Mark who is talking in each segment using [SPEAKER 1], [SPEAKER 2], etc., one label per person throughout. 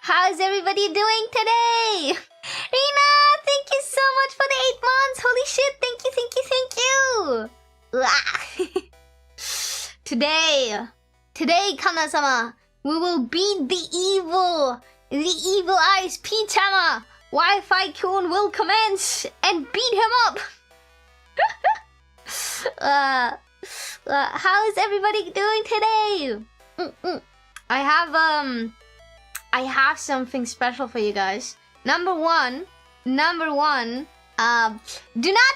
[SPEAKER 1] How's everybody doing today? Rina, thank you so much for the 8 months. Holy shit, thank you. Today, Kanja-sama, we will beat the evil eyes P-Tama. Wi-Fi Kun will commence and beat him up. How is everybody doing today? I have something special for you guys. Number one, do not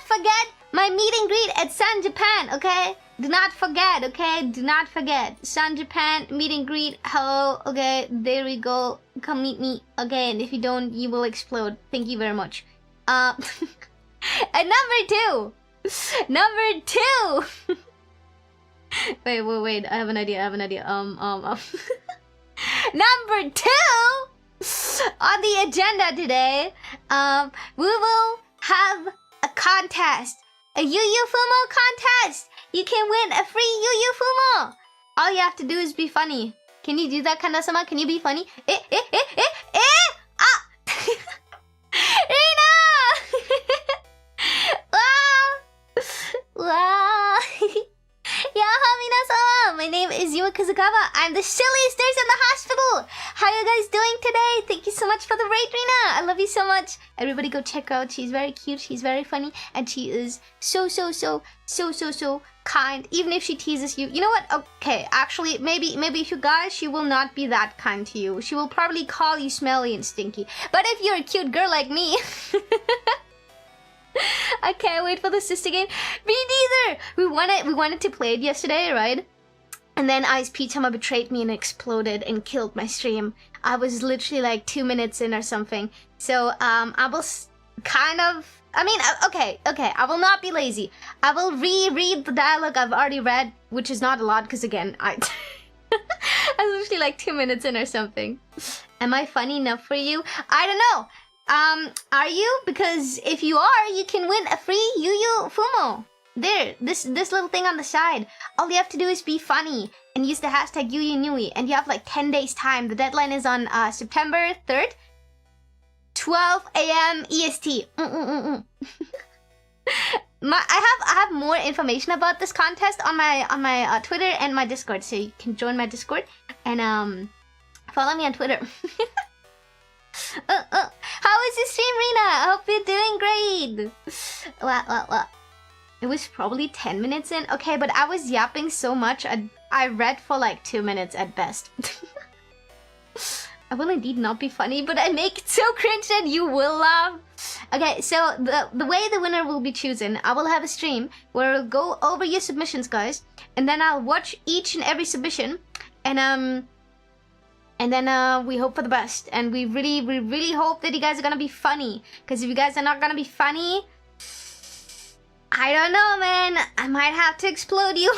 [SPEAKER 1] forget my meet and greet at Sun Japan, okay? Do not forget, okay? Do not forget. Sun Japan, meet and greet, hello, okay? There we go. Come meet me, okay? And if you don't, you will explode. Thank you very much. And number two. Wait, I have an idea. Number 2 on the agenda today, we will have a contest, a Yuyu Fumo contest. You can win a free Yuyu Fumo. All you have to do is be funny. Can you do that, Kanja-sama? Can you be funny? Ah! Rina! Wow! Yaha, my name is Yuyu Kazakawa. I'm the silliest nurse in the hospital. How are you guys doing today? Thank you so much for the raid, Rina. I love you so much. Everybody go check her out. She's very cute. She's very funny. And she is so kind. Even if she teases you. You know what? Okay, actually, maybe if you guys, she will not be that kind to you. She will probably call you smelly and stinky. But if you're a cute girl like me... I can't wait for the sister game. Me neither. We wanted to play it yesterday, right? And then Ice P-Tama betrayed me and exploded and killed my stream. I was literally like 2 minutes in or something. So I will okay. I will not be lazy. I will reread the dialogue I've already read, which is not a lot because again, I was literally like 2 minutes in or something. Am I funny enough for you? I don't know. Are you? Because if you are, you can win a free Yuyu Fumo. There, this little thing on the side. All you have to do is be funny and use the hashtag YuyuNui, and you have like 10 days time. The deadline is on September 3rd, 12 a.m. EST. I have more information about this contest on my Twitter and my Discord, so you can join my Discord and follow me on Twitter. How is your stream, Rina? I hope you're doing great. What? It was probably 10 minutes in. Okay, but I was yapping so much. I read for like 2 minutes at best. I will indeed not be funny, but I make it so cringe that you will laugh. Okay, so the way the winner will be chosen, I will have a stream where I'll go over your submissions, guys, and then I'll watch each and every submission, and then we hope for the best, and we really hope that you guys are gonna be funny. Because if you guys are not gonna be funny, I don't know, man. I might have to explode you.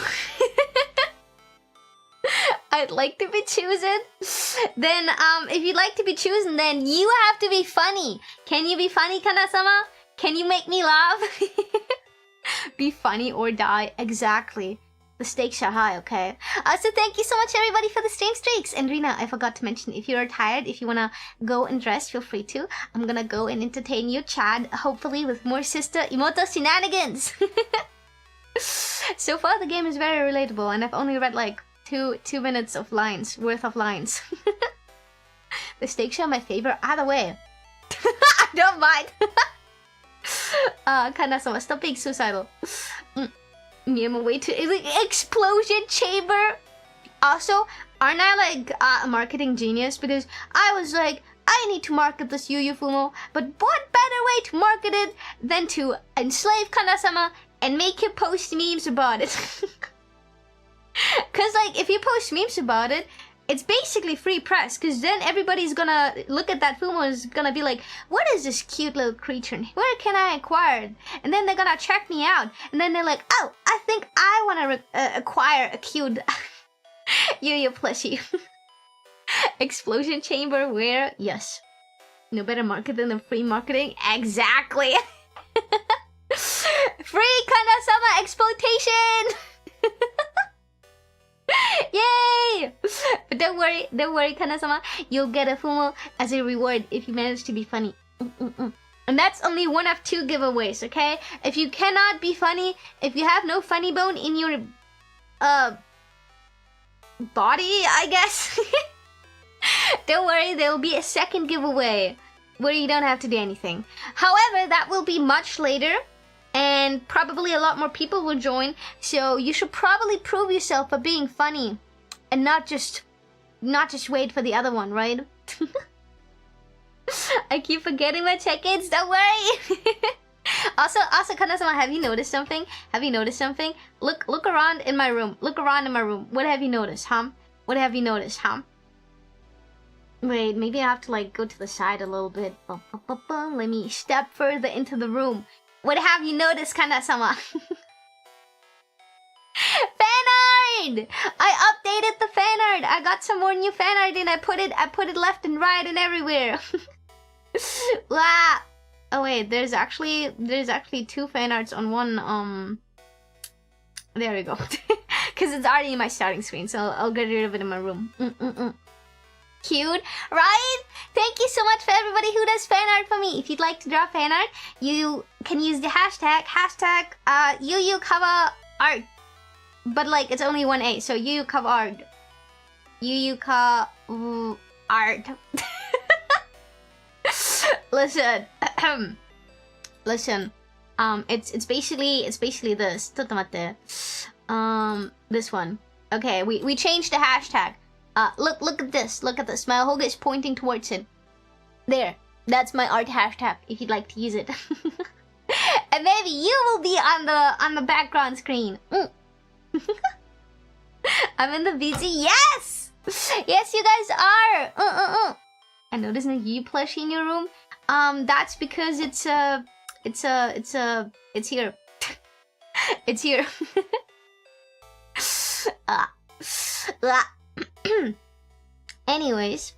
[SPEAKER 1] I'd like to be chosen. Then, if you'd like to be chosen, then you have to be funny. Can you be funny, Kanja-sama? Can you make me laugh? Be funny or die. Exactly. The stakes are high, okay? So thank you so much, everybody, for the stream streaks. And Rina, I forgot to mention, if you're tired, if you wanna go and rest, feel free to. I'm gonna go and entertain you, Chad, hopefully with more sister Imouto shenanigans. So far, the game is very relatable, and I've only read like two minutes of lines, worth of lines. The stakes are my favorite either way. I don't mind. Kanja-sama, stop being suicidal. Me on my way to explosion chamber. Also, aren't I like a marketing genius? Because I was like, I need to market this Yuyu Fumo, but what better way to market it than to enslave Kanja-sama and make him post memes about it? Cause like if you post memes about it, it's basically free press, because then everybody's gonna look at that Fumo and is gonna be like, what is this cute little creature? Where can I acquire it? And then they're gonna check me out. And then they're like, oh, I think I wanna acquire a cute Yuyu plushie. Explosion chamber where? Yes. No better market than the free marketing? Exactly. Free Kanja-sama exploitation! Yay! But don't worry, Kana-sama. You'll get a fumo as a reward if you manage to be funny. And that's only one of 2 giveaways, okay? If you cannot be funny, if you have no funny bone in your body, I guess. Don't worry, there will be a second giveaway where you don't have to do anything. However, that will be much later, and probably a lot more people will join, so you should probably prove yourself by being funny and not just wait for the other one, right? I keep forgetting my check-ins, don't worry. Also, Kana-sama, have you noticed something? Look around in my room. What have you noticed, huh? Wait, maybe I have to like go to the side a little bit. Let me step further into the room. What have you noticed, Kana-sama? Fan art! I updated the fan art. I got some more new fan art and I put it left and right and everywhere. Wow. Oh wait, there's actually 2 fan arts on one. There we go. Cause it's already in my starting screen, so I'll get rid of it in my room. Cute, right? Thank you so much for everybody who does fan art for me. If you'd like to draw fan art, you can use the hashtag Yuyu cover art. But like it's only 1A, so Yuyu cover art. Yuyu cover art. Listen. Listen. It's basically this. ちょっと待って. This one. Okay, we changed the hashtag. Look at this. My Hoga is pointing towards it. There. That's my art hashtag if you'd like to use it. And maybe you will be on the background screen. I'm in the VZ. Yes! Yes, you guys are. I noticed no Yuyu plushie in your room. That's because it's here. It's here. Anyways,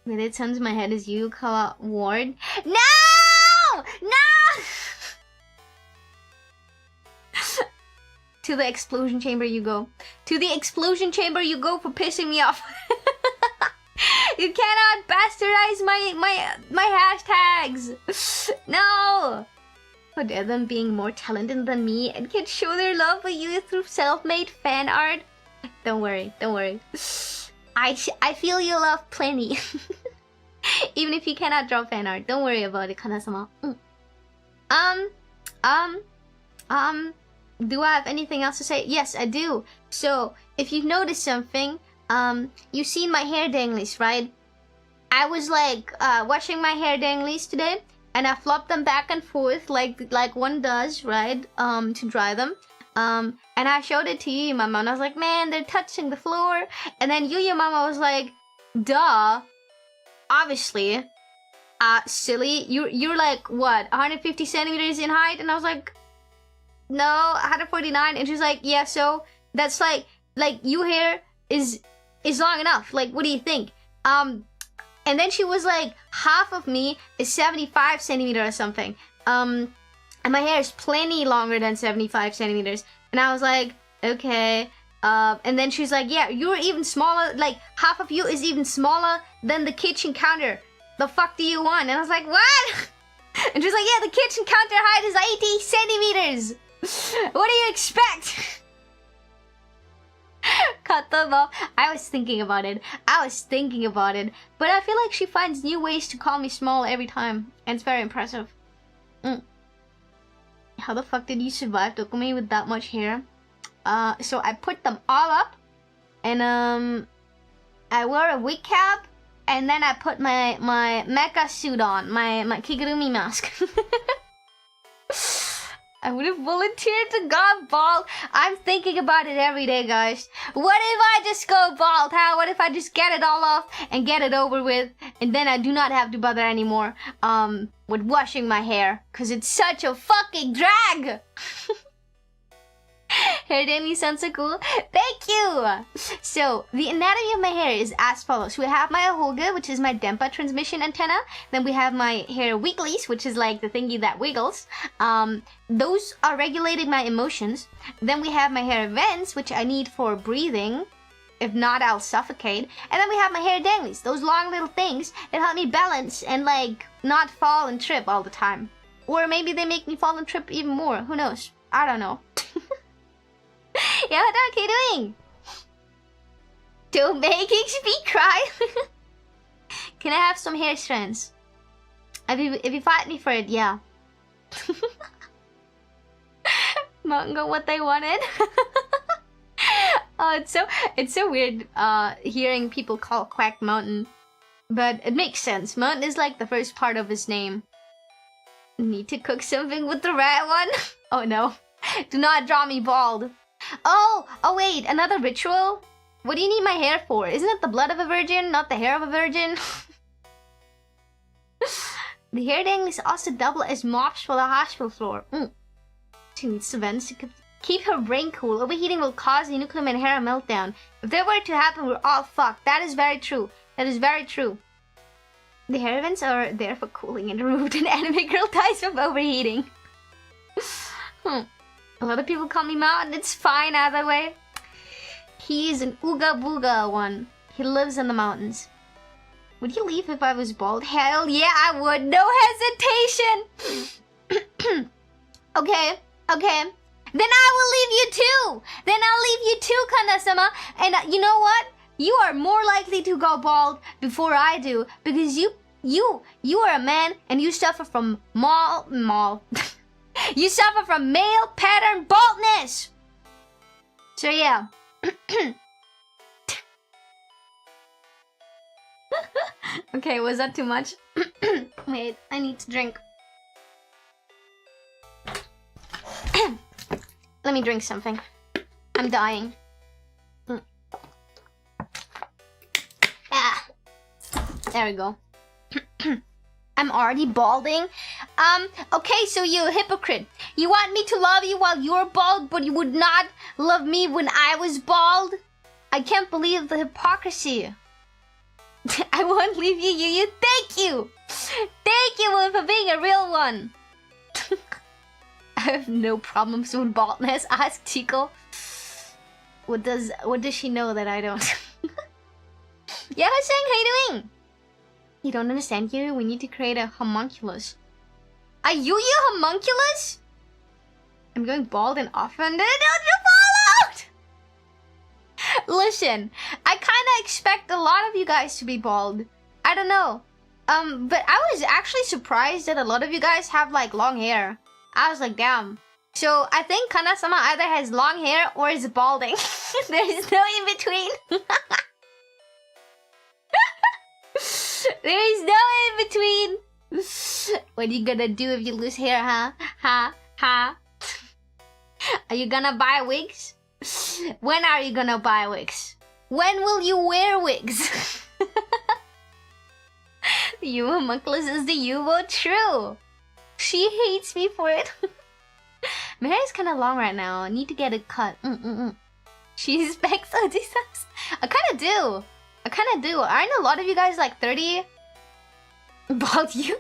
[SPEAKER 1] with it sounds my head is Yukawa Ward. No! To the explosion chamber you go. To the explosion chamber you go for pissing me off. You cannot bastardize my hashtags. No. How dare them being more talented than me and can show their love for you through self-made fan art. Don't worry. I feel your love plenty. Even if you cannot draw fan art, don't worry about it, Kana-sama. Do I have anything else to say? Yes, I do. So, if you've noticed something, you've seen my hair danglies, right? I was like washing my hair danglies today, and I flopped them back and forth like one does, right? To dry them. And I showed it to Yuyu Mama, and I was like, man, they're touching the floor. And then Yuyu Mama was like, duh, obviously, silly. You're like what, 150 centimeters in height? And I was like, no, 149. And she's like, yeah, so that's like your hair is long enough. Like, what do you think? And then she was like, half of me is 75 centimeters or something. And my hair is plenty longer than 75 centimeters. And I was like, okay. And then she's like, yeah, you're even smaller. Like, half of you is even smaller than the kitchen counter. The fuck do you want? And I was like, what? And she's like, yeah, the kitchen counter height is 80 centimeters. What do you expect? Cut them off. I was thinking about it. But I feel like she finds new ways to call me small every time. And it's very impressive. How the fuck did you survive, Dokumi, with that much hair? So I put them all up. And I wore a wig cap. And then I put my mecha suit on. My kigurumi mask. I would have volunteered to go bald. I'm thinking about it every day, guys. What if I just go bald, huh? What if I just get it all off and get it over with, and then I do not have to bother anymore with washing my hair, because it's such a fucking drag. Hair Danny sounds so cool. Thank you! So, the anatomy of my hair is as follows. We have my ahoga, which is my Denpa transmission antenna. Then we have my hair wigglies, which is like the thingy that wiggles. Those are regulating my emotions. Then we have my hair vents, which I need for breathing. If not, I'll suffocate. And then we have my hair danglies, those long little things that help me balance and like not fall and trip all the time. Or maybe they make me fall and trip even more. Who knows? I don't know. Yeah, what are you doing? Don't make me cry. Can I have some hair strands? If you fight me for it, yeah. Manga what they wanted. Oh, it's so weird hearing people call Quack Mountain. But it makes sense. Mountain is like the first part of his name. Need to cook something with the red one? Oh no. Do not draw me bald. Oh wait, another ritual? What do you need my hair for? Isn't it the blood of a virgin, not the hair of a virgin? The hair dangles also double as mops for the hospital floor. She needs to vent to keep her brain cool. Overheating will cause the nuclear and hair meltdown. If that were to happen, we're all fucked. That is very true. That is very true. The hair vents are there for cooling and removed an anime girl dies from overheating. A lot of people call me Mountain. It's fine either way. He's an Ooga Booga one. He lives in the mountains. Would you leave if I was bald? Hell yeah, I would. No hesitation. Okay. Then I will leave you too. Then I'll leave you too, Kanja-sama. And you know what? You are more likely to go bald before I do because you are a man and you suffer from you suffer from male pattern baldness. So yeah. Okay, was that too much? Wait, I need to drink. Let me drink something. I'm dying. There we go. I'm already balding. Okay, so you hypocrite. You want me to love you while you're bald, but you would not love me when I was bald? I can't believe the hypocrisy. I won't leave you, Yuyu. Thank you! Thank you for being a real one. I have no problems with baldness. Ask Chico. What does she know that I don't? Yeah, Hussein, how you doing? You don't understand, Yuyu? We need to create a homunculus. A Yuyu homunculus? I'm going bald and often. Don't fall out! Listen, I kinda expect a lot of you guys to be bald. I don't know. But I was actually surprised that a lot of you guys have like long hair. I was like, damn. So I think Kanja-sama either has long hair or is balding. There is no in between. There is no in between. What are you gonna do if you lose hair, huh? Are you gonna buy wigs? When are you gonna buy wigs? When will you wear wigs? The Yuyu homunculus is the Yubo. True. She hates me for it. My hair is kind of long right now. I need to get it cut. She expects Odysseus. I kind of do. Aren't a lot of you guys like 30? Bald you?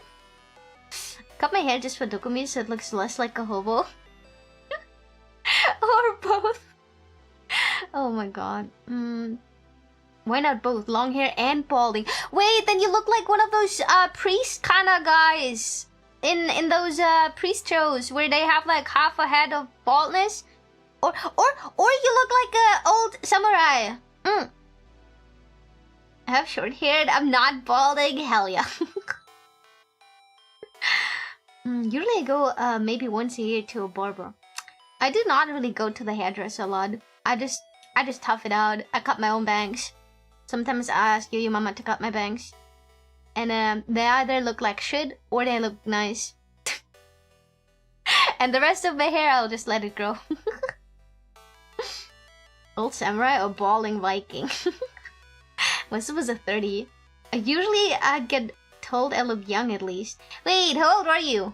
[SPEAKER 1] Cut my hair just for Dokumi so it looks less like a hobo. Or both. Oh my god. Why not both? Long hair and balding. Wait, then you look like one of those priest kind of guys. In those priest shows where they have like half a head of baldness, or you look like a old samurai. I have short hair. I'm not balding. Hell yeah. Usually I go maybe once a year to a barber. I do not really go to the hairdresser a lot. I just tough it out. I cut my own bangs. Sometimes I ask Yuyu Mama to cut my bangs. And they either look like shit or they look nice. And the rest of my hair, I'll just let it grow. Old samurai or balding Viking? Once it was a 30. Usually I get told I look young at least. Wait, how old are you?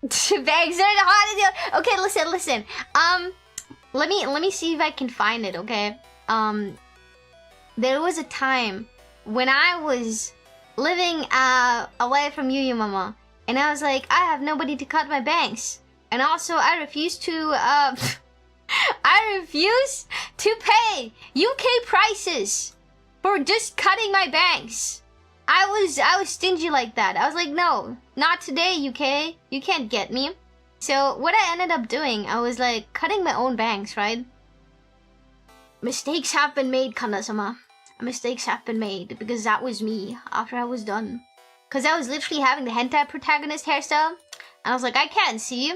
[SPEAKER 1] Bangs are hot. Okay, listen. let me see if I can find it, okay? There was a time when I was living away from Yuyu Mama, and I was like, I have nobody to cut my bangs, and also I refuse to I refuse to pay UK prices for just cutting my bangs. I was stingy like that. I was like, no, not today, UK. You can't get me. So what I ended up doing, I was like cutting my own bangs, right? Mistakes have been made, Kanja-sama. Mistakes have been made because that was me after I was done. Because I was literally having the hentai protagonist hairstyle. And I was like, I can't see.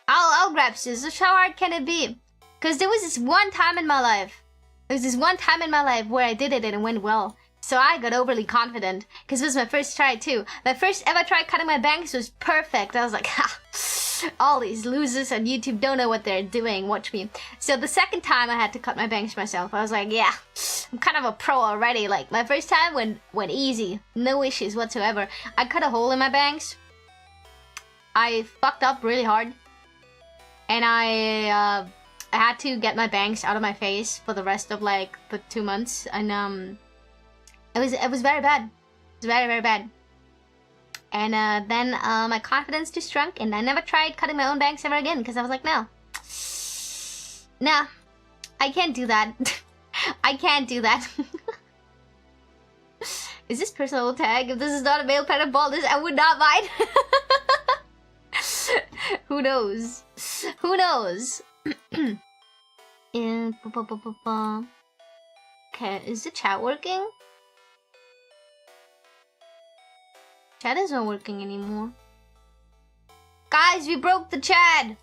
[SPEAKER 1] I'll grab scissors. How hard can it be? Because there was this one time in my life. There was this one time in my life where I did it and it went well. So I got overly confident. Because it was my first try too. My first ever try cutting my bangs was perfect. I was like, ha. All these losers on YouTube don't know what they're doing. Watch me. So the second time I had to cut my bangs myself, I was like, yeah, I'm kind of a pro already. Like my first time went easy. No issues whatsoever. I cut a hole in my bangs. I fucked up really hard. And I had to get my bangs out of my face for the rest of like the 2 months. And it was very bad. It was very, very bad. And then my confidence just shrunk, and I never tried cutting my own bangs ever again because I was like, no. Nah, I can't do that. I can't do that. Is this personal tag? If this is not a male pattern baldness, I would not mind. Who knows? Who knows? Okay, is the chat working? Chat isn't working anymore. Guys, we broke the chat!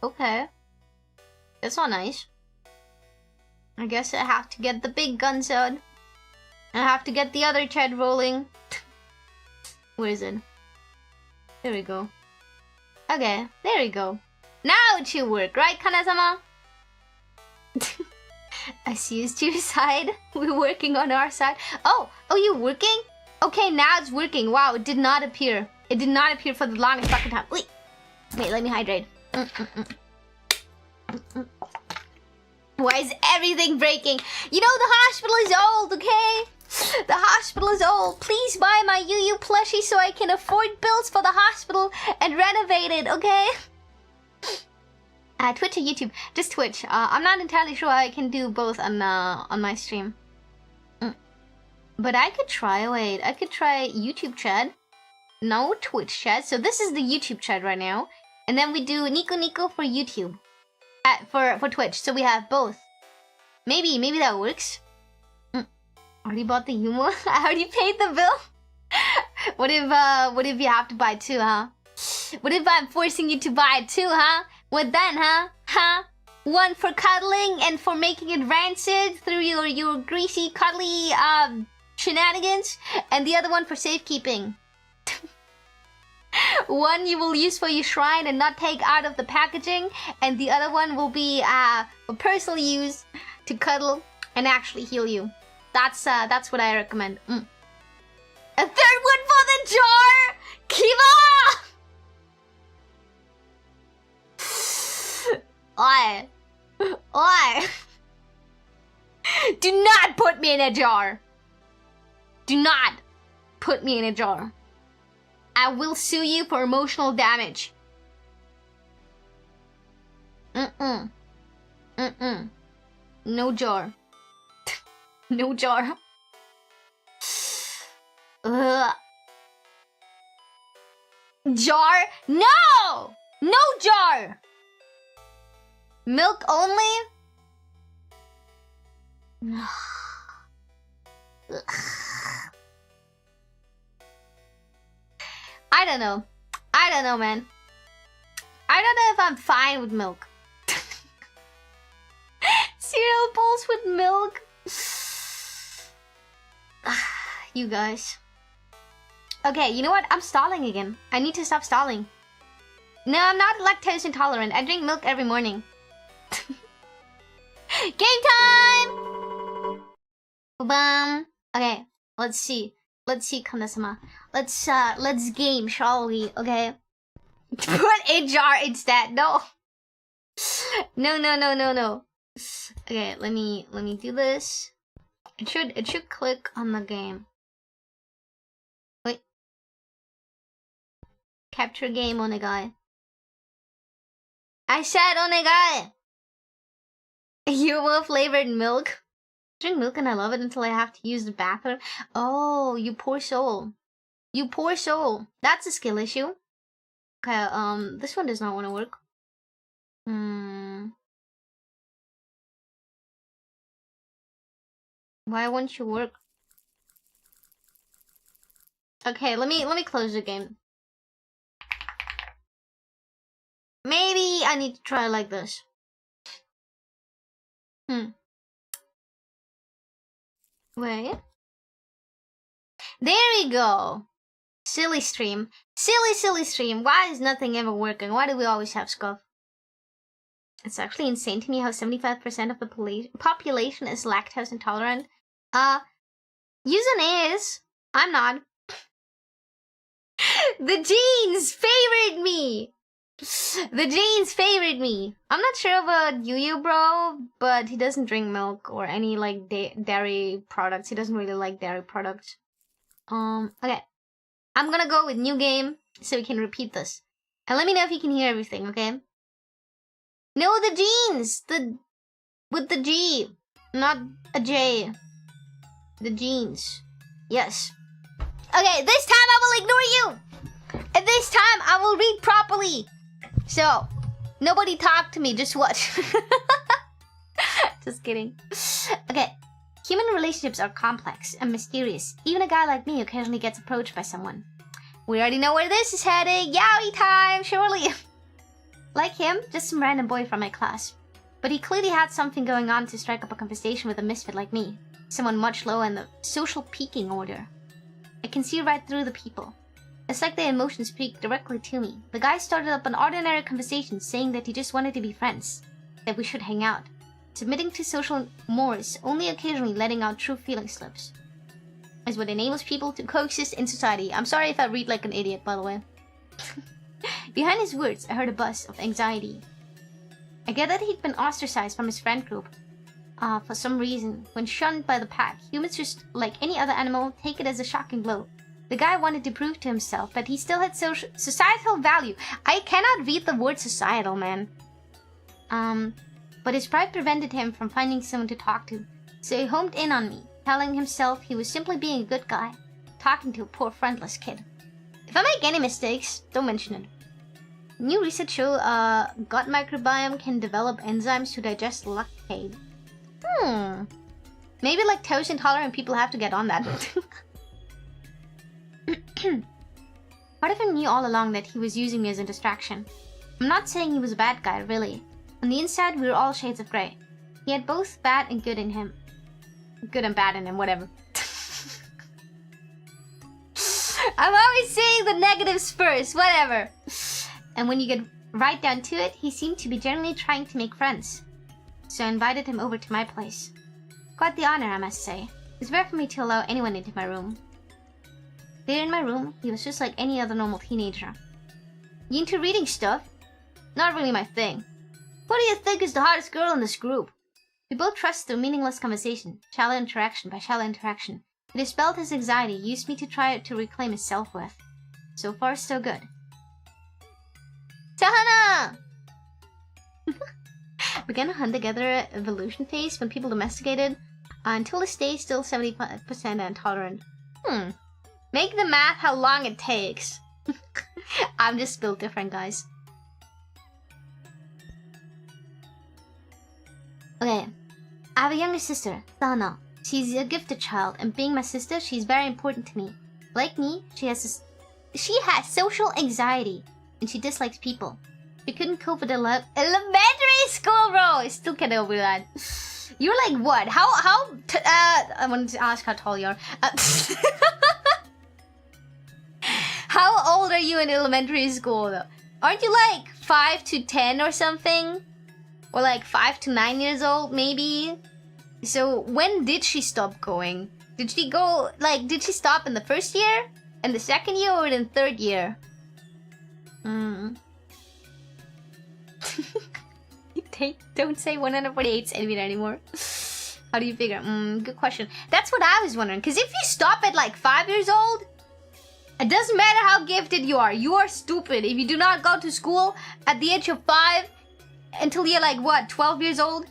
[SPEAKER 1] Okay. That's not nice. I guess I have to get the big guns out. I have to get the other chat rolling. Where is it? There we go. Okay, there we go. Now it should work, right, Kanja-sama? I see you to your side. We're working on our side. Oh, you working? Okay, now it's working. Wow, it did not appear. It did not appear for the longest fucking time. Wait, let me hydrate. Why is everything breaking? You know the hospital is old, okay? The hospital is old. Please buy my Yuyu plushie so I can afford bills for the hospital and renovate it, okay? Twitch or YouTube? Just Twitch. I'm not entirely sure I can do both on my stream. But I could try. Wait, I could try YouTube chat. No, Twitch chat. So this is the YouTube chat right now, and then we do Nico Nico for YouTube. For Twitch. So we have both. Maybe that works. Already bought the humor. I already paid the bill. What if you have to buy two, huh? What if I'm forcing you to buy it too, huh? What then, huh? Huh? One for cuddling and for making it rancid through your greasy, cuddly shenanigans, and the other one for safekeeping. One you will use for your shrine and not take out of the packaging, and the other one will be for personal use to cuddle and actually heal you. That's what I recommend. A third one for the jar! Kiva! Oi. Oi. Do not put me in a jar. Do not put me in a jar. I will sue you for emotional damage. No jar. No jar. Jar? No! No jar! Milk only? I don't know. I don't know, man. I don't know if I'm fine with milk. Cereal bowls with milk? You guys. Okay, you know what? I'm stalling again. I need to stop stalling. No, I'm not lactose intolerant. I drink milk every morning. Game time! Bam. Okay, let's see. Let's see, Kanja-sama. Let's game, shall we? Okay. Put a jar instead. No. No. Okay, let me do this. It should click on the game. Wait. Capture game, onegai. I said onegai! You will flavored milk? I drink milk and I love it until I have to use the bathroom. Oh, you poor soul. You poor soul. That's a skill issue. Okay, this one does not want to work. Why won't you work? Okay, let me close the game. Maybe I need to try like this. Wait. There we go. Silly stream. Silly stream. Why is nothing ever working? Why do we always have scuff? It's actually insane to me how 75% of the population is lactose intolerant. Yuzen is. I'm not. The genes favored me. The genes favored me. I'm not sure about Yuyu, bro, but he doesn't drink milk or any like dairy products. He doesn't really like dairy products. Okay. I'm gonna go with new game so we can repeat this. And let me know if you can hear everything, okay? No, the genes! With the G, not a J. The genes. Yes. Okay, this time I will ignore you! And this time I will read properly! So, nobody talk to me, just watch. Just kidding. Okay. Human relationships are complex and mysterious. Even a guy like me occasionally gets approached by someone. We already know where this is heading. Yaoi time, surely. Like him, just some random boy from my class. But he clearly had something going on to strike up a conversation with a misfit like me. Someone much lower in the social peaking order. I can see right through the people. It's like their emotions speak directly to me. The guy started up an ordinary conversation saying that he just wanted to be friends. That we should hang out. Submitting to social mores, only occasionally letting out true feeling slips. Is what enables people to coexist in society. I'm sorry if I read like an idiot, by the way. Behind his words, I heard a buzz of anxiety. I get that he'd been ostracized from his friend group. For some reason, when shunned by the pack, humans just like any other animal take it as a shocking blow. The guy wanted to prove to himself that he still had societal value. I cannot read the word societal, man. But his pride prevented him from finding someone to talk to, so he homed in on me, telling himself he was simply being a good guy, talking to a poor friendless kid. If I make any mistakes, don't mention it. New research show gut microbiome can develop enzymes to digest lactate. Maybe lactose intolerant people have to get on that. Part of him knew all along that he was using me as a distraction. I'm not saying he was a bad guy, really. On the inside, we were all shades of grey. He had both bad and good in him. Good and bad in him, whatever. I'm always saying the negatives first, whatever. And when you get right down to it, he seemed to be genuinely trying to make friends. So I invited him over to my place. Quite the honor, I must say. It's rare for me to allow anyone into my room. There in my room, he was just like any other normal teenager. You into reading stuff? Not really my thing. What do you think is the hottest girl in this group? We both trusted through meaningless conversation, shallow interaction by shallow interaction. It dispelled his anxiety, used me to try to reclaim his self-worth. So far, so good. Tahana! Began a hunter-gatherer evolution phase when people domesticated. Until this day, still 75% intolerant. Make the math how long it takes. I'm just built different, guys. Okay. I have a younger sister, Sana. She's a gifted child, and being my sister, she's very important to me. Like me, she has social anxiety, and she dislikes people. She couldn't cope with elementary school, bro! I still can't over that. You're like what? I wanted to ask how tall you are. How old are you in elementary school, though? Aren't you like 5 to 10 or something? Or like 5 to 9 years old, maybe? So when did she stop going? Did she go, like, did she stop in the first year? In the second year or in the third year? Don't say 148 centimeter anymore. How do you figure? Good question. That's what I was wondering. Because if you stop at like 5 years old, it doesn't matter how gifted you are stupid. If you do not go to school at the age of 5 until you're like, what, 12 years old,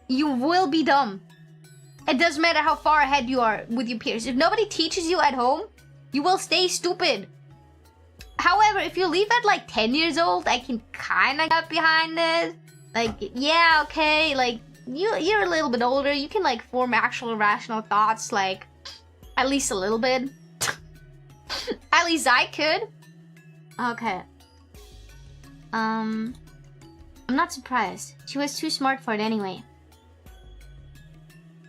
[SPEAKER 1] you will be dumb. It doesn't matter how far ahead you are with your peers. If nobody teaches you at home, you will stay stupid. However, if you leave at like 10 years old, I can kind of get behind it. Like, yeah, okay, like, you're a little bit older. You can like form actual rational thoughts, like, at least a little bit. At least I could. Okay. I'm not surprised. She was too smart for it anyway.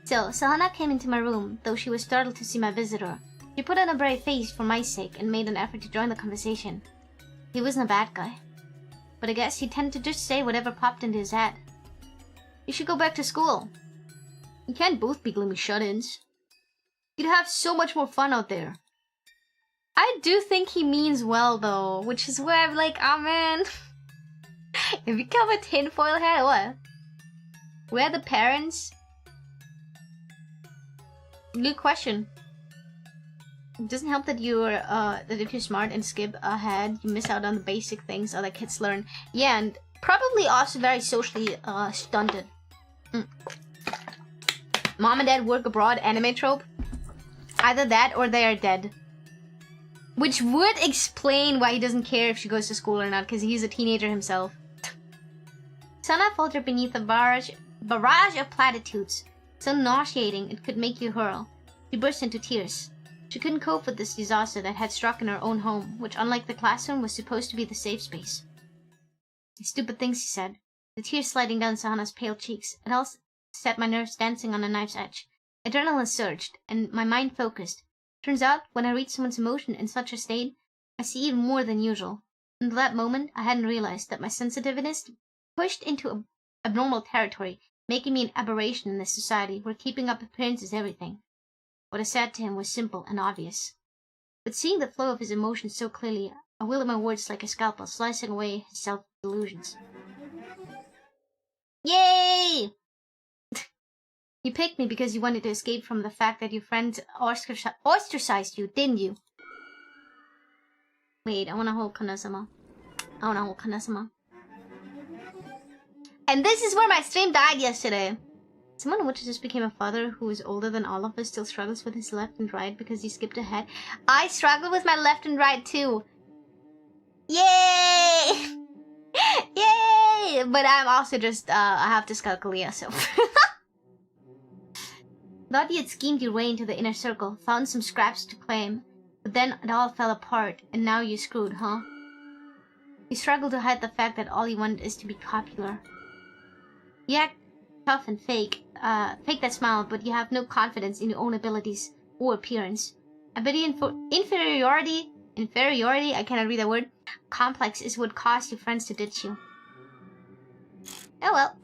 [SPEAKER 1] So, Sahana came into my room, though she was startled to see my visitor. She put on a brave face for my sake and made an effort to join the conversation. He wasn't a bad guy, but I guess he tended to just say whatever popped into his head. You should go back to school. You can't both be gloomy shut-ins. You'd have so much more fun out there. I do think he means well though, which is why I'm like, oh man. If you come a tinfoil hat, what? Where are the parents? Good question. It doesn't help that that if you're smart and skip ahead, you miss out on the basic things other kids learn. Yeah, and probably also very socially stunted. Mom and dad work abroad anime trope. Either that or they are dead. Which would explain why he doesn't care if she goes to school or not, because he's a teenager himself. Sana faltered beneath a barrage of platitudes, so nauseating it could make you hurl. She burst into tears. She couldn't cope with this disaster that had struck in her own home, which, unlike the classroom, was supposed to be the safe space. Stupid things, he said, the tears sliding down Sahana's pale cheeks. It all set my nerves dancing on a knife's edge. Adrenaline surged, and my mind focused. Turns out, when I read someone's emotion in such a state, I see even more than usual. Until that moment, I hadn't realized that my sensitiveness pushed into abnormal territory, making me an aberration in this society where keeping up appearance is everything. What I said to him was simple and obvious. But seeing the flow of his emotions so clearly, I wielded my words like a scalpel, slicing away his self-delusions. Yay! You picked me because you wanted to escape from the fact that your friends ostracized you, didn't you? Wait, I want to hold Kanja-sama. And this is where my stream died yesterday. Someone who just became a father who is older than all of us still struggles with his left and right because he skipped ahead. I struggle with my left and right too. Yay! Yay! But I'm also just, I have dyscalculia, so... Thought you had schemed your way into the inner circle, found some scraps to claim, but then it all fell apart, and now you're screwed, huh? You struggle to hide the fact that all you want is to be popular. You act tough and fake that smile, but you have no confidence in your own abilities or appearance. I bet inferiority, I cannot read that word, complex is what caused your friends to ditch you. Oh well.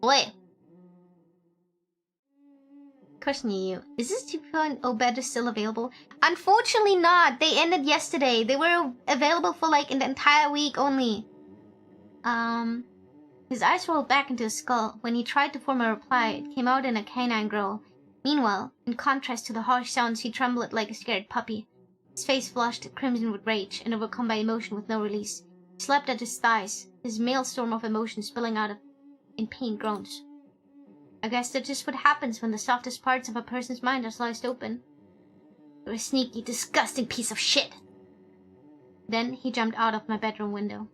[SPEAKER 1] Wait. Question you. Is this 2.0 beta still available? Unfortunately not. They ended yesterday. They were available for like in the entire week only. His eyes rolled back into his skull. When he tried to form a reply, it came out in a canine growl. Meanwhile, in contrast to the harsh sounds, he trembled like a scared puppy. His face flushed crimson with rage and overcome by emotion with no release. He slapped at his thighs, his maelstrom of emotion spilling out in pain groans. I guess that's just what happens when the softest parts of a person's mind are sliced open. You're a sneaky, disgusting piece of shit. Then he jumped out of my bedroom window.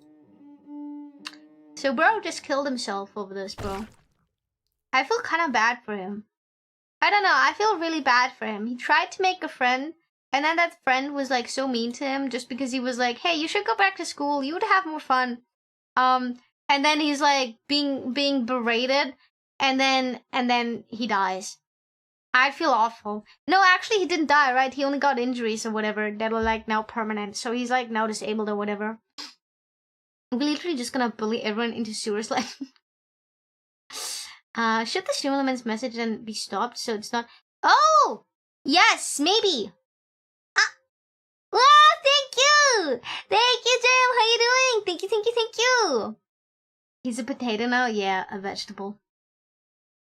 [SPEAKER 1] So bro just killed himself over this, bro. I feel kind of bad for him. I don't know, I feel really bad for him. He tried to make a friend, and then that friend was like so mean to him just because he was like, hey, you should go back to school, you would have more fun. And then he's like being berated. And then he dies. I feel awful. No, actually he didn't die, right? He only got injuries or whatever that are like now permanent. So he's like now disabled or whatever. We're literally just gonna bully everyone into sewers like... should the stream element's message then be stopped so it's not... Oh! Yes, maybe! Wow, thank you! Thank you, Jam! How you doing? Thank you. He's a potato now? Yeah, a vegetable.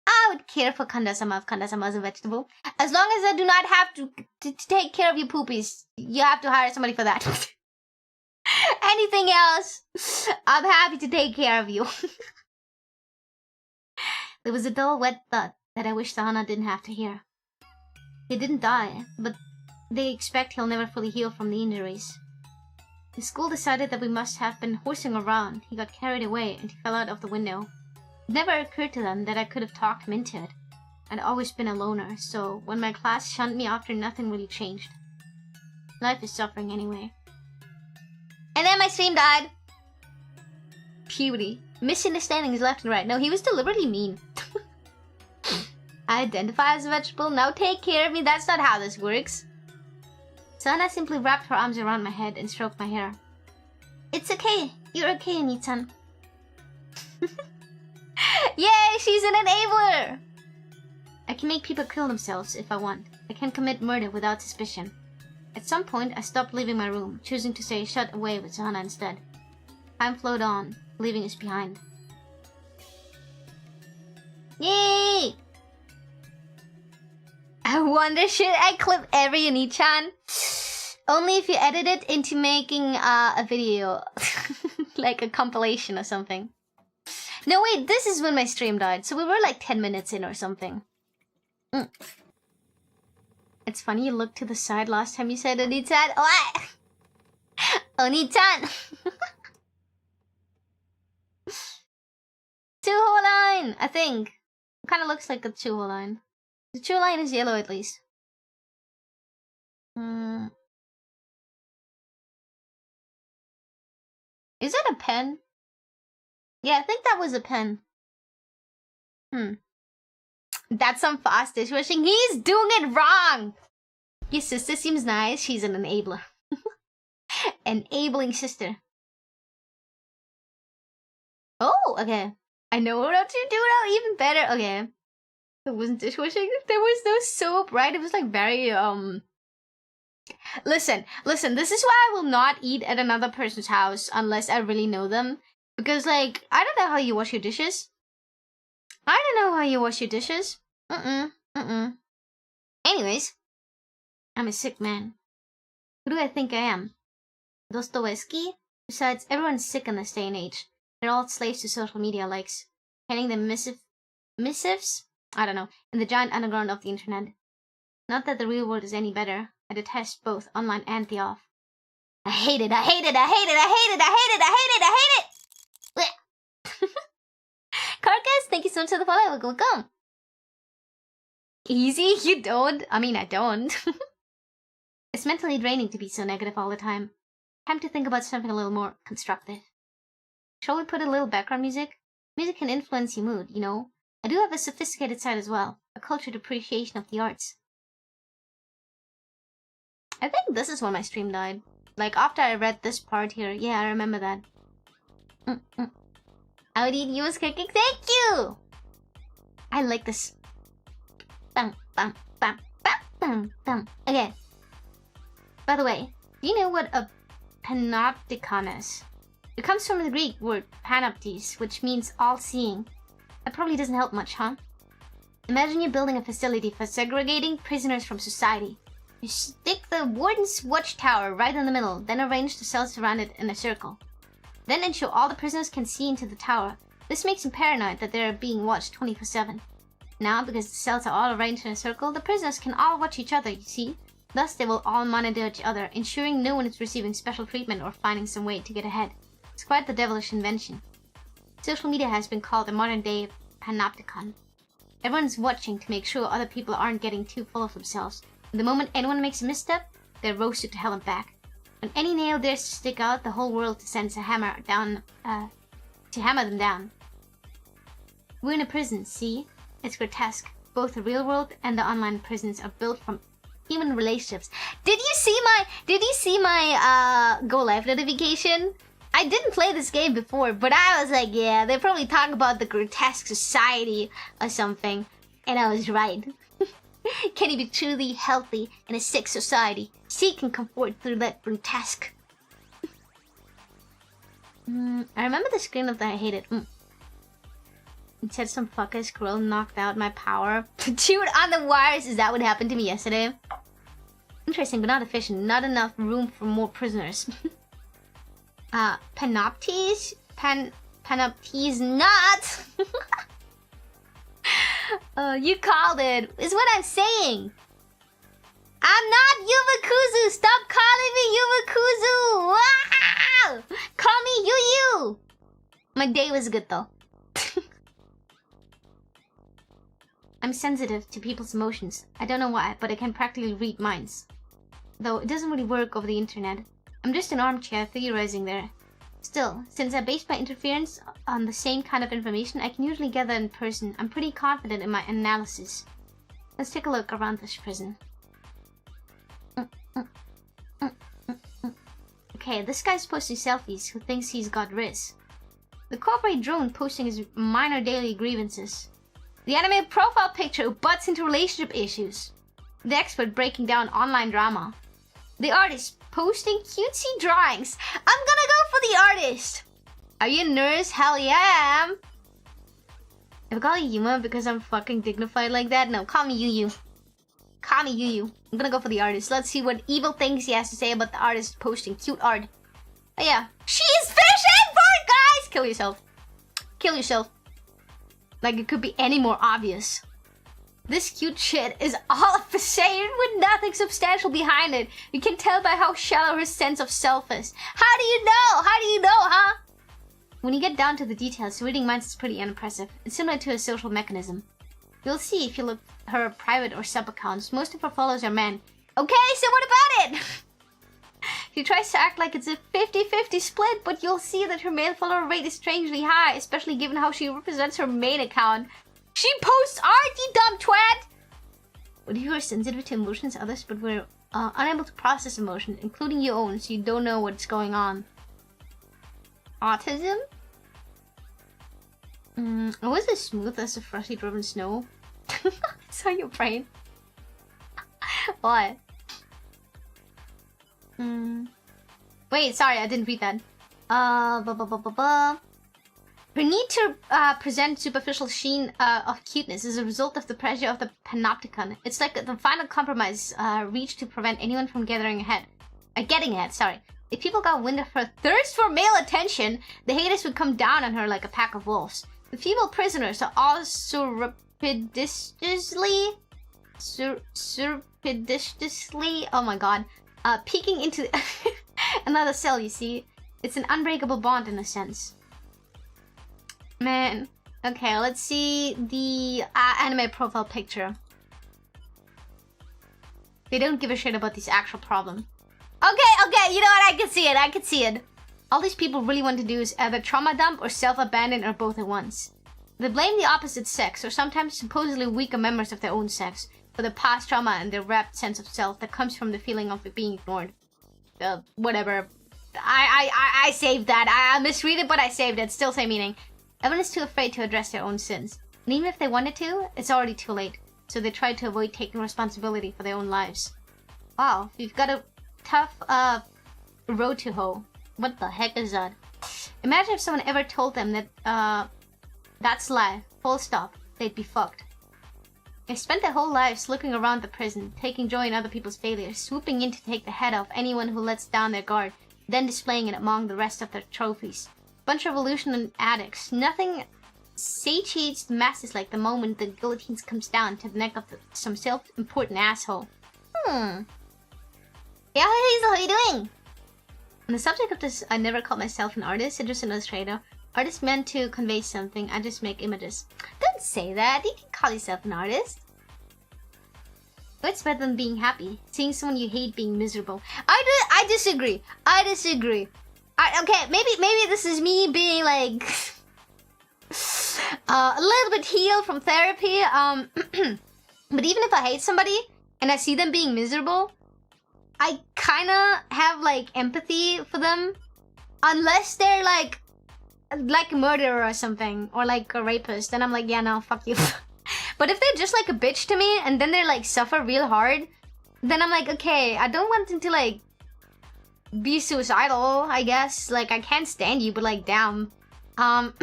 [SPEAKER 1] I would care for Kanja-sama if Kanja-sama is a vegetable. As long as I do not have to take care of your poopies. You have to hire somebody for that. Anything else, I'm happy to take care of you. There was a dull, wet thud that I wish Sahana didn't have to hear. He didn't die, but they expect he'll never fully heal from the injuries. The school decided that we must have been horsing around. He got carried away and he fell out of the window. It never occurred to them that I could have talked him into it. I'd always been a loner, so when my class shunned me after, nothing really changed. Life is suffering anyway. And then my stream died. Puberty. Misunderstandings left and right. No, he was deliberately mean. I identify as a vegetable. Now take care of me. That's not how this works. Sana simply wrapped her arms around my head and stroked my hair. It's okay. You're okay, Ani-chan. Yay, she's an enabler! I can make people kill themselves if I want. I can commit murder without suspicion. At some point, I stopped leaving my room, choosing to say shut away with Sana instead. Time flowed on, leaving us behind. Yay! I wonder, should I clip every Ani-chan? Only if you edit it into making a video. Like a compilation or something. No, wait, this is when my stream died, so we were like 10 minutes in or something. It's funny you looked to the side last time you said Oni-chan. What? Oni-chan! Two-hole line, I think. It kind of looks like a two-hole line. The two line is yellow at least. Is that a pen? Yeah, I think that was a pen. That's some fast dishwashing. He's doing it wrong! Your sister seems nice. She's an enabler. Enabling sister. Oh, okay. I know what to do now even better. Okay. It wasn't dishwashing. There was no soap, right? It was like very, Listen, this is why I will not eat at another person's house unless I really know them. Because, like, I don't know how you wash your dishes. Anyways, I'm a sick man. Who do I think I am? Dostoevsky? Besides, everyone's sick in this day and age. They're all slaves to social media likes. Handing them missives? I don't know, in the giant underground of the internet. Not that the real world is any better. I detest both online and the off. I hate it. Carcass, thank you so much for the follow. Welcome. Easy? You don't? I mean, I don't. It's mentally draining to be so negative all the time. Time to think about something a little more constructive. Shall we put a little background music? Music can influence your mood, you know. I do have a sophisticated side as well. A cultured appreciation of the arts. I think this is when my stream died. Like, after I read this part here. Yeah, I remember that. I would eat you was cooking. Thank you! I like this. Bum, bum, bum, bum, bum, bum. Okay. By the way, do you know what a panopticon is? It comes from the Greek word panoptes, which means all-seeing. That probably doesn't help much, huh? Imagine you're building a facility for segregating prisoners from society. You stick the warden's watchtower right in the middle, then arrange the cells around it in a circle. Then ensure all the prisoners can see into the tower. This makes them paranoid that they are being watched 24/7. Now, because the cells are all arranged in a circle, the prisoners can all watch each other, you see? Thus, they will all monitor each other, ensuring no one is receiving special treatment or finding some way to get ahead. It's quite the devilish invention. Social media has been called a modern-day panopticon. Everyone's watching to make sure other people aren't getting too full of themselves. And the moment anyone makes a misstep, they're roasted to hell and back. When any nail dares to stick out, the whole world descends a hammer down, to hammer them down. We're in a prison, see? It's grotesque. Both the real world and the online prisons are built from human relationships. Did you see my go live notification? I didn't play this game before, but I was like, yeah, they probably talk about the grotesque society or something. And I was right. Can you be truly healthy in a sick society, seeking comfort through that grotesque? I remember the screen of that I hated. It said some fucking squirrel knocked out my power. Dude, on the wires, is that what happened to me yesterday? Interesting, but not efficient. Not enough room for more prisoners. Panoptes? Panoptes not! You called it. Is what I'm saying. I'm not Yubakuzu! Stop calling me Yubakuzu! Wow! Call me Yuyu! My day was good though. I'm sensitive to people's emotions. I don't know why, but I can practically read minds. Though it doesn't really work over the internet. I'm just an armchair theorizing there. Still, since I base my interference on the same kind of information I can usually gather in person, I'm pretty confident in my analysis. Let's take a look around this prison. Okay, this guy's posting selfies who thinks he's got Riz. The corporate drone posting his minor daily grievances. The anime profile picture who butts into relationship issues. The expert breaking down online drama. The artist posting cutesy drawings. I'm gonna go for the artist! Are you a nurse? Hell yeah, I am! If I call you Yuma because I'm fucking dignified like that, no, call me Yuyu. Call me Yuyu. I'm gonna go for the artist. Let's see what evil things he has to say about the artist posting cute art. Oh yeah. She's fishing for it, guys! Kill yourself. Kill yourself. Like it could be any more obvious. This cute shit is all of the same with nothing substantial behind it. You can tell by how shallow her sense of self is. How do you know? How do you know, huh? When you get down to the details, reading minds is pretty unimpressive. It's similar to a social mechanism. You'll see if you look her private or sub accounts. Most of her followers are men. Okay, so what about it? She tries to act like it's a 50-50 split, but you'll see that her male follower rate is strangely high, especially given how she represents her main account. She posts art, you dumb twat! What if you are sensitive to emotions of others, but we're unable to process emotion, including your own, so you don't know what's going on? Autism? Was it smooth as the freshly driven snow? I saw your brain. What? Wait, sorry, I didn't read that. Her need to present superficial sheen of cuteness is a result of the pressure of the panopticon. It's like the final compromise reached to prevent anyone from getting ahead. Sorry. If people got wind of her thirst for male attention, the haters would come down on her like a pack of wolves. The female prisoners are all surreptitiously, oh my god, peeking into another cell, you see. It's an unbreakable bond in a sense. Man. Okay, let's see the anime profile picture. They don't give a shit about this actual problem. Okay, you know what? I can see it. All these people really want to do is either trauma dump or self-abandon or both at once. They blame the opposite sex, or sometimes supposedly weaker members of their own sex, for the past trauma and their wrapped sense of self that comes from the feeling of it being ignored. Whatever. I saved that. I misread it, but I saved it. Still same meaning. Everyone is too afraid to address their own sins. And even if they wanted to, it's already too late. So they try to avoid taking responsibility for their own lives. Wow, you've got a tough road to hoe. What the heck is that? Imagine if someone ever told them that that's life, full stop. They'd be fucked. They spent their whole lives looking around the prison, taking joy in other people's failures, swooping in to take the head off anyone who lets down their guard, then displaying it among the rest of their trophies. Bunch of illusional addicts. Nothing satiates the masses like the moment the guillotine comes down to the neck of some self-important asshole. Yeah, Hazel, how are you doing? On the subject of this, I never call myself an artist, just an illustrator. Artist meant to convey something, I just make images. Don't say that, you can call yourself an artist. What's better than being happy? Seeing someone you hate being miserable. I disagree. Okay, maybe this is me being like a little bit healed from therapy. But even if I hate somebody and I see them being miserable, I kind of have like empathy for them, unless they're like a murderer or something, or like a rapist. Then I'm like, yeah, no, fuck you. But if they're just like a bitch to me and then they're like suffer real hard, then I'm like, okay, I don't want them to like be suicidal, I guess. Like, I can't stand you, but like, damn. Oh,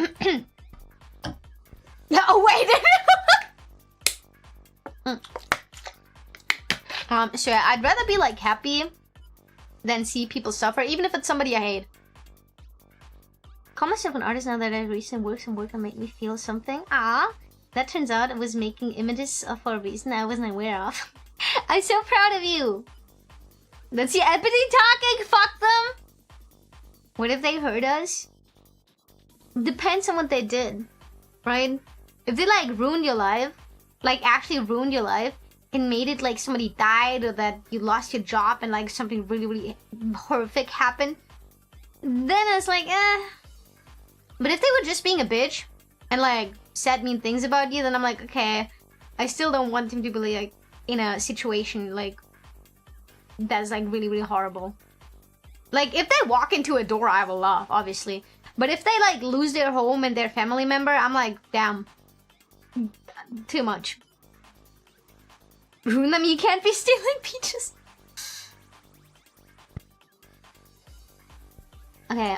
[SPEAKER 1] wait. So I'd rather be like happy than see people suffer, even if it's somebody I hate. Call myself an artist now that I recently worked some work and make me feel something. Ah, that turns out I was making images for a reason I wasn't aware of. I'm so proud of you. That's the empathy talking. Fuck them. What if they hurt us? Depends on what they did, right? If they like ruined your life, like actually ruined your life, and made it like somebody died or that you lost your job and like something really, really horrific happened, then it's like, eh. But if they were just being a bitch and like said mean things about you, then I'm like, okay, I still don't want them to be like in a situation like that's like really, really horrible. Like if they walk into a door, I will laugh, obviously. But if they like lose their home and their family member, I'm like, damn, too much. Ruin them, you can't be stealing peaches. Okay,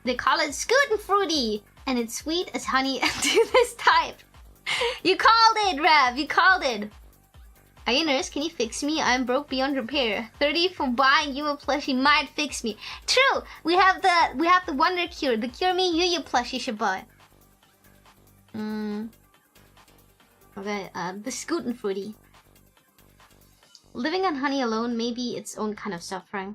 [SPEAKER 1] they call it scoot and fruity, and it's sweet as honey to this type. You called it, Rev, you called it. Are you a nurse? Can you fix me? I'm broke beyond repair. 30 for buying you a plushie might fix me. True, we have the wonder cure, the cure me Yuyu plushie should buy. Okay, the scoot and fruity. Living on honey alone may be its own kind of suffering.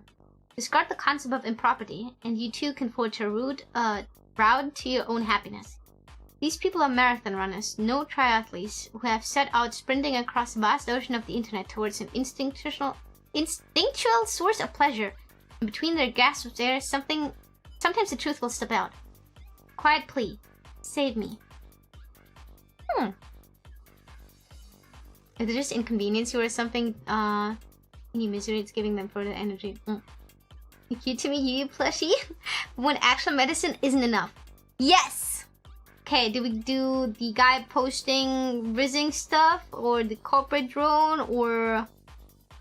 [SPEAKER 1] Discard the concept of improperty, and you too can forge a route to your own happiness. These people are marathon runners, no triathletes, who have set out sprinting across the vast ocean of the internet towards an instinctual source of pleasure. And between their gasps of air, sometimes the truth will slip out. Quiet plea, save me. If they just inconvenience you or something, any misery, it's giving them further energy. Cute to me, you plushie. When actual medicine isn't enough. Yes! Okay, do we do the guy posting rizzing stuff? Or the corporate drone? Or...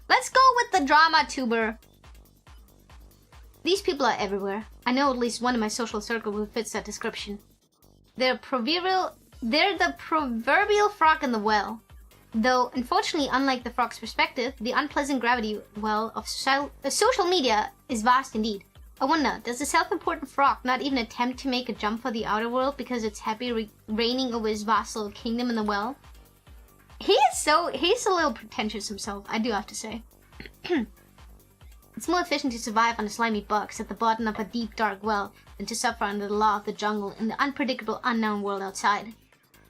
[SPEAKER 1] Let's go with the drama tuber. These people are everywhere. I know at least one in my social circle who fits that description. They're the proverbial frog in the well. Though, unfortunately, unlike the frog's perspective, the unpleasant gravity well of social media is vast indeed. I wonder, does the self-important frog not even attempt to make a jump for the outer world because it's happy reigning over his vast little kingdom in the well? He's a little pretentious himself, I do have to say. It's more efficient to survive on the slimy bugs at the bottom of a deep, dark well than to suffer under the law of the jungle in the unpredictable, unknown world outside.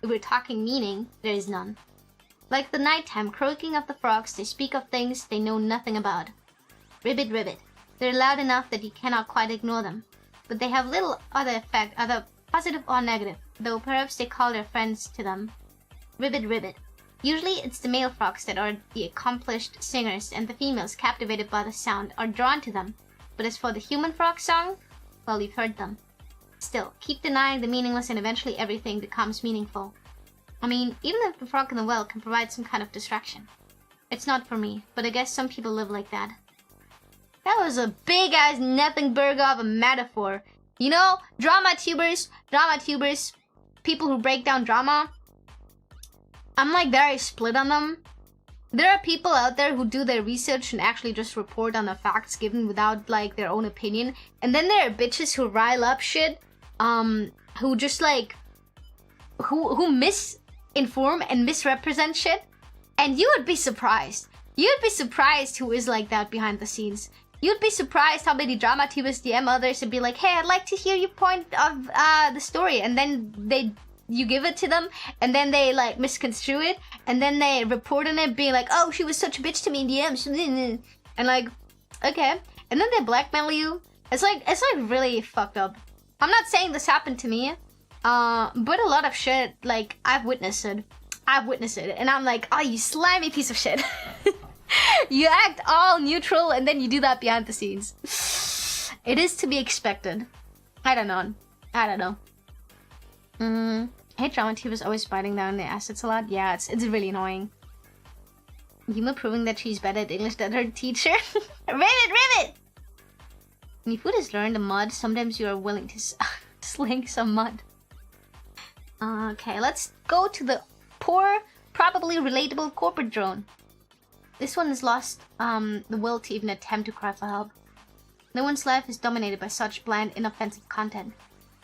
[SPEAKER 1] If we're talking meaning, there is none. Like the nighttime croaking of the frogs, they speak of things they know nothing about. Ribbit, ribbit. They're loud enough that you cannot quite ignore them. But they have little other effect, either positive or negative, though perhaps they call their friends to them. Ribbit, ribbit. Usually it's the male frogs that are the accomplished singers, and the females, captivated by the sound, are drawn to them. But as for the human frog song, well, you've heard them. Still, keep denying the meaningless and eventually everything becomes meaningful. I mean, even if the frog in the well can provide some kind of distraction. It's not for me, but I guess some people live like that. That was a big-ass nothing burger of a metaphor. You know, drama tubers, people who break down drama, I'm like very split on them. There are people out there who do their research and actually just report on the facts given without like their own opinion. And then there are bitches who rile up shit, who just like, who misinform and misrepresent shit. And you would be surprised. You'd be surprised who is like that behind the scenes. You'd be surprised how many drama tubers DM others and be like, hey, I'd like to hear your point of the story. And then you give it to them, and then they like misconstrue it, and then they report on it being like, oh, she was such a bitch to me in DMs. And like, okay. And then they blackmail you. It's like really fucked up. I'm not saying this happened to me, but a lot of shit, like, I've witnessed it. And I'm like, oh, you slimy piece of shit. You act all neutral and then you do that behind the scenes. It is to be expected. I don't know. Hey, drama tubers always biting down their assets a lot. Yeah, it's really annoying. Yuma proving that she's better at English than her teacher. Rivet! When your foot is learned in mud, sometimes you are willing to sling some mud. Okay, let's go to the poor, probably relatable corporate drone. This one has lost the will to even attempt to cry for help. No one's life is dominated by such bland, inoffensive content.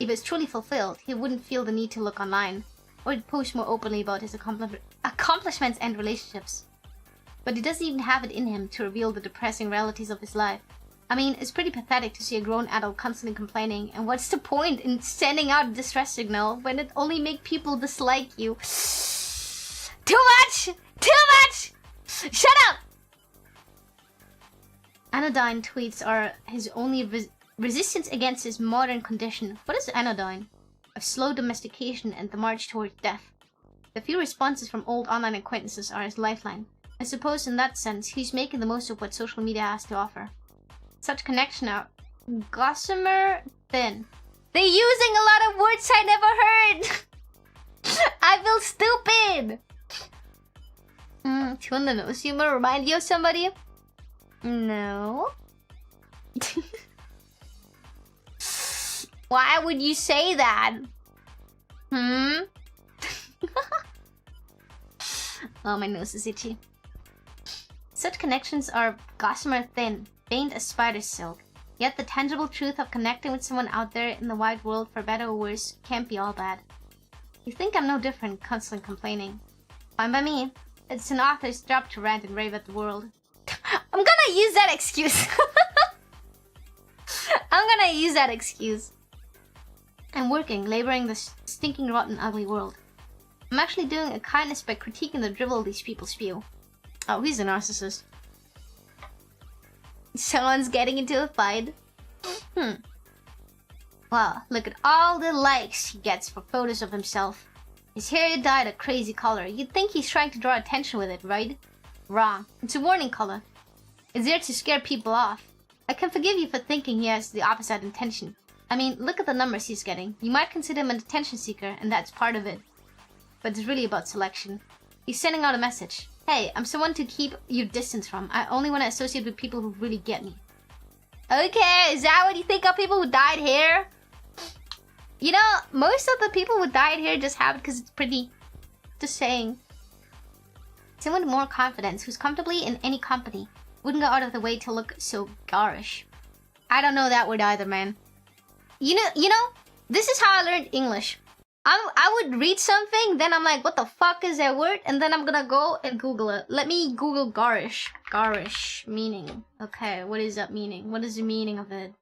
[SPEAKER 1] If it's truly fulfilled, he wouldn't feel the need to look online, or to post more openly about his accomplishments and relationships. But he doesn't even have it in him to reveal the depressing realities of his life. I mean, it's pretty pathetic to see a grown adult constantly complaining, and what's the point in sending out a distress signal when it only makes people dislike you? Too much! Too much! Shut up! Anodyne tweets are his only resistance against his modern condition. What is anodyne? A slow domestication and the march towards death. The few responses from old online acquaintances are his lifeline. I suppose in that sense, he's making the most of what social media has to offer. Such connection are gossamer thin. They're using a lot of words I never heard! I feel stupid! To the nose humor remind you of somebody? No. Why would you say that? Oh, my nose is itchy. Such connections are gossamer thin, veined as spider silk. Yet the tangible truth of connecting with someone out there in the wide world, for better or worse, can't be all bad. You think I'm no different, constantly complaining. Fine by me. It's an author's job to rant and rave at the world. I'm gonna use that excuse. I'm working, laboring this stinking, rotten, ugly world. I'm actually doing a kindness by critiquing the drivel these people spew. Oh, he's a narcissist. Someone's getting into a fight. Wow, look at all the likes he gets for photos of himself. His hair dyed a crazy color. You'd think he's trying to draw attention with it, right? Wrong. It's a warning color. It's there to scare people off. I can forgive you for thinking he has the opposite intention. I mean, look at the numbers he's getting. You might consider him an attention seeker, and that's part of it. But it's really about selection. He's sending out a message. Hey, I'm someone to keep your distance from. I only want to associate with people who really get me. Okay, is that what you think of people who dyed hair? You know, most of the people with dyed hair just have it because it's pretty. Just saying. Someone with more confidence, who's comfortably in any company, wouldn't go out of the way to look so garish. I don't know that word either, man. You know, this is how I learned English. I would read something, then I'm like, what the fuck is that word? And then I'm gonna go and Google it. Let me Google garish. Garish meaning. Okay, what is that meaning? What is the meaning of it?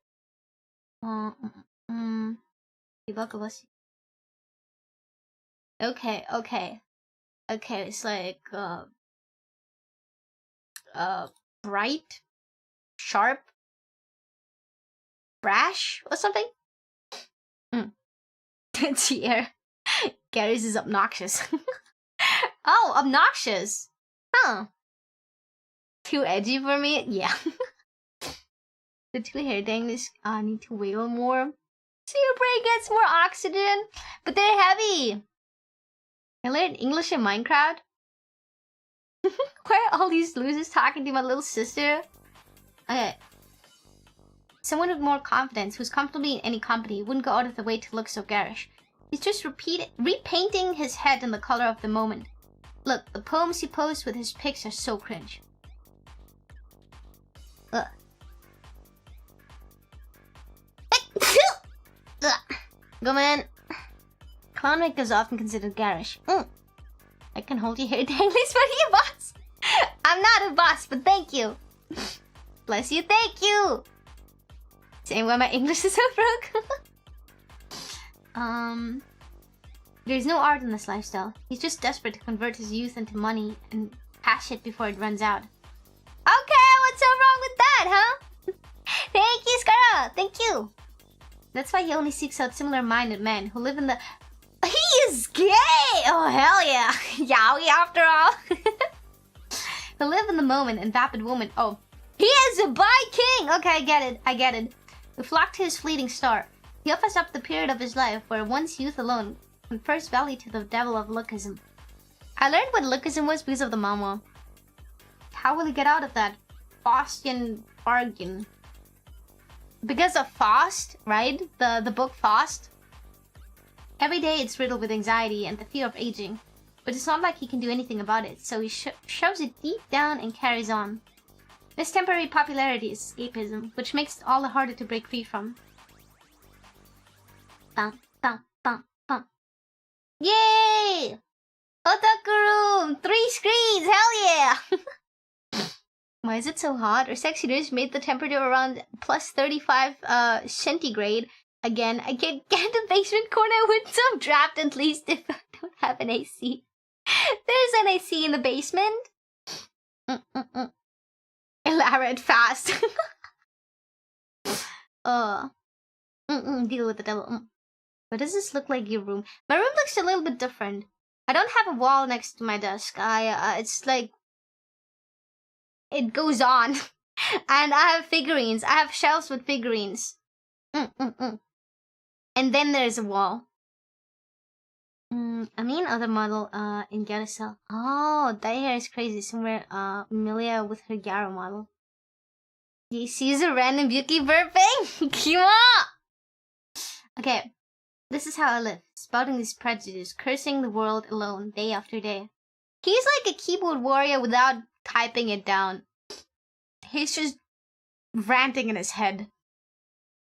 [SPEAKER 1] Okay, it's like bright, sharp, brash or something. Here, Gary's is obnoxious. Oh, obnoxious. Huh. Too edgy for me? Yeah. The two hair dangles need to wiggle more so your brain gets more oxygen. But they're heavy. I learned English in Minecraft. Why are all these losers talking to my little sister? Okay. Someone with more confidence, who's comfortably in any company, wouldn't go out of the way to look so garish. He's just repainting his head in the color of the moment. Look, the poems he posts with his pics are so cringe. Ugh. Go, man. Clown make is often considered garish. I can hold your hair danglies for you, boss. I'm not a boss, but thank you. Bless you, thank you. Saying why my English is so broke. There's no art in this lifestyle. He's just desperate to convert his youth into money and cash it before it runs out. Okay, what's so wrong with that, huh? Thank you, Scara. Thank you. That's why he only seeks out similar-minded men who live in the... He is gay! Oh, hell yeah. Yaoi, after all. Who live in the moment and vapid woman. Oh, he is a bi-king! Okay, I get it. Who flock to his fleeting star. He offers up the period of his life where one's youth alone confers value to the devil of lookism. I learned what lookism was because of the manga. how will he get out of that Faustian bargain? Because of Faust, right? The book Faust. Every day it's riddled with anxiety and the fear of aging. But it's not like he can do anything about it, so he shoves it deep down and carries on. This temporary popularity is escapism, which makes it all the harder to break free from. Bum, bum, bum, bum. Yay! Otaku room! 3 screens! Hell yeah! Why is it so hot? Our sexy dish made the temperature around plus 35 centigrade. Again, I can't get the basement corner with some draft at least if I don't have an AC. There's an AC in the basement. Elaborate fast. Deal with the devil. But does this look like your room? My room looks a little bit different. I don't have a wall next to my desk. It's like it goes on. And I have figurines. I have shelves with figurines. And then there's a wall. I mean other model in Garcelle. Oh, that hair is crazy. Somewhere Amelia with her Gyaro model. He sees a random Yuki burping. Kima! Okay, this is how I live. Spouting these prejudices, cursing the world alone day after day. He's like a keyboard warrior without typing it down. He's just ranting in his head.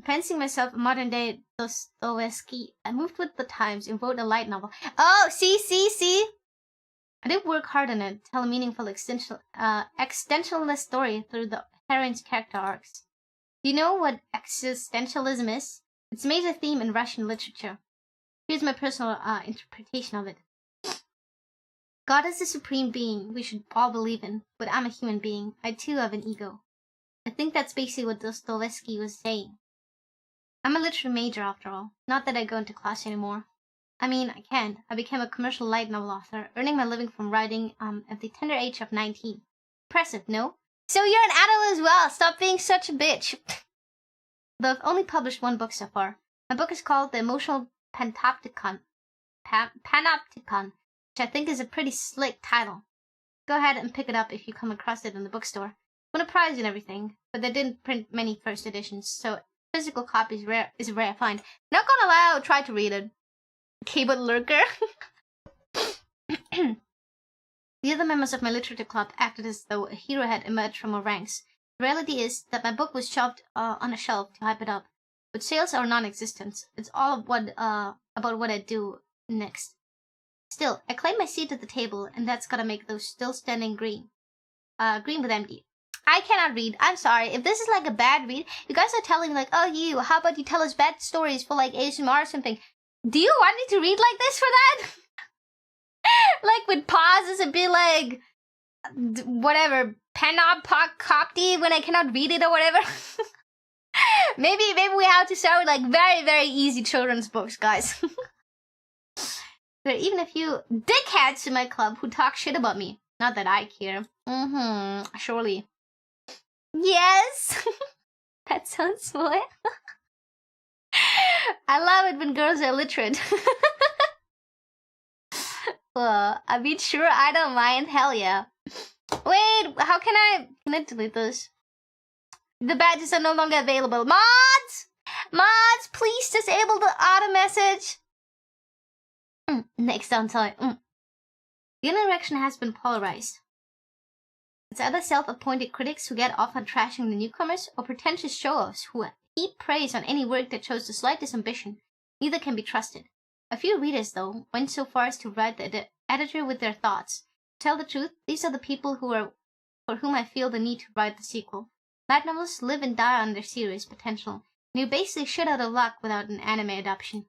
[SPEAKER 1] Fancying myself a modern-day Dostoevsky, I moved with the times and wrote a light novel. Oh, see? I did work hard on it, tell a meaningful existentialist story through the heroine's character arcs. Do you know what existentialism is? It's a major theme in Russian literature. Here's my personal interpretation of it. God is the supreme being we should all believe in, but I'm a human being. I too have an ego. I think that's basically what Dostoevsky was saying. I'm a literature major after all. Not that I go into class anymore. I mean, I can't. I became a commercial light novel author, earning my living from writing at the tender age of 19. Impressive, no? So you're an adult as well. Stop being such a bitch. Though I've only published 1 book so far. My book is called The Emotional Panopticon, which I think is a pretty slick title. Go ahead and pick it up if you come across it in the bookstore. Won a prize and everything, but they didn't print many first editions, so physical copy is a rare find. Not gonna lie, I'll try to read it. Keyboard lurker. The other members of my literature club acted as though a hero had emerged from our ranks. The reality is that my book was shelved on a shelf to hype it up, but sales are non-existent. It's all about what I do next. Still, I claim my seat at the table, and that's gotta make those still standing green. Green with empty. I cannot read. I'm sorry. If this is like a bad read, you guys are telling me like, oh, you, how about you tell us bad stories for like ASMR or something? Do you want me to read like this for that? Like with pauses and be like, whatever, panopticon when I cannot read it or whatever? maybe we have to start with like very, very easy children's books, guys. There are even a few dickheads in my club who talk shit about me. Not that I care. Surely. Yes! That sounds smart. I love it when girls are literate. Well, I mean, sure, I don't mind. Hell yeah. Wait, how can I delete this? The badges are no longer available. Mods! Mods, please disable the auto message. Next downside. The interaction has been polarized. It's either self-appointed critics who get off on trashing the newcomers, or pretentious show-offs who heap praise on any work that shows the slightest ambition. Neither can be trusted. A few readers, though, went so far as to write the editor with their thoughts. To tell the truth, these are the people for whom I feel the need to write the sequel. Light novels live and die on their series potential, and you basically shit out of luck without an anime adaptation.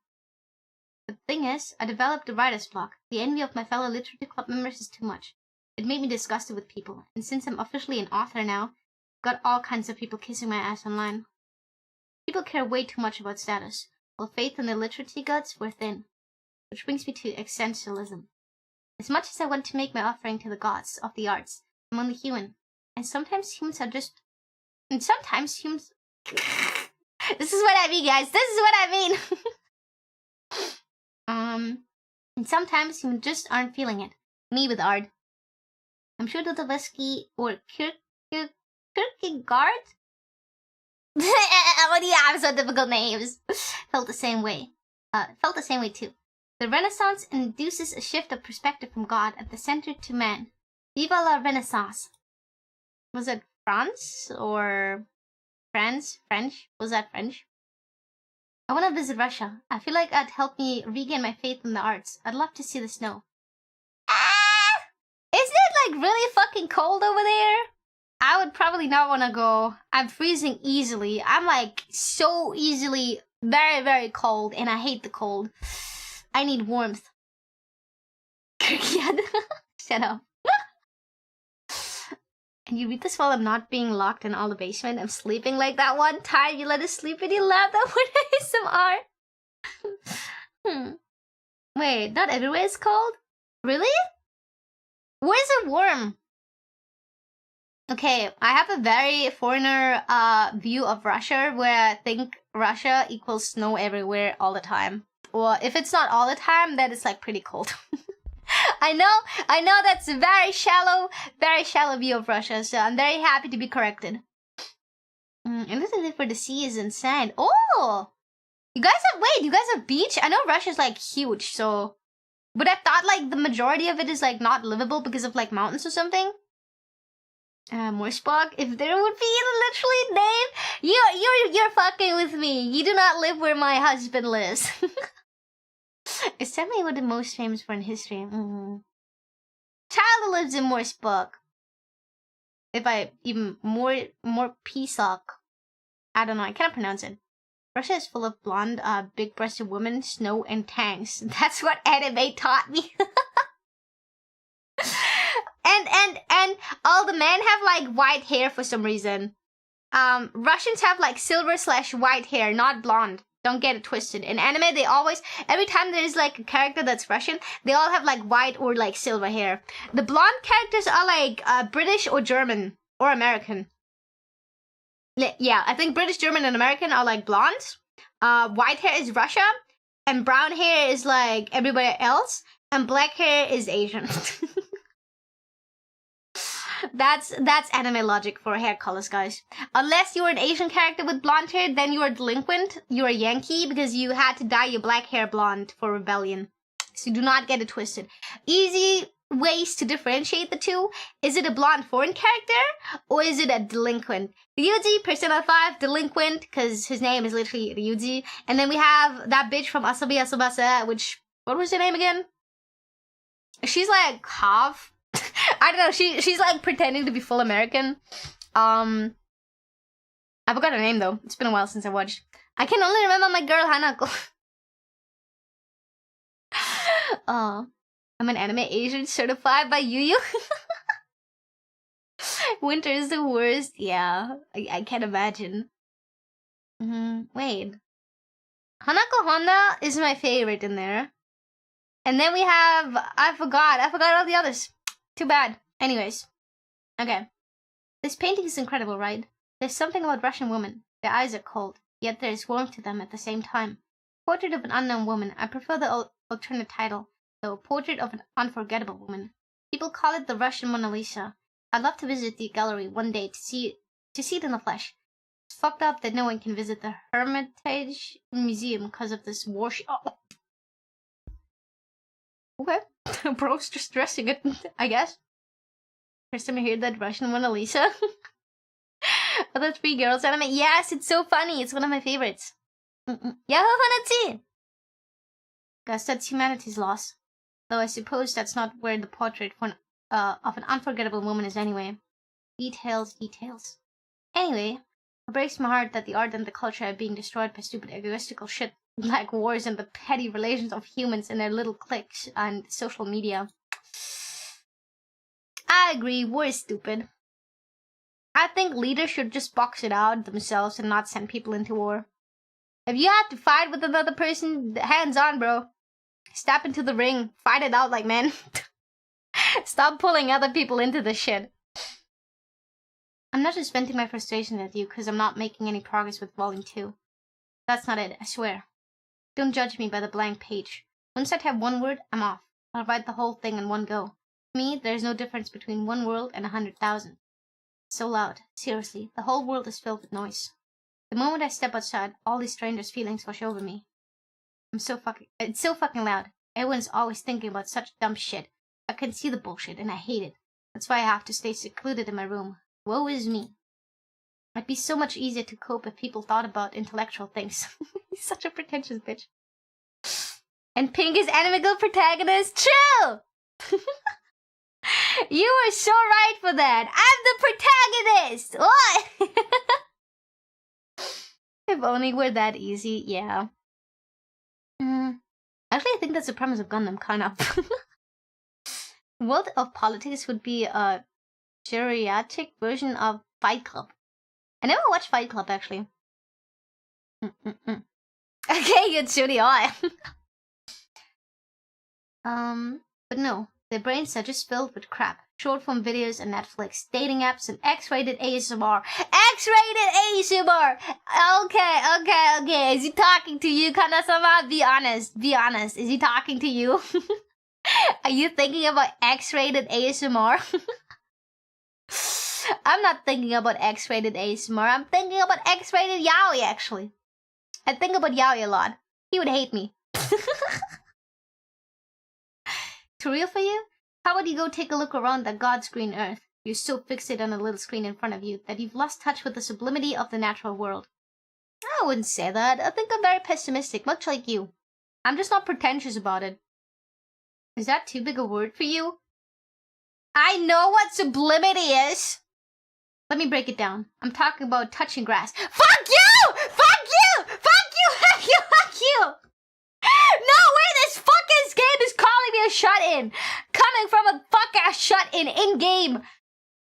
[SPEAKER 1] The thing is, I developed a writer's block. The envy of my fellow literature club members is too much. It made me disgusted with people, and since I'm officially an author now, I've got all kinds of people kissing my ass online. People care way too much about status, while faith in their literature gods were thin. Which brings me to existentialism. As much as I want to make my offering to the gods of the arts, I'm only human. And sometimes humans are just... And sometimes humans... This is what I mean, guys. This is what I mean. And sometimes humans just aren't feeling it. Me with art. I'm sure Dostoevsky or Kierkegaard. What do you have so difficult names? Felt the same way. Felt the same way too. The Renaissance induces a shift of perspective from God at the center to man. Viva la Renaissance. Was it France or France? French? Was that French? I want to visit Russia. I feel like it'd help me regain my faith in the arts. I'd love to see the snow. Isn't it like really fucking cold over there? I would probably not want to go. I'm freezing easily. I'm like so easily very, very cold, and I hate the cold. I need warmth. Shut up. And you read this while I'm not being locked in all the basement. I'm sleeping like that one time. You let us sleep and you laughed at ASMR. Wait, not everywhere is cold? Really? Where's it warm? Okay, I have a very foreigner view of Russia where I think Russia equals snow everywhere all the time. Or if it's not all the time, then it's like pretty cold. I know that's a very shallow view of Russia, so I'm very happy to be corrected. And this is for the seas and sand. Oh! You guys have beach? I know Russia's like huge, so... But I thought like the majority of it is like not livable because of like mountains or something. Morsbog, if there would be literally name, you're fucking with me. You do not live where my husband lives. It's definitely what the most famous for in history. Child lives in Morsbog. If I even more Pisok. I don't know, I cannot pronounce it. Russia is full of blonde, big-breasted women, snow, and tanks. That's what anime taught me. And all the men have like white hair for some reason. Russians have like silver/white hair, not blonde. Don't get it twisted. In anime, they always, every time there's like a character that's Russian, they all have like white or like silver hair. The blonde characters are like British or German or American. Yeah, I think British, German, and American are like blondes. White hair is Russia, and brown hair is like everybody else, and black hair is Asian. That's anime logic for hair colors, guys. Unless you're an Asian character with blonde hair, then you're a delinquent. You're a Yankee because you had to dye your black hair blonde for rebellion. So do not get it twisted. Easy ways to differentiate the two. Is it a blonde foreign character or is it a delinquent? Ryuji, Persona 5, delinquent, because his name is literally Ryuji. And then we have that bitch from Asobi Asobase, which, what was her name again? She's like half. I don't know, she's like pretending to be full American. I forgot her name though. It's been a while since I watched. I can only remember my girl Hanako. I'm an anime Asian certified by Yuyu. Winter is the worst. Yeah, I can't imagine. Wait. Hanako Honda is my favorite in there. And then we have, I forgot all the others. Too bad. Anyways. Okay. This painting is incredible, right? There's something about Russian women. Their eyes are cold, yet there is warmth to them at the same time. Portrait of an Unknown Woman. I prefer the alternate title, though. Portrait of an Unforgettable Woman. People call it the Russian Mona Lisa. I'd love to visit the gallery one day to see it in the flesh. It's fucked up that no one can visit the Hermitage Museum because of this war. Okay. Bro's just dressing it, I guess. First time I heard that Russian Mona Lisa. Are the three girls anime? Yes, it's so funny. It's one of my favorites. Yahoo Hanachi! Guess that's humanity's loss. Though I suppose that's not where the portrait of an unforgettable woman is anyway. Details. Anyway, it breaks my heart that the art and the culture are being destroyed by stupid egoistical shit like wars and the petty relations of humans and their little cliques and social media. I agree, war is stupid. I think leaders should just box it out themselves and not send people into war. If you have to fight with another person, hands on, bro. Step into the ring, fight it out like men. Stop pulling other people into this shit. I'm not just venting my frustration at you because I'm not making any progress with Volume 2. That's not it, I swear. Don't judge me by the blank page. Once I type one word, I'm off. I'll write the whole thing in one go. To me, there's no difference between one world and 100,000. So loud. Seriously, the whole world is filled with noise. The moment I step outside, all these strangers' feelings wash over me. It's so fucking loud. Everyone's always thinking about such dumb shit. I can see the bullshit, and I hate it. That's why I have to stay secluded in my room. Woe is me. It'd be so much easier to cope if people thought about intellectual things. He's such a pretentious bitch. And Pink is anime girl protagonist. True! You were so right for that. I'm the protagonist! What? If only we're that easy, yeah. Actually, I think that's the premise of Gundam, kind of. The world of politics would be a geriatric version of Fight Club. I never watched Fight Club, actually. Okay, you're chuuni. But no, their brains are just filled with crap. Short form videos and Netflix, dating apps, and X-rated ASMR. X-rated ASMR! Okay. Is he talking to you, Kanja-sama? Be honest. Is he talking to you? Are you thinking about X-rated ASMR? I'm not thinking about X-rated ASMR. I'm thinking about X-rated yaoi, actually. I think about yaoi a lot. He would hate me. Too real for you? How about you go take a look around that God's green earth? You're so fixated on a little screen in front of you that you've lost touch with the sublimity of the natural world. I wouldn't say that. I think I'm very pessimistic, much like you. I'm just not pretentious about it. Is that too big a word for you? I know what sublimity is! Let me break it down. I'm talking about touching grass. Fuck you! Fuck you! Fuck you! Fuck you! Fuck you! No way! This fucking game is calling me a shut-in! Coming from a fuck-ass shut-in in-game!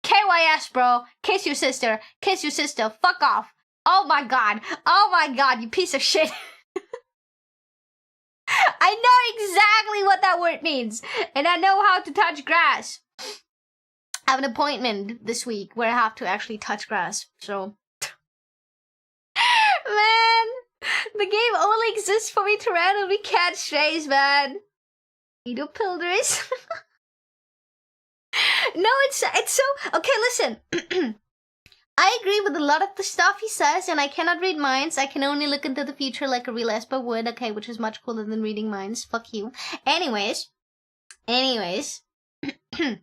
[SPEAKER 1] KYS, bro. Kiss your sister. Kiss your sister. Fuck off. Oh my god. Oh my god, you piece of shit. I know exactly what that word means. And I know how to touch grass. I have an appointment this week where I have to actually touch grass. So... Man! The game only exists for me to randomly catch strays, man. Edo Pilders. No, it's so... Okay, listen. I agree with a lot of the stuff he says, and I cannot read minds. I can only look into the future like a real Esper would, okay, which is much cooler than reading minds. Fuck you. Anyways. I'm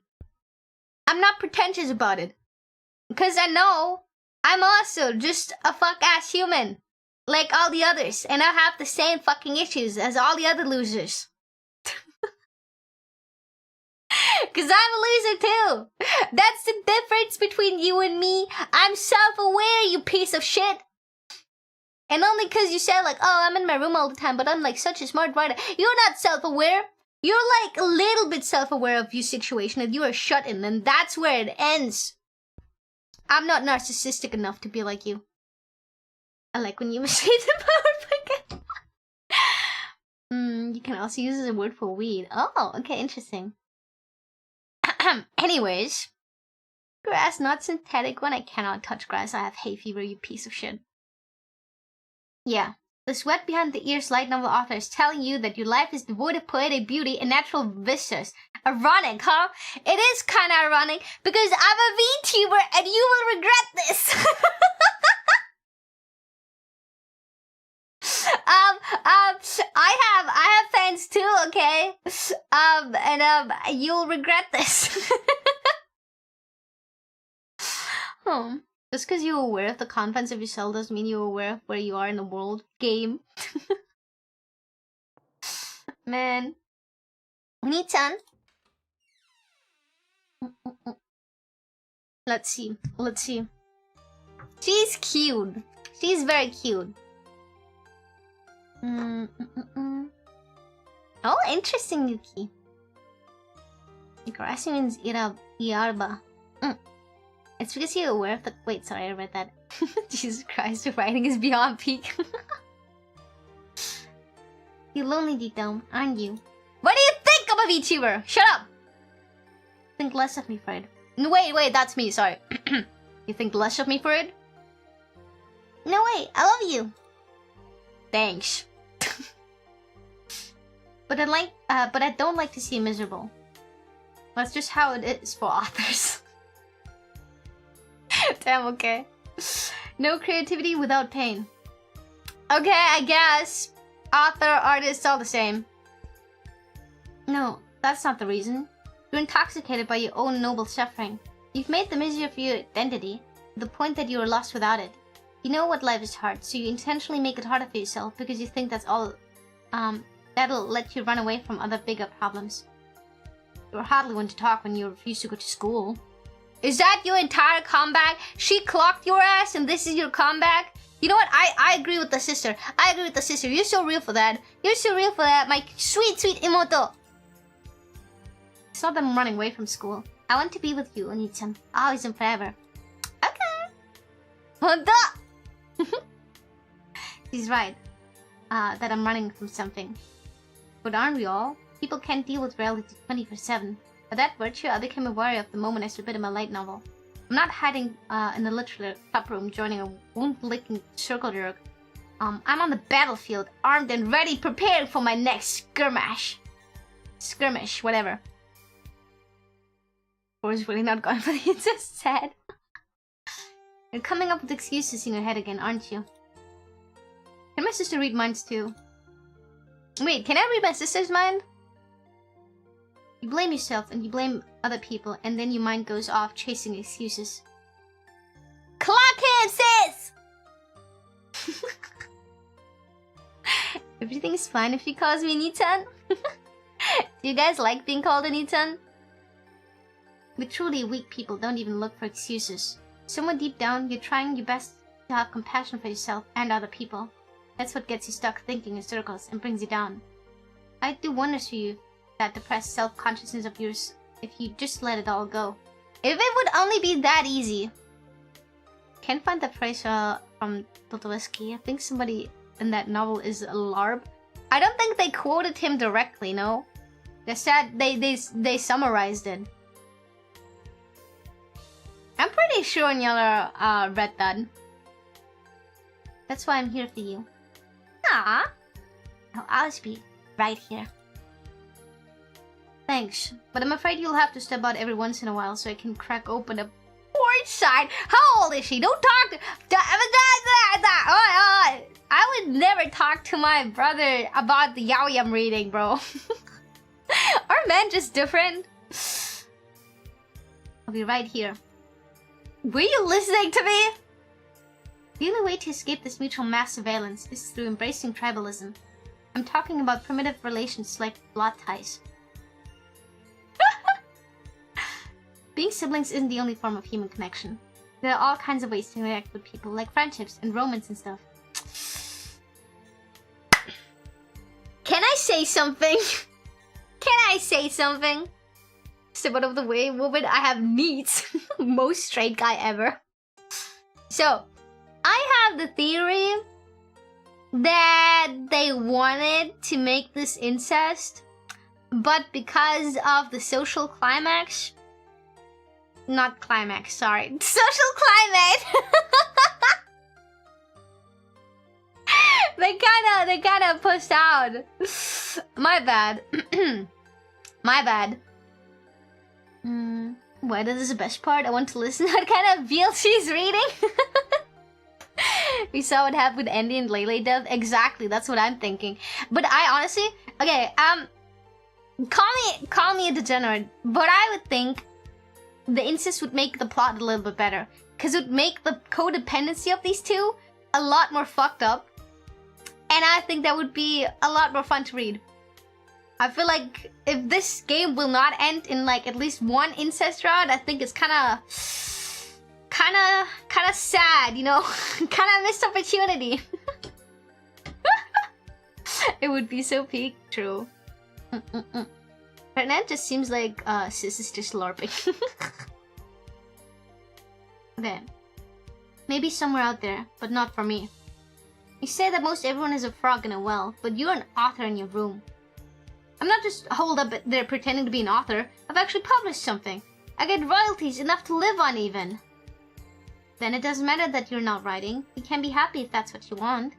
[SPEAKER 1] not pretentious about it. Because I know I'm also just a fuck-ass human. Like all the others. And I have the same fucking issues as all the other losers. Because I'm a loser too. That's the difference between you and me. I'm self-aware, you piece of shit. And only because you said like, oh, I'm in my room all the time, but I'm like such a smart writer. You're not self-aware. You're like a little bit self-aware of your situation and you are shut in, and that's where it ends. I'm not narcissistic enough to be like you. I like when you mistake the power again. You can also use it as a word for weed. Oh, okay, interesting. Anyways. Grass, not synthetic. When I cannot touch grass, I have hay fever, you piece of shit. Yeah. The sweat behind the ears light novel author is telling you that your life is devoid of poetic beauty and natural vistas. Ironic, huh? It is kind of ironic because I'm a VTuber and you will regret this. I have fans too, okay? You'll regret this. Just because you're aware of the confines of your cell doesn't mean you're aware of where you are in the world game. Man. Oni-chan. Let's see. She's cute. She's very cute. Oh, interesting, Yuki. Ikarasi means Iarba. It's because you're aware of the... Wait, sorry, I read that. Jesus Christ, the writing is beyond peak. You're lonely deep down, aren't you? What do you think of a VTuber? Shut up! Think less of me, Fred. No, wait, that's me, sorry. You think less of me, Fred? No, wait, I love you. Thanks. But I don't like to see you miserable. That's just how it is for authors. Damn, okay. No creativity without pain. Okay, I guess. Author, artist, all the same. No, that's not the reason. You're intoxicated by your own noble suffering. You've made the misery of your identity, to the point that you are lost without it. You know what life is hard, so you intentionally make it harder for yourself because you think that's all, that'll let you run away from other bigger problems. You're hardly one to talk when you refuse to go to school. Is that your entire comeback? She clocked your ass and this is your comeback? You know what? I agree with the sister. I agree with the sister. You're so real for that. You're so real for that, my sweet, sweet Imouto. It's not that I'm running away from school. I want to be with you, Oni-chan. Always and forever. Okay. Honda! She's right. That I'm running from something. But aren't we all? People can't deal with reality 24/7. By that virtue, I became aware of the moment I submitted my light novel. I'm not hiding in the literary club room joining a wound-licking circle jerk. I'm on the battlefield, armed and ready, prepared for my next skirmish. Skirmish, whatever. Or is really not going for the incest sad. You're coming up with excuses in your head again, aren't you? Can my sister read minds too? Wait, can I read my sister's mind? You blame yourself and you blame other people, and then your mind goes off chasing excuses. Clock him, sis! Everything's fine if she calls me Ni-chan. Do you guys like being called a Ni-chan? But truly weak people don't even look for excuses. Somewhere deep down, you're trying your best to have compassion for yourself and other people. That's what gets you stuck thinking in circles and brings you down. I'd do wonders for you, that depressed self-consciousness of yours, if you just let it all go. If it would only be that easy. Can't find the phrase from Dostoevsky. I think somebody in that novel is a larb. I don't think they quoted him directly, no? They said they summarized it. I'm pretty sure y'all read that. That's why I'm here for you. Ah, I'll always be right here. Thanks, but I'm afraid you'll have to step out every once in a while so I can crack open a port side. How old is she? Don't talk to... I would never talk to my brother about the yaoi I'm reading, bro. Are men just different? I'll be right here. Were you listening to me? The only way to escape this mutual mass surveillance is through embracing tribalism. I'm talking about primitive relations like blood ties. Being siblings isn't the only form of human connection. There are all kinds of ways to interact with people, like friendships and romance and stuff. Can I say something? Can I say something? Step out of the way, woman, I have needs. Most straight guy ever. So, I have the theory that they wanted to make this incest, but because of the social climax... Not climax, sorry. Social climate! They kinda pushed out. My bad. My bad. Why, this is the best part? I want to listen to what kind of veal she's reading. We saw what happened with Andy and Lele Dev. Exactly, that's what I'm thinking. But I honestly... Okay, call me a degenerate, but I would think the incest would make the plot a little bit better. Because it would make the codependency of these two a lot more fucked up. And I think that would be a lot more fun to read. I feel like if this game will not end in like at least one incest round, I think it's kinda sad, you know? Kinda missed opportunity. It would be so peak, true. Right now it just seems like sis is just LARPing. Okay. Maybe somewhere out there, but not for me. You say that most everyone is a frog in a well, but you're an author in your room. I'm not just holed up there pretending to be an author. I've actually published something. I get royalties enough to live on even. Then it doesn't matter that you're not writing. You can be happy if that's what you want.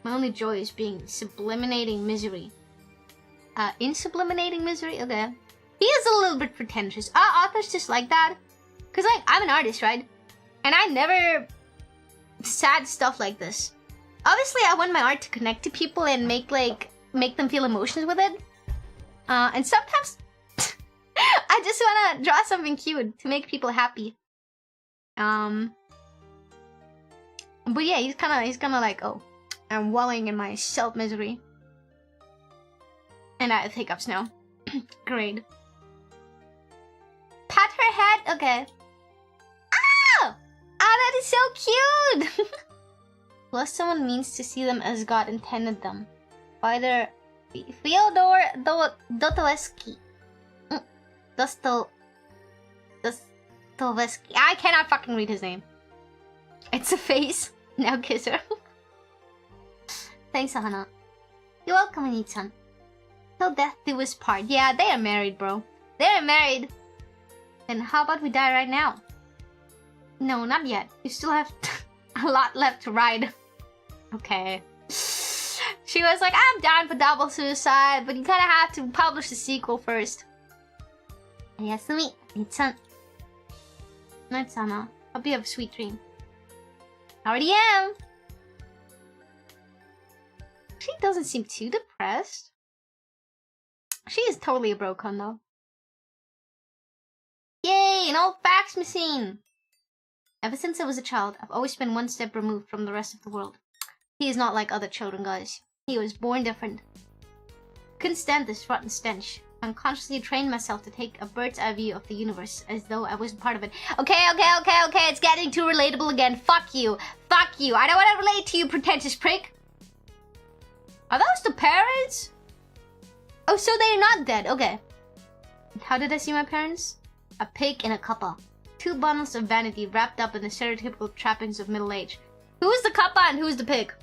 [SPEAKER 1] My only joy is being subliminating misery. In subliminating misery? Okay. He is a little bit pretentious. Authors just like that. Because, like, I'm an artist, right? And I never said stuff like this. Obviously, I want my art to connect to people and make them feel emotions with it. And sometimes I just want to draw something cute to make people happy. But yeah, he's kind of like, oh, I'm wallowing in my self-misery. And I have hiccups now. Great. Pat her head? Okay. Oh! Oh, that is so cute! Plus, someone means to see them as God intended them. Either Fyodor Dostoevsky. Dostoevsky. I cannot fucking read his name. It's a face. Now kiss her. Thanks, Ahana. You're welcome, Anit-san. Till death do us part. Yeah, they are married, bro. They are married. Then how about we die right now? No, not yet. You still have a lot left to ride. Okay. She was like, I'm down for double suicide, but you kind of have to publish the sequel first. Yasumi, Anit-san. Night, Sana. Hope you have a sweet dream. Already am. She doesn't seem too depressed. She is totally a brocon though. Yay, an old fax machine! Ever since I was a child, I've always been one step removed from the rest of the world. He is not like other children, guys. He was born different. Couldn't stand this rotten stench. Unconsciously trained myself to take a bird's eye view of the universe, as though I wasn't part of it. Okay, it's getting too relatable again. Fuck you. Fuck you. I don't want to relate to you, pretentious prick. Are those the parents? Oh, so they're not dead. Okay. How did I see my parents? A pig and a kappa. Two bundles of vanity wrapped up in the stereotypical trappings of middle age. Who's the kappa and who's the pig?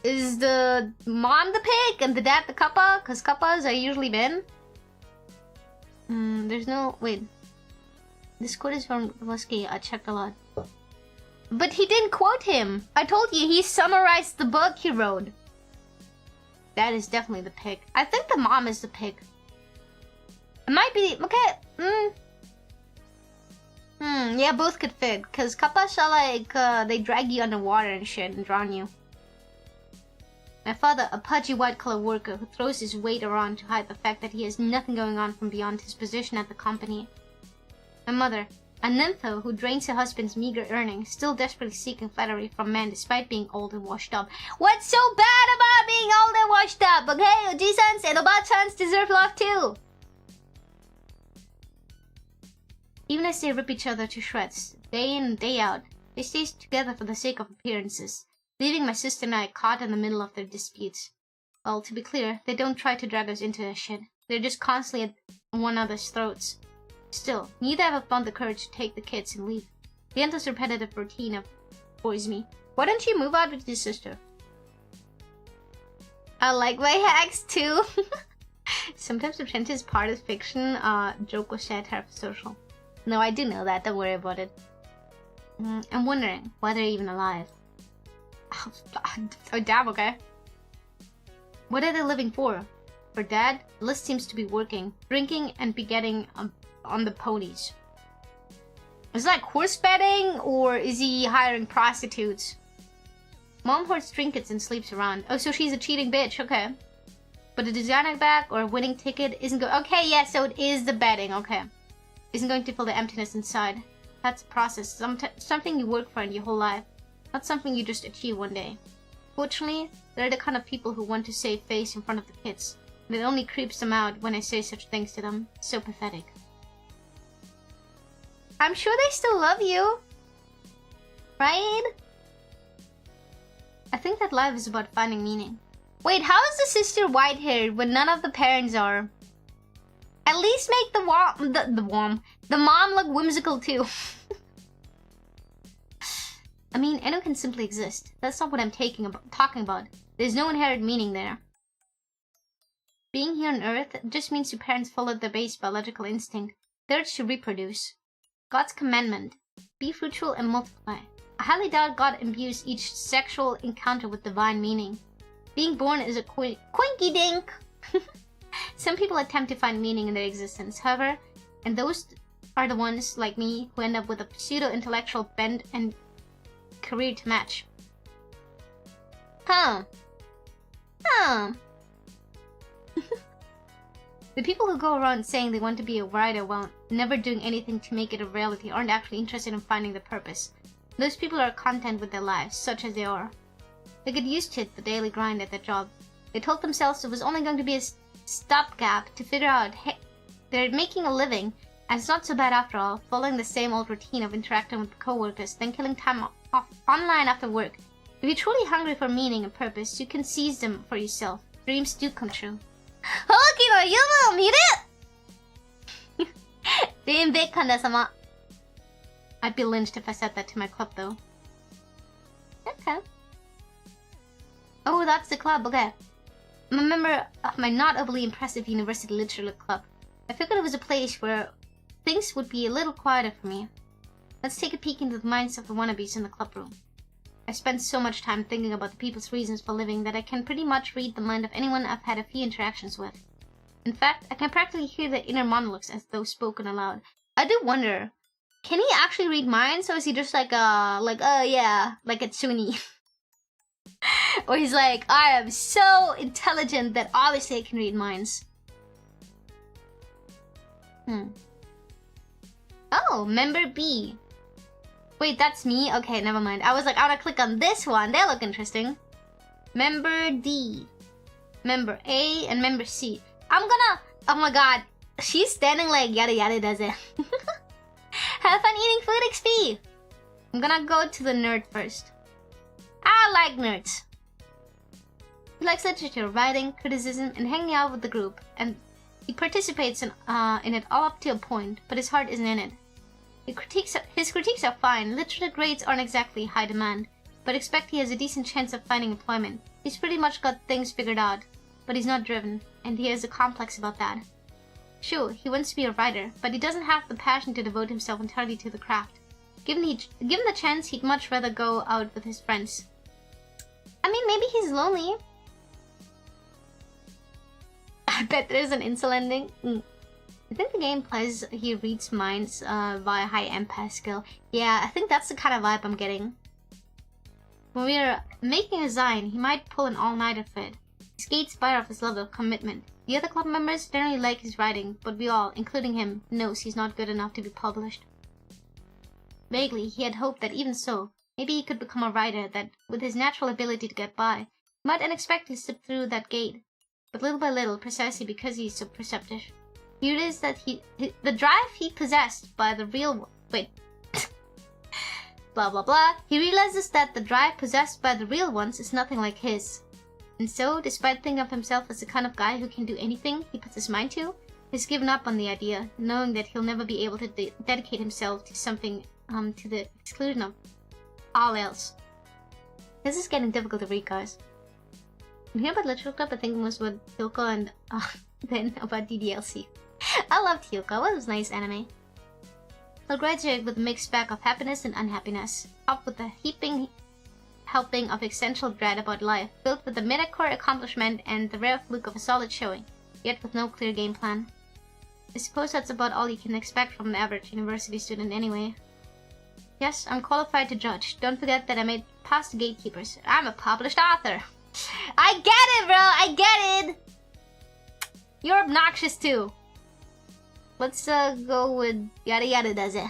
[SPEAKER 1] Is the mom the pig and the dad the kappa? Because kappas are usually men. There's no... Wait. This quote is from Lusky. I checked a lot. But he didn't quote him. I told you, he summarized the book he wrote. That is definitely the pig. I think the mom is the pig. It might be... Okay. Yeah, both could fit. Because kappas are like... they drag you underwater and shit and drown you. My father, a pudgy white-collar worker who throws his weight around to hide the fact that he has nothing going on from beyond his position at the company. My mother, a nympho who drains her husband's meager earnings, still desperately seeking flattery from men despite being old and washed up. What's so bad about being old and washed up? Okay, Oji-sans and Oba-chans deserve love too. Even as they rip each other to shreds, day in and day out, they stay together for the sake of appearances, leaving my sister and I caught in the middle of their disputes. Well, to be clear, they don't try to drag us into their shit. They're just constantly at one another's throats. Still, neither have found the courage to take the kids and leave. The endless repetitive routine bores me. Why don't you move out with your sister? I like my hacks too. Sometimes the trend is part of fiction. Joke was satire for social. No, I do know that. Don't worry about it. I'm wondering why they're even alive. Oh damn, okay. What are they living for? For dad, the list seems to be working, drinking and begetting on the ponies. Is it like horse betting or is he hiring prostitutes? Mom hoards trinkets and sleeps around. Oh, so she's a cheating bitch, okay. But a designer bag or a winning ticket isn't going. Okay, yeah, so it is the betting, okay. Isn't going to fill the emptiness inside. That's a process, something you work for in your whole life. Not something you just achieve one day. Fortunately, they're the kind of people who want to save face in front of the kids. And it only creeps them out when I say such things to them. So pathetic. I'm sure they still love you. Right? I think that life is about finding meaning. Wait, how is the sister white-haired when none of the parents are? At least make the mom look whimsical too. I mean, Eno can simply exist. That's not what I'm talking about. There's no inherent meaning there. Being here on Earth just means your parents followed their base biological instinct, the urge to reproduce. God's commandment: be fruitful and multiply. I highly doubt God imbues each sexual encounter with divine meaning. Being born is a quinky dink. Some people attempt to find meaning in their existence, however, and those are the ones, like me, who end up with a pseudo-intellectual bent and career to match. Huh. The people who go around saying they want to be a writer while never doing anything to make it a reality aren't actually interested in finding their purpose. Those people are content with their lives, such as they are. They get used to the daily grind at their job. They told themselves it was only going to be a stopgap to figure out, hey, they're making a living, and it's not so bad after all, following the same old routine of interacting with coworkers, then killing time off online after work. If you're truly hungry for meaning and purpose, you can seize them for yourself. Dreams do come true. 大きな夢を見る! Dream big, Kanja-sama. I'd be lynched if I said that to my club, though. Okay. Oh, that's the club, okay. I'm a member of my not overly impressive university literature club. I figured it was a place where things would be a little quieter for me. Let's take a peek into the minds of the wannabes in the club room. I spent so much time thinking about the people's reasons for living that I can pretty much read the mind of anyone I've had a few interactions with. In fact, I can practically hear their inner monologues as though spoken aloud. I do wonder, can he actually read minds, or is he just like yeah, like a chuuni? Or he's like, I am so intelligent that obviously I can read minds. Oh, member B. Wait, that's me? Okay, never mind. I was like, I want to click on this one. They look interesting. Member D. Member A and member C. I'm gonna... Oh my god. She's standing like yada yada does it. Have fun eating food XP. I'm gonna go to the nerd first. I like nerds. He likes literature, writing, criticism, and hanging out with the group. And he participates in it all up to a point, but his heart isn't in it. His critiques are fine. Literature grades aren't exactly high demand, but expect he has a decent chance of finding employment. He's pretty much got things figured out, but he's not driven, and he has a complex about that. Sure, he wants to be a writer, but he doesn't have the passion to devote himself entirely to the craft. Given the chance, he'd much rather go out with his friends. I mean, maybe he's lonely. I bet there's an incel ending. I think the game plays he reads minds via high empath skill. Yeah, I think that's the kind of vibe I'm getting. When we're making a design, he might pull an all-nighter for it. He skates by off his level of commitment. The other club members generally like his writing, but we all, including him, knows he's not good enough to be published. Vaguely, he had hoped that even so, maybe he could become a writer that, with his natural ability to get by, might unexpectedly slip through that gate. But little by little, precisely because he's so perceptive, he realized that the drive he possessed by the real... Wait. Blah blah blah. He realizes that the drive possessed by the real ones is nothing like his. And so, despite thinking of himself as the kind of guy who can do anything he puts his mind to, he's given up on the idea, knowing that he'll never be able to dedicate himself to something to the exclusion of all else. This is getting difficult to read, guys. I'm here about Literature Club, I think it was about Hyoko and then about DDLC. I loved Hyoko, it was a nice anime. He'll graduate with a mixed bag of happiness and unhappiness, up with a heaping helping of existential dread about life, built with the metacore accomplishment and the rare fluke of a solid showing, yet with no clear game plan. I suppose that's about all you can expect from an average university student anyway. Yes, I'm qualified to judge. Don't forget that I made past the gatekeepers. I'm a published author. I get it, bro! I get it! You're obnoxious too. Let's go with yada yada does it.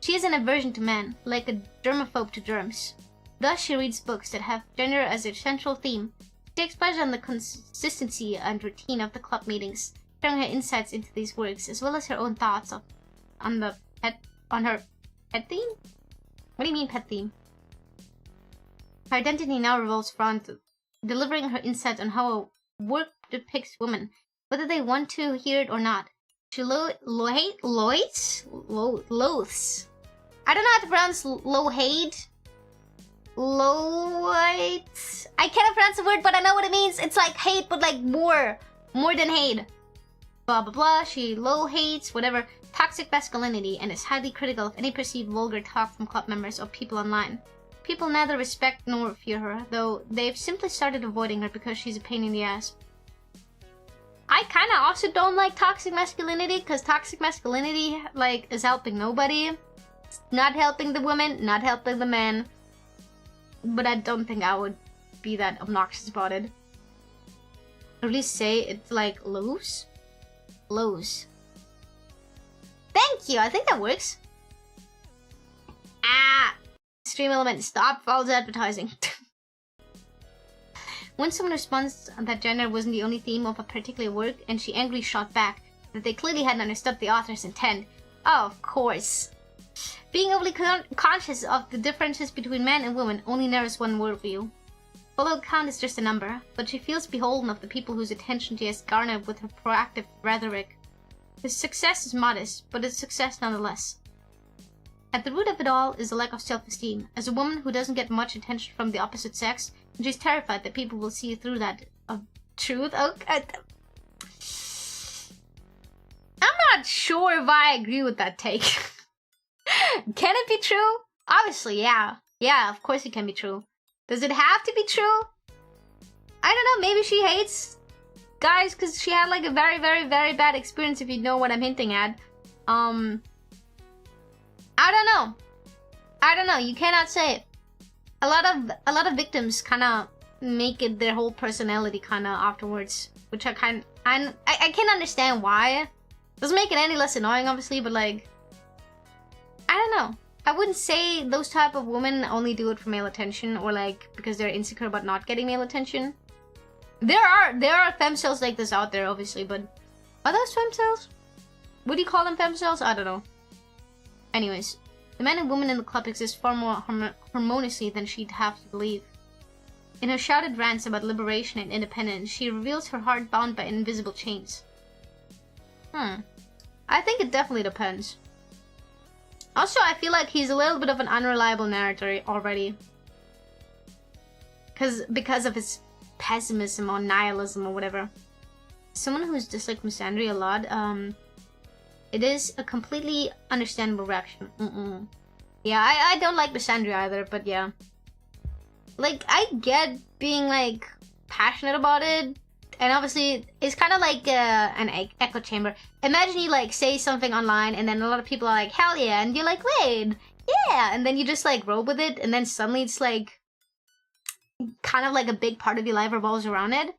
[SPEAKER 1] She has an aversion to men, like a germaphobe to germs. Thus she reads books that have gender as their central theme. She takes pleasure in the consistency and routine of the club meetings, sharing her insights into these works, as well as her own thoughts on her pet theme? What do you mean pet theme? Her identity now revolves around delivering her insights on how a work depicts women, whether they want to hear it or not. She loathes? I don't know how to pronounce lohate. Loathes? I can't pronounce the word, but I know what it means. It's like hate, but like more than hate. Blah blah blah, she low-hates whatever toxic masculinity and is highly critical of any perceived vulgar talk from club members or people online. People neither respect nor fear her, though they've simply started avoiding her because she's a pain in the ass. I kind of also don't like toxic masculinity, because toxic masculinity, like, is helping nobody. It's not helping the women, not helping the men. But I don't think I would be that obnoxious about it. Or at least say it's like lows. Lows. Thank you, I think that works. Ah! Stream element, stop false advertising. When someone responds that gender wasn't the only theme of a particular work, and she angrily shot back that they clearly hadn't understood the author's intent. Oh, of course. Being overly conscious of the differences between men and women only narrows one worldview. Although count is just a number, but she feels beholden of the people whose attention she has garnered with her proactive rhetoric. Her success is modest, but it's success nonetheless. At the root of it all is a lack of self-esteem. As a woman who doesn't get much attention from the opposite sex, and she's terrified that people will see through that truth. Okay. I'm not sure if I agree with that take. Can it be true? Obviously, yeah. Yeah, of course it can be true. Does it have to be true? I don't know, maybe she hates guys because she had like a very, very, very bad experience, if you know what I'm hinting at. I don't know, you cannot say it. A lot of victims kind of make it their whole personality kind of afterwards, which I can understand why. Doesn't make it any less annoying, obviously, but like, I don't know. I wouldn't say those type of women only do it for male attention, or like because they're insecure about not getting male attention. There are femcels like this out there, obviously, but are those femcels? Would you call them femcels? I don't know. Anyways, the men and women in the club exist far more harmoniously than she'd have to believe. In her shouted rants about liberation and independence, she reveals her heart bound by invisible chains. I think it definitely depends. Also, I feel like he's a little bit of an unreliable narrator already. Because of his pessimism or nihilism or whatever. Someone who's disliked misandry a lot, it is a completely understandable reaction. Yeah, I don't like misandry either, but yeah. Like, I get being, like, passionate about it. And obviously, it's kind of like an echo chamber. Imagine you, like, say something online, and then a lot of people are like, hell yeah, and you're like, wait, yeah, and then you just, like, roll with it, and then suddenly it's, like, kind of like a big part of your life revolves around it.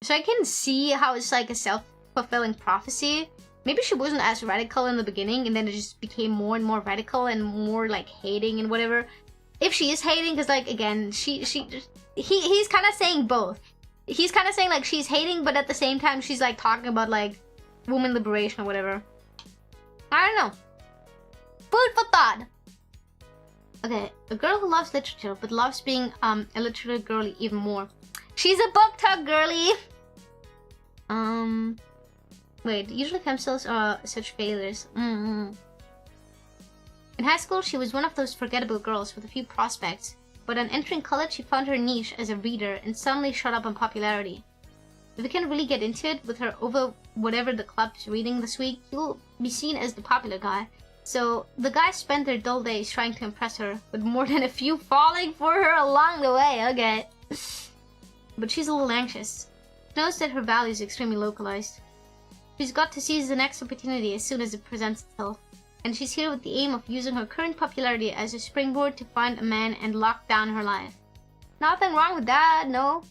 [SPEAKER 1] So I can see how it's, like, a self-fulfilling prophecy. Maybe she wasn't as radical in the beginning, and then it just became more and more radical and more, like, hating and whatever. If she is hating, because, like, again, he's kind of saying both. He's kind of saying, like, she's hating, but at the same time, she's, like, talking about, like, woman liberation or whatever. I don't know. Food for thought. Okay, a girl who loves literature, but loves being, a literature girly even more. She's a book talk girly! Wait, usually femcels are such failures. In high school, she was one of those forgettable girls with a few prospects. But on entering college, she found her niche as a reader and suddenly shot up in popularity. If you can really get into it with her over whatever the club's reading this week, you'll be seen as the popular guy. So the guys spent their dull days trying to impress her, with more than a few falling for her along the way, okay. But she's a little anxious. She knows that her value is extremely localized. She's got to seize the next opportunity as soon as it presents itself. And she's here with the aim of using her current popularity as a springboard to find a man and lock down her life. Nothing wrong with that, no.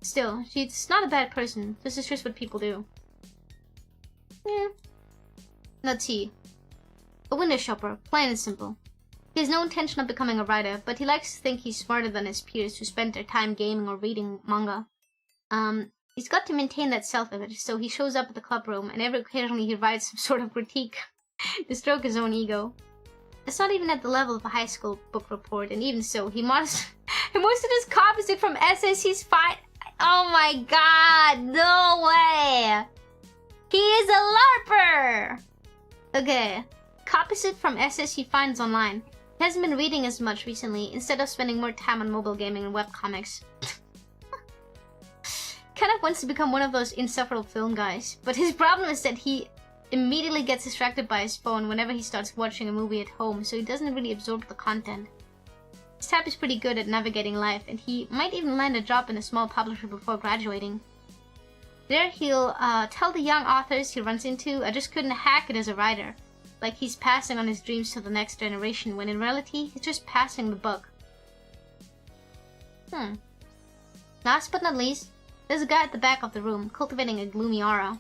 [SPEAKER 1] Still, she's not a bad person. This is just what people do. Yeah. Let's see. A window shopper, plain and simple. He has no intention of becoming a writer, but he likes to think he's smarter than his peers who spend their time gaming or reading manga. He's got to maintain that self-image, so he shows up at the club room and every occasionally he writes some sort of critique to stroke his own ego. It's not even at the level of a high school book report, and even so, most of his copies it from essays he's fine. Oh my god, no way! He is a LARPer! Okay, copies it from essays he finds online. He hasn't been reading as much recently, instead of spending more time on mobile gaming and webcomics. Kind of wants to become one of those insufferable film guys, but his problem is that he immediately gets distracted by his phone whenever he starts watching a movie at home, so he doesn't really absorb the content. His type is pretty good at navigating life, and he might even land a job in a small publisher before graduating. There he'll tell the young authors he runs into, I just couldn't hack it as a writer. Like he's passing on his dreams to the next generation, when in reality, he's just passing the buck. Last but not least, there's a guy at the back of the room, cultivating a gloomy aura.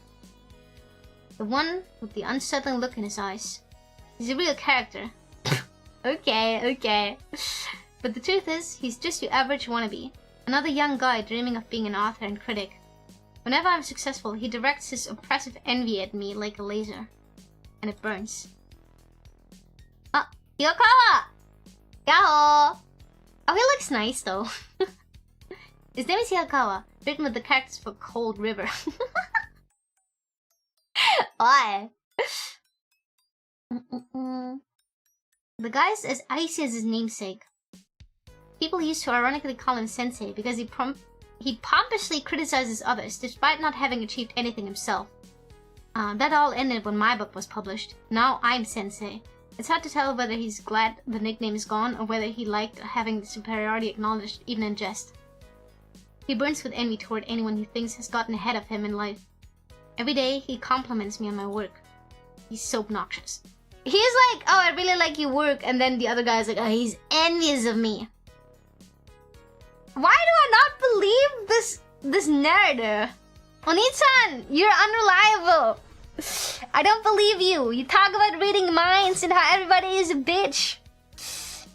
[SPEAKER 1] The one with the unsettling look in his eyes. He's a real character. Okay. But the truth is, he's just your average wannabe. Another young guy dreaming of being an author and critic. Whenever I'm successful, he directs his oppressive envy at me like a laser. And it burns. Ah, Yokawa! Yaho! Oh, he looks nice though. His name is Yokawa, written with the characters for Cold River. Why? The guy's as icy as his namesake. People used to ironically call him sensei because he pompously criticizes others despite not having achieved anything himself. That all ended when my book was published. Now I'm sensei. It's hard to tell whether he's glad the nickname is gone or whether he liked having the superiority acknowledged even in jest. He burns with envy toward anyone he thinks has gotten ahead of him in life. Every day he compliments me on my work. He's so obnoxious. He's like, oh, I really like your work, and then the other guy's like, oh, he's envious of me. Why do I not believe this narrator? Oni-chan, you're unreliable. I don't believe you. You talk about reading minds and how everybody is a bitch.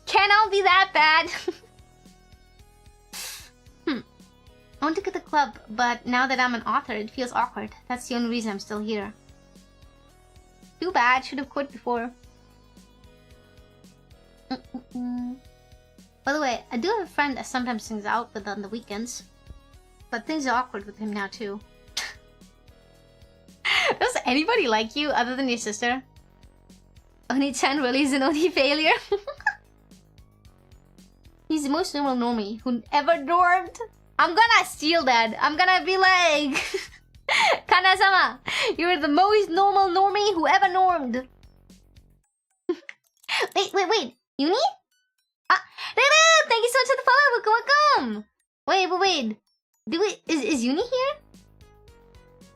[SPEAKER 1] Can't all be that bad. I want to get the club, but now that I'm an author, it feels awkward. That's the only reason I'm still here. Too bad, should have quit before. By the way, I do have a friend that sometimes hangs out with on the weekends. But things are awkward with him now too. Does anybody like you other than your sister? Oni-chan really is an Oni failure? He's the most normal normie who ever normed. I'm gonna steal that. I'm gonna be like... Kanja-sama, you're the most normal normie who ever normed. Wait. Yuni? Ah, thank you so much for the follow. Welcome. Wait. Is Yuni here?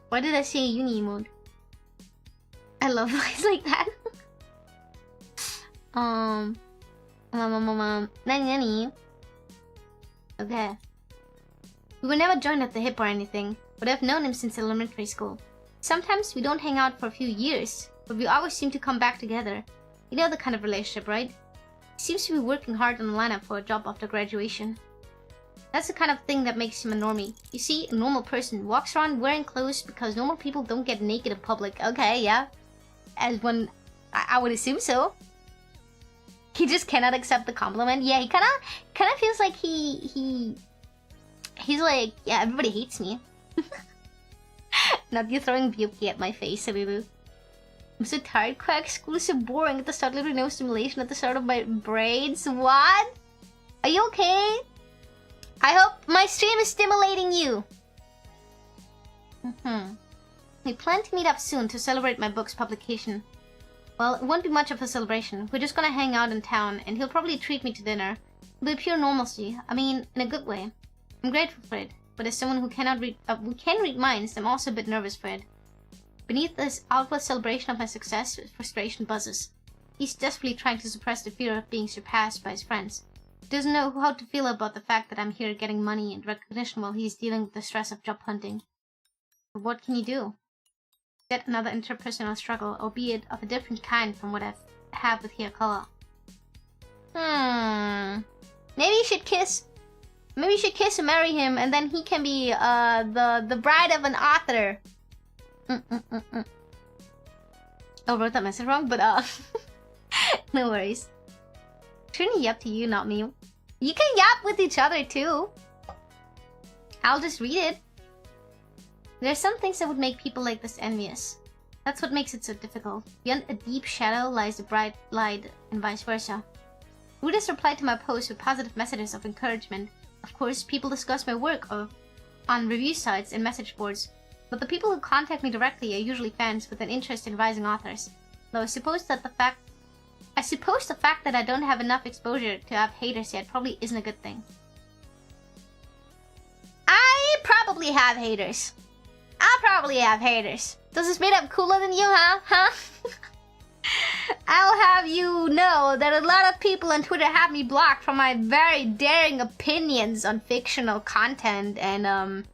[SPEAKER 1] Why did I say Yuni mode? I love lines like that. Nani? Okay. We were never joined at the hip or anything, but I've known him since elementary school. Sometimes we don't hang out for a few years, but we always seem to come back together. You know the kind of relationship, right? He seems to be working hard on the lineup for a job after graduation. That's the kind of thing that makes him a normie. You see, a normal person walks around wearing clothes because normal people don't get naked in public. Okay, yeah. As one, I would assume so. He just cannot accept the compliment. Yeah, he kind of feels like he's like, yeah, everybody hates me. Not you throwing Byuki at my face, Sabibu. I'm so tired, Quack. School is so boring. At the start, literally no stimulation at the start of my braids. What? Are you okay? I hope my stream is stimulating you. We plan to meet up soon to celebrate my book's publication. Well, it won't be much of a celebration. We're just gonna hang out in town, and he'll probably treat me to dinner. It'll be pure normalcy. I mean, in a good way. I'm grateful for it, but as someone who can read minds, I'm also a bit nervous for it. Beneath this outward celebration of my success, frustration buzzes. He's desperately trying to suppress the fear of being surpassed by his friends. He doesn't know how to feel about the fact that I'm here getting money and recognition while he's dealing with the stress of job hunting. But what can you do? Yet another interpersonal struggle, albeit of a different kind from what I have with Hirakawa. Maybe you should kiss. Maybe you should kiss and marry him, and then he can be the bride of an author. I wrote that message wrong, but no worries. Truly up to you, not me. You can yap with each other too. I'll just read it. There are some things that would make people like this envious. That's what makes it so difficult. Beyond a deep shadow lies a bright light, and vice versa. Readers reply to my posts with positive messages of encouragement. Of course, people discuss my work on review sites and message boards, but the people who contact me directly are usually fans with an interest in rising authors. Though I suppose the fact that I don't have enough exposure to have haters yet probably isn't a good thing. I probably have haters. I probably have haters. Does this mean I'm cooler than you, huh? I'll have you know that a lot of people on Twitter have me blocked for my very daring opinions on fictional content and,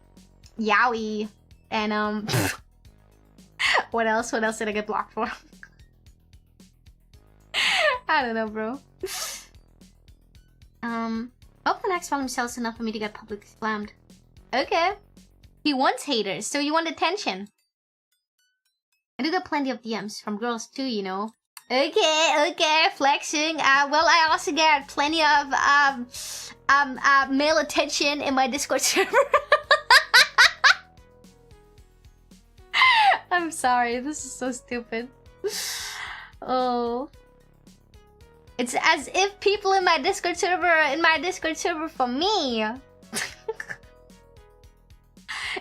[SPEAKER 1] yaoi. And, what else? What else did I get blocked for? I don't know, bro. Hope the next volume sells enough for me to get publicly slammed. Okay. He wants haters, so you want attention. I do get plenty of DMs from girls too, you know. Okay, flexing. Well, I also get plenty of male attention in my Discord server. I'm sorry, this is so stupid. Oh. It's as if people in my Discord server for me.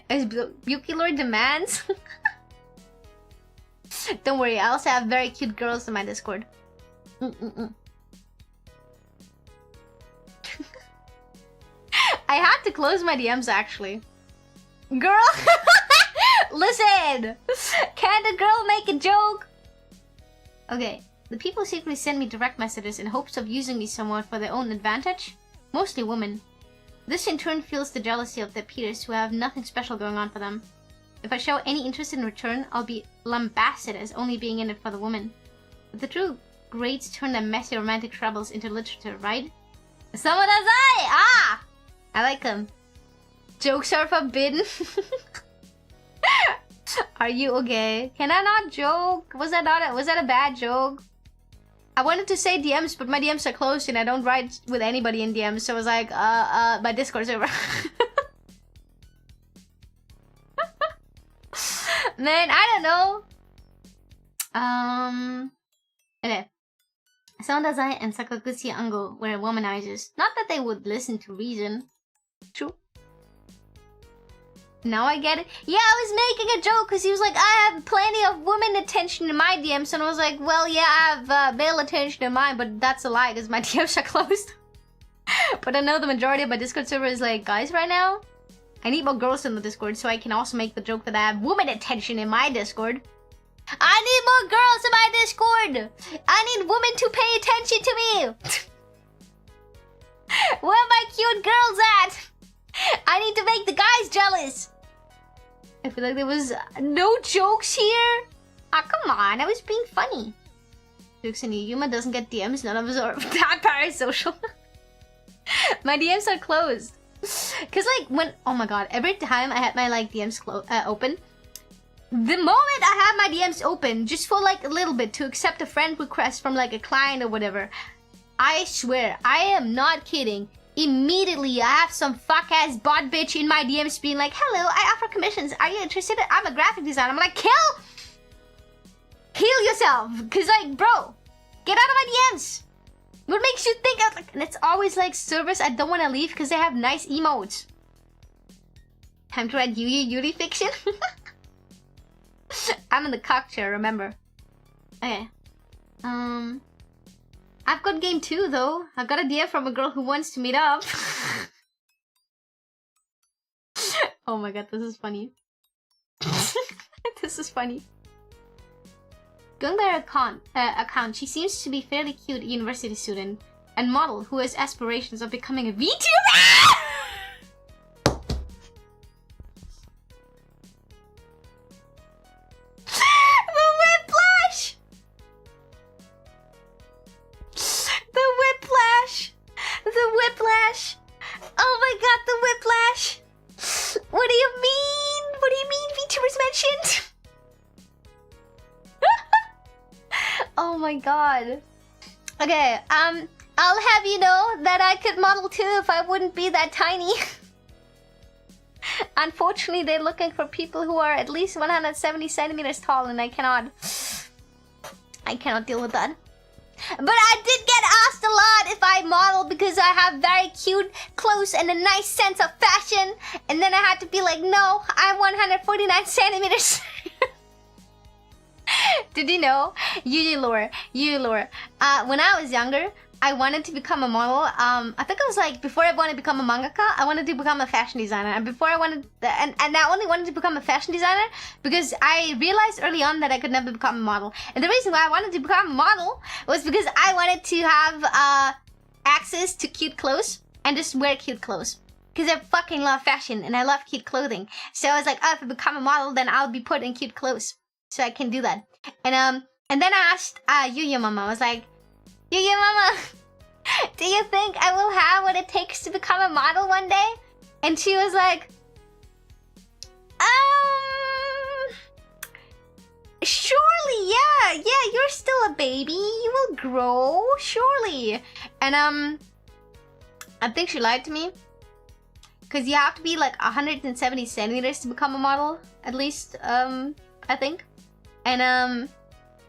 [SPEAKER 1] As Yuki Lord demands. Don't worry, I also have very cute girls in my Discord. I had to close my DMs actually. Girl! Listen! Can a girl make a joke? Okay, the people secretly send me direct messages in hopes of using me somewhat for their own advantage. Mostly women. This in turn fuels the jealousy of their peers who have nothing special going on for them. If I show any interest in return, I'll be lambasted as only being in it for the woman. But the true greats turn their messy romantic troubles into literature, right? Someone as I like them. Jokes are forbidden. Are you okay? Can I not joke? Was that a bad joke? I wanted to say DMs, but my DMs are closed and I don't write with anybody in DMs, so I was like, my Discord server. Man, I don't know. Okay. Soundazai and Sakaguchi Ango were womanizers. Not that they would listen to reason. True. Now I get it. Yeah, I was making a joke because he was like, I have plenty of women attention in my DMs. And I was like, well, yeah, I have male attention in mine, but that's a lie because my DMs are closed. But I know the majority of my Discord server is like, guys, right now, I need more girls in the Discord so I can also make the joke that I have woman attention in my Discord. I need more girls in my Discord. I need women to pay attention to me. Where are my cute girls at? I need to make the guys jealous. I feel like there was no jokes here. Ah, come on, I was being funny. Jokes and Yuma doesn't get DMs. None of us are that parasocial. My DMs are closed. Cause like when, oh my god, every time I had my like DMs open, the moment I have my DMs open, just for like a little bit to accept a friend request from like a client or whatever, I swear, I am not kidding. Immediately, I have some fuck-ass bot bitch in my DMs being like, hello, I offer commissions. Are you interested? I'm a graphic designer. I'm like, kill yourself. Cause like, bro, get out of my DMs. What makes you think of like, and it's always like servers I don't want to leave because they have nice emotes. Time to write Yuri fiction. I'm in the cock chair, remember. Okay. I've got game 2 though. I've got a DM from a girl who wants to meet up. Oh my god, this is funny. This is funny. Going by her account, she seems to be fairly cute university student and model who has aspirations of becoming a VTuber. The whiplash! Oh my god, the whiplash! What do you mean? What do you mean VTubers mentioned? Oh my god. Okay, I'll have you know that I could model too if I wouldn't be that tiny. Unfortunately, they're looking for people who are at least 170 centimeters tall and I cannot deal with that. But I did get asked a lot if I model because I have very cute clothes and a nice sense of fashion. And then I had to be like, no, I'm 149 centimeters. Did you know? Yuyu lore. When I was younger, I wanted to become a model. I think it was like before I wanted to become a mangaka, I wanted to become a fashion designer. And before I wanted, and I only wanted to become a fashion designer because I realized early on that I could never become a model. And the reason why I wanted to become a model was because I wanted to have access to cute clothes and just wear cute clothes. Because I fucking love fashion and I love cute clothing. So I was like, oh, if I become a model, then I'll be put in cute clothes. So I can do that. And then I asked Yuyu Mama, I was like, Yuyu Mama, do you think I will have what it takes to become a model one day? And she was like, surely, yeah, you're still a baby. You will grow, surely. And I think she lied to me. Because you have to be like 170 centimeters to become a model, at least, I think. And then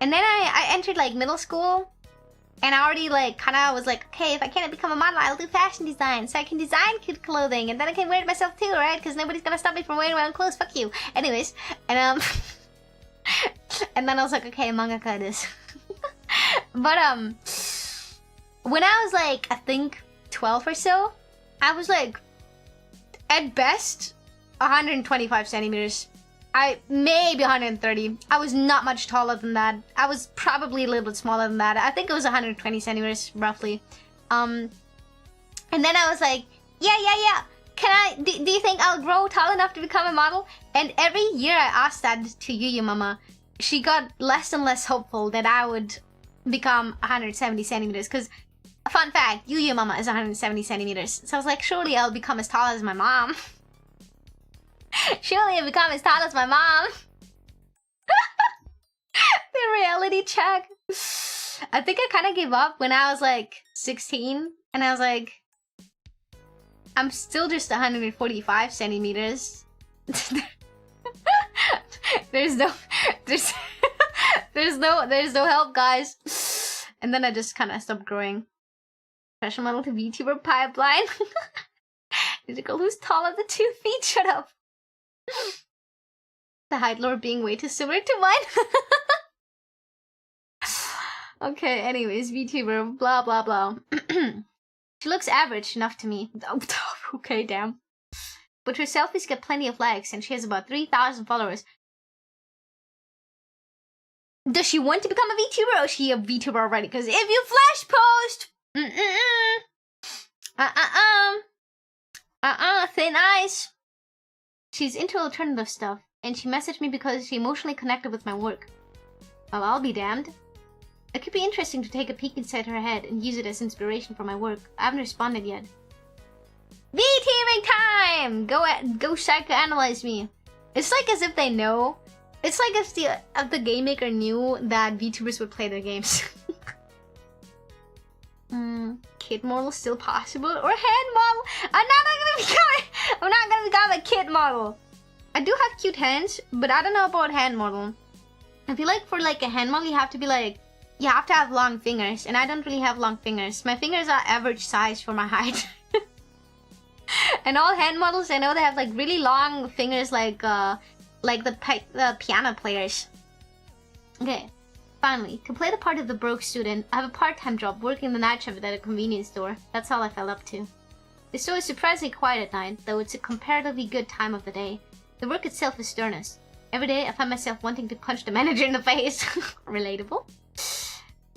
[SPEAKER 1] I entered like middle school. And I already like kind of was like, okay, if I can't become a model, I'll do fashion design. So I can design cute clothing. And then I can wear it myself too, right? Because nobody's going to stop me from wearing my own clothes. Fuck you. Anyways. And and then I was like, okay, mangaka it is. But when I was like, I think 12 or so, I was like, at best, 125 centimeters. Maybe 130. I was not much taller than that. I was probably a little bit smaller than that. I think it was 120 centimeters, roughly. And then I was like, yeah. Do you think I'll grow tall enough to become a model? And every year I asked that to Yuyu Mama. She got less and less hopeful that I would become 170 centimeters. Because, fun fact, Yuyu Mama is 170 centimeters. So I was like, surely I'll become as tall as my mom. Surely I'll become as tall as my mom. The reality check. I think I kind of gave up when I was like 16. And I was like, I'm still just 145 centimeters. There's no help, guys. And then I just kind of stopped growing. Professional model to VTuber pipeline. There's a girl who's taller than 2 feet. Shut up. The height lower being way too similar to mine. Okay, anyways, VTuber, blah blah blah. She looks average enough to me. Okay, damn. But her selfies get plenty of likes and she has about 3,000 followers. Does she want to become a VTuber or is she a VTuber already? Because if you flash post... thin ice. She's into alternative stuff, and she messaged me because she emotionally connected with my work. Well, I'll be damned. It could be interesting to take a peek inside her head and use it as inspiration for my work. I haven't responded yet. VTubing time! Go psychoanalyze me. It's like as if they know. It's like if the game maker knew that VTubers would play their games. Kid model still possible? Or hand model? I'm not gonna become a kid model. I do have cute hands, but I don't know about hand model. I feel like for like a hand model, you have to be like, you have to have long fingers, and I don't really have long fingers. My fingers are average size for my height. And all hand models, I know they have like really long fingers, like the piano players. Okay. Finally, to play the part of the broke student, I have a part-time job working the night shift at a convenience store. That's all I fell up to. The store is surprisingly quiet at night, though it's a comparatively good time of the day. The work itself is sternest. Every day I find myself wanting to punch the manager in the face. Relatable.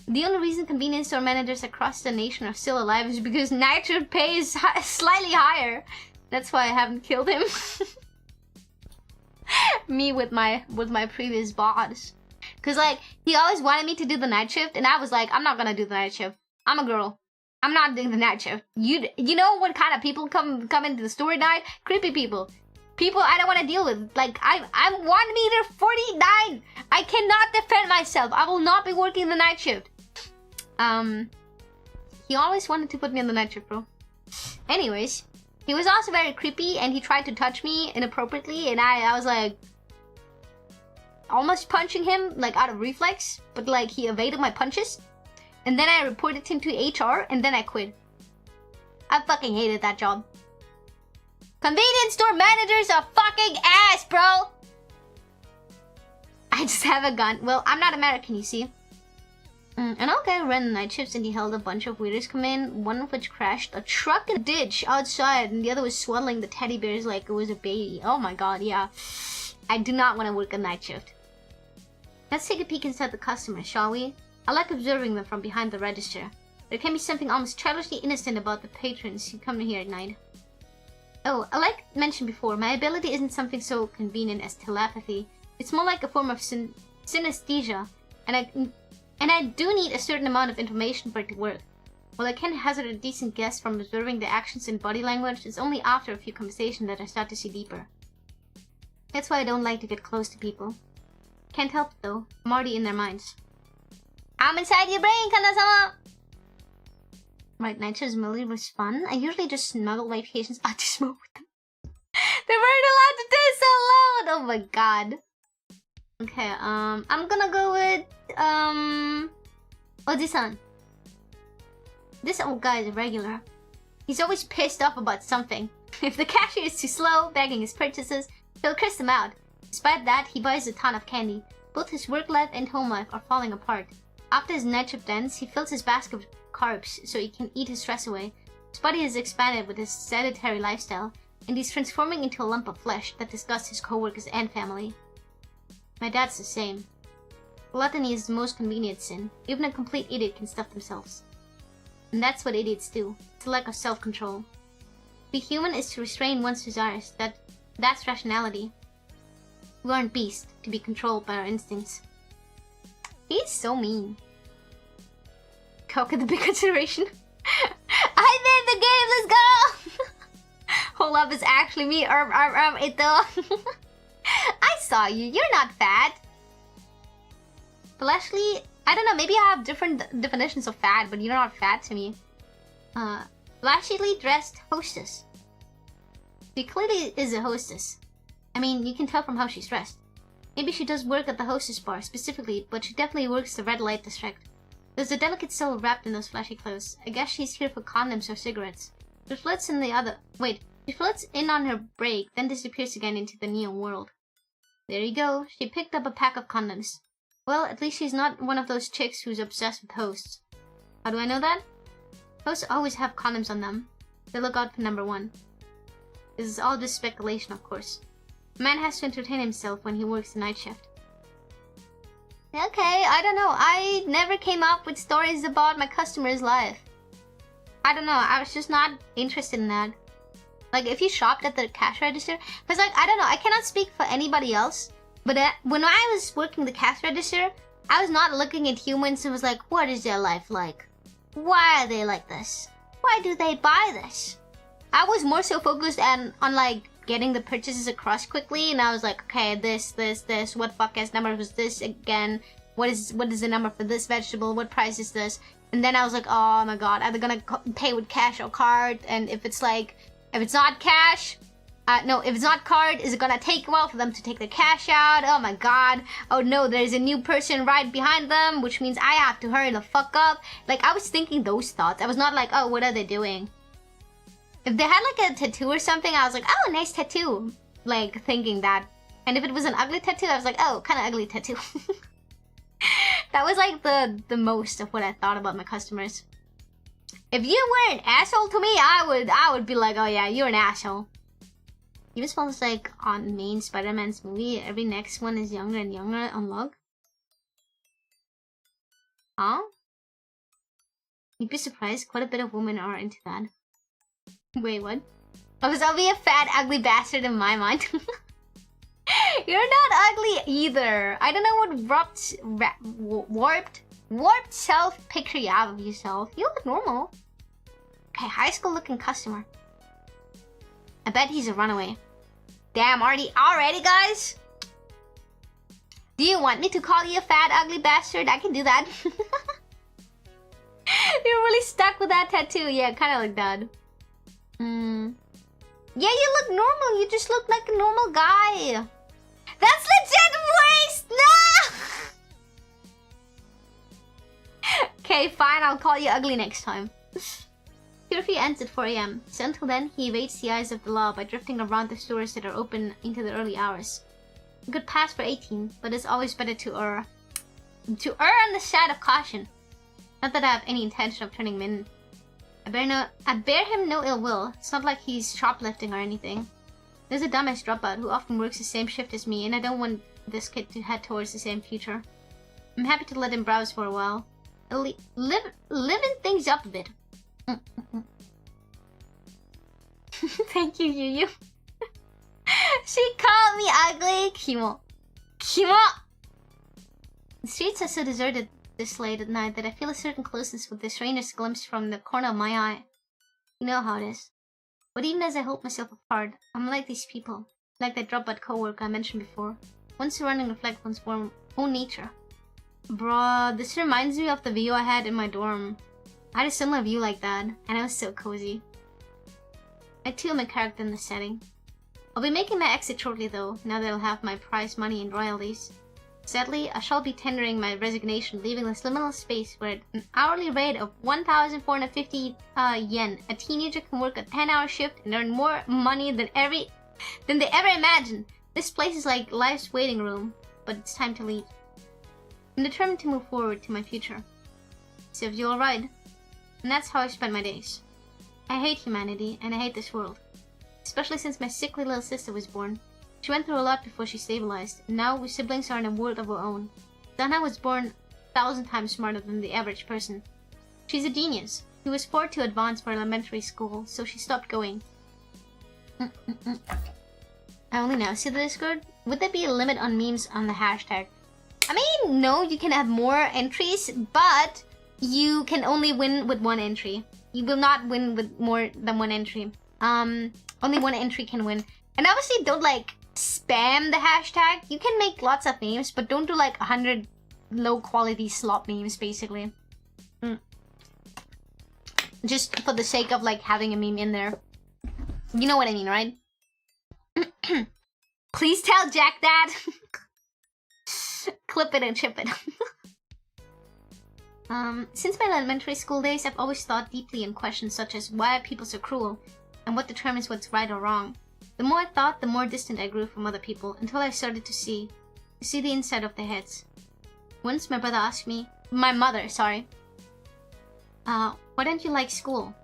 [SPEAKER 1] The only reason convenience store managers across the nation are still alive is because night shift pay is slightly higher. That's why I haven't killed him. Me with my previous boss. Cause like, he always wanted me to do the night shift, and I was like, I'm not gonna do the night shift. I'm a girl. I'm not doing the night shift. You know what kind of people come into the store at night? Creepy people. People I don't want to deal with. Like, I'm 1 meter 49. I cannot defend myself. I will not be working the night shift. He always wanted to put me on the night shift, bro. Anyways, he was also very creepy, and he tried to touch me inappropriately, and I was like, almost punching him, like out of reflex, but like he evaded my punches. And then I reported him to HR, and then I quit. I fucking hated that job. Convenience store managers are fucking ass, bro! I just have a gun. Well, I'm not American, you see. An old guy ran the night shifts and he held a bunch of waiters come in, one of which crashed a truck in a ditch outside, and the other was swaddling the teddy bears like it was a baby. Oh my god, yeah. I do not want to work a night shift. Let's take a peek inside the customers, shall we? I like observing them from behind the register. There can be something almost childishly innocent about the patrons who come here at night. Oh, like mentioned before, my ability isn't something so convenient as telepathy. It's more like a form of synesthesia, and I do need a certain amount of information for it to work. While I can hazard a decent guess from observing the actions and body language, it's only after a few conversations that I start to see deeper. That's why I don't like to get close to people. Can't help it though, I'm already in their minds. I'm inside your brain, Kanja-sama! Right, night shifts really was fun. I usually just snuggle my patients out to smoke with them. They weren't allowed to do so loud! Oh my god. Okay, I'm gonna go with, Oji-san. This old guy is a regular. He's always pissed off about something. If the cashier is too slow begging his purchases, he'll curse them out. Despite that, he buys a ton of candy. Both his work life and home life are falling apart. After his night shift ends, he fills his basket with carbs so he can eat his stress away. His body has expanded with his sedentary lifestyle, and he's transforming into a lump of flesh that disgusts his co-workers and family. My dad's the same. Gluttony is the most convenient sin. Even a complete idiot can stuff themselves. And that's what idiots do. It's a lack of self-control. To be human is to restrain one's desires. That's rationality. We aren't beasts to be controlled by our instincts. He's so mean. Coke at the big consideration. I'm in the game, let's go! Hold up, it's actually me, Ito. I saw you, you're not fat. Fleshly, I don't know, maybe I have different definitions of fat, but you're not fat to me. Flashily dressed hostess. She clearly is a hostess. I mean, you can tell from how she's dressed. Maybe she does work at the hostess bar specifically, but she definitely works the red light district. There's a delicate soul wrapped in those flashy clothes. I guess she's here for condoms or cigarettes. She floats in the other... Wait, she floats in on her break, then disappears again into the neon world. There you go, she picked up a pack of condoms. Well, at least she's not one of those chicks who's obsessed with hosts. How do I know that? Hosts always have condoms on them. They look out for number one. This is all just speculation, of course. A man has to entertain himself when he works the night shift. Okay, I don't know. I never came up with stories about my customer's life. I don't know. I was just not interested in that. Like, if you shopped at the cash register... Because, like, I don't know. I cannot speak for anybody else. But when I was working the cash register, I was not looking at humans and was like, what is their life like? Why are they like this? Why do they buy this? I was more so focused on like, getting the purchases across quickly, and I was like, okay, this, what fuck-ass number was this again? What is the number for this vegetable? What price is this? And then I was like, oh my god, are they gonna pay with cash or card? And if it's not cash, if it's not card, is it gonna take a while for them to take the cash out? Oh my god. Oh no, there's a new person right behind them, which means I have to hurry the fuck up. Like, I was thinking those thoughts. I was not like, oh, what are they doing? If they had like a tattoo or something, I was like, oh, nice tattoo. Like, thinking that. And if it was an ugly tattoo, I was like, oh, kind of ugly tattoo. That was like the most of what I thought about my customers. If you were an asshole to me, I would be like, oh yeah, you're an asshole. Even smells like on main Spider-Man's movie, every next one is younger and younger on log. Huh? You'd be surprised, quite a bit of women are into that. Wait, what? Oh, so I'll be a fat, ugly bastard in my mind. You're not ugly either. I don't know what warped self-picture you have of yourself. You look normal. Okay, high school looking customer. I bet he's a runaway. Damn, already, guys? Do you want me to call you a fat, ugly bastard? I can do that. You're really stuck with that tattoo. Yeah, kind of like that. Yeah, you look normal. You just look like a normal guy. That's legit waste! No! Okay, fine. I'll call you ugly next time. Curfew ends at 4 AM. So until then, he evades the eyes of the law by drifting around the stores that are open into the early hours. A good pass for 18, but it's always better to err on the side of caution. Not that I have any intention of turning him in. I bear him no ill will. It's not like he's shoplifting or anything. There's a dumbass dropout who often works the same shift as me, and I don't want this kid to head towards the same future. I'm happy to let him browse for a while. Living things up a bit. Thank you, Yuyu. She called me ugly. Kimo. Kimo! The streets are so deserted this late at night that I feel a certain closeness with the strangest glimpse from the corner of my eye. You know how it is. But even as I hold myself apart, I'm like these people. Like that dropout co-worker I mentioned before. One surrounding reflects one's own nature. Bruh, this reminds me of the view I had in my dorm. I had a similar view like that, and it was so cozy. I too am a character in the setting. I'll be making my exit shortly though, now that I'll have my prize money and royalties. Sadly, I shall be tendering my resignation, leaving this liminal space where at an hourly rate of 1,450 yen, a teenager can work a 10-hour shift and earn more money than they ever imagined. This place is like life's waiting room, but it's time to leave. I'm determined to move forward to my future. Serves you all right. And that's how I spend my days. I hate humanity, and I hate this world. Especially since my sickly little sister was born. She went through a lot before she stabilized, and now we siblings are in a world of our own. Dana was born 1,000 times smarter than the average person. She's a genius. She was forced to advance for elementary school, so she stopped going. I only now see the Discord. Would there be a limit on memes on the hashtag? I mean, no, you can have more entries, but you can only win with one entry. You will not win with more than one entry. Only one entry can win. And obviously don't like spam the hashtag. You can make lots of memes, but don't do like 100 low quality slop memes basically. Just for the sake of like having a meme in there. You know what I mean, right? Please tell Jack that. Clip it and chip it. Since my elementary school days, I've always thought deeply in questions such as why are people so cruel, and what determines what's right or wrong. The more I thought, the more distant I grew from other people, until I started to see the inside of their heads. Once my mother asked me, why don't you like school?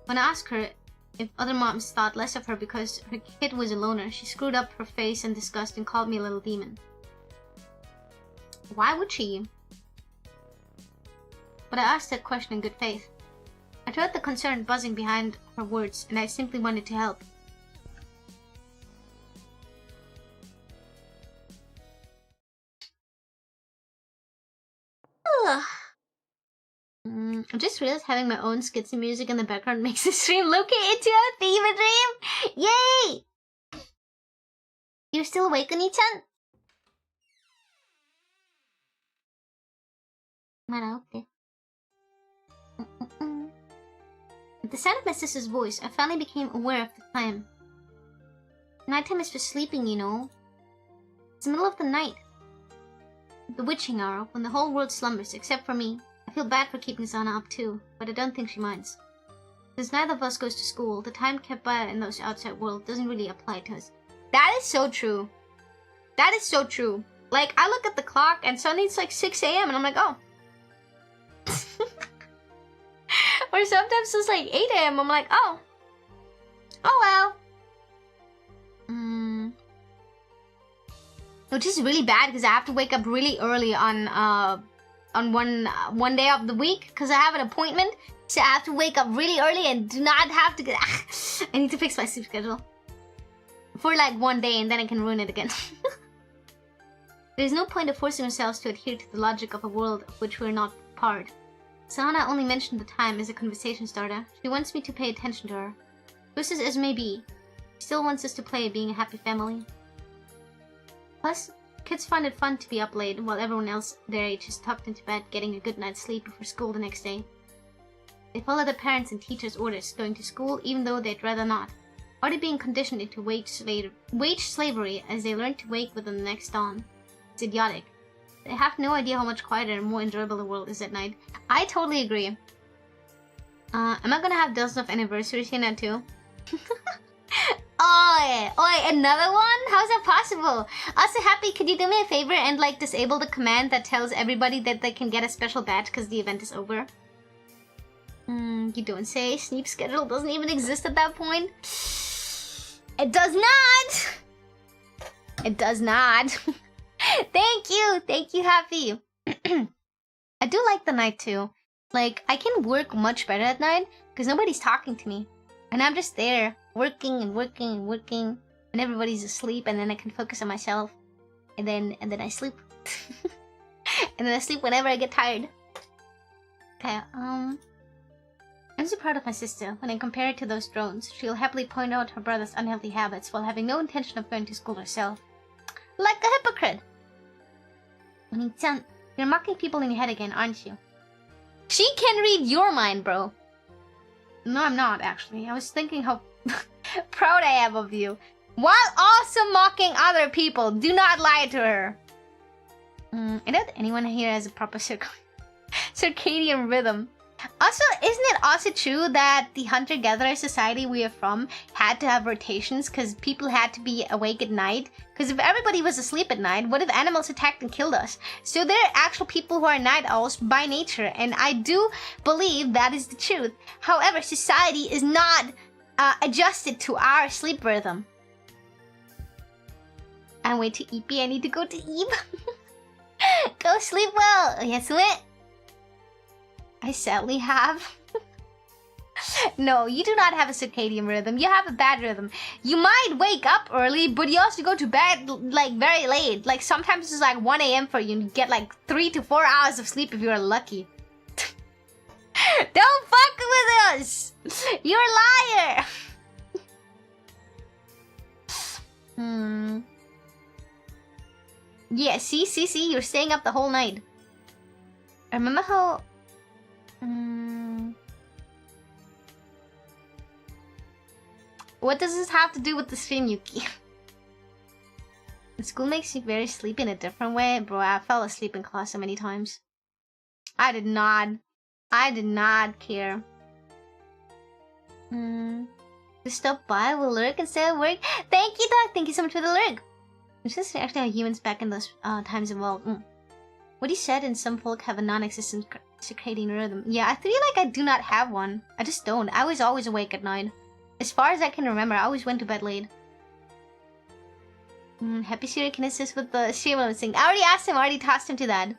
[SPEAKER 1] When I asked her if other moms thought less of her because her kid was a loner, she screwed up her face in disgust and called me a little demon. Why would she? But I asked that question in good faith. I heard the concern buzzing behind her words, and I simply wanted to help. I just realized having my own skitsy music in the background makes the stream look into a fever dream! Yay! You're still awake, Oni-chan? At the sound of my sister's voice, I finally became aware of the time. Nighttime is for sleeping, you know. It's the middle of the night. The witching hour, when the whole world slumbers except for me. I feel bad for keeping Sana up too, but I don't think she minds. Since neither of us goes to school, the time kept by her in those outside world doesn't really apply to us. That is so true. That is so true. Like, I look at the clock and suddenly it's like 6 AM and I'm like, oh. Or sometimes it's like 8 AM, I'm like, oh. Oh well. Which is really bad because I have to wake up really early on one day of the week because I have an appointment. So I have to wake up really early and do not have to get... I need to fix my sleep schedule. For like one day and then I can ruin it again. There's no point of forcing ourselves to adhere to the logic of a world of which we're not part. Sana only mentioned the time as a conversation starter. She wants me to pay attention to her. Twisted as may be, she still wants us to play being a happy family. Plus, kids find it fun to be up late while everyone else their age is tucked into bed getting a good night's sleep before school the next day. They follow their parents' and teachers' orders, going to school even though they'd rather not, already being conditioned into wage slavery as they learn to wake within the next dawn. It's idiotic. They have no idea how much quieter and more enjoyable the world is at night. I totally agree. Am I gonna have dozens of anniversaries here now too? Oh, another one? How's that possible? Also, Happy, could you do me a favor and like disable the command that tells everybody that they can get a special badge because the event is over? You don't say. Sleep schedule doesn't even exist at that point. It does not. It does not. Thank you, Happy. I do like the night too. Like, I can work much better at night because nobody's talking to me. And I'm just there, working and working and working. And everybody's asleep, and then I can focus on myself. And then I sleep. And then I sleep whenever I get tired. Okay, I'm so proud of my sister. When I compare it to those drones, she'll happily point out her brother's unhealthy habits while having no intention of going to school herself. Like a hypocrite! Oni-chan, you're mocking people in your head again, aren't you? She can read your mind, bro. No, I'm not, actually. I was thinking how proud I am of you. While also mocking other people. Do not lie to her. I doubt anyone here has a proper circadian rhythm. Also, isn't it also true that the hunter-gatherer society we are from had to have rotations because people had to be awake at night? Because if everybody was asleep at night, what if animals attacked and killed us? So there are actual people who are night owls by nature, and I do believe that is the truth. However, society is not adjusted to our sleep rhythm. I'm way too eepy. I need to go to Eve. Go sleep well. Yes, wait. I sadly have. No, you do not have a circadian rhythm. You have a bad rhythm. You might wake up early, but you also go to bed like very late. Like sometimes it's like 1 a.m. for you and you get like 3 to 4 hours of sleep if you're lucky. Don't fuck with us! You're a liar! Yeah, see, you're staying up the whole night. I remember how... What does this have to do with the stream, Yuki? School makes you very sleepy in a different way. Bro, I fell asleep in class so many times. I did not care. To stop by, we'll lurk instead of work. Thank you, Doc. Thank you so much for the lurk. I'm just actually how humans back in those times evolved. What he said, and some folk have a non-existent circadian rhythm. Yeah, I feel like I do not have one. I just don't. I was always awake at night. As far as I can remember, I always went to bed late. Happy Siri can assist with the stream thing. I already asked him. I already tossed him to that.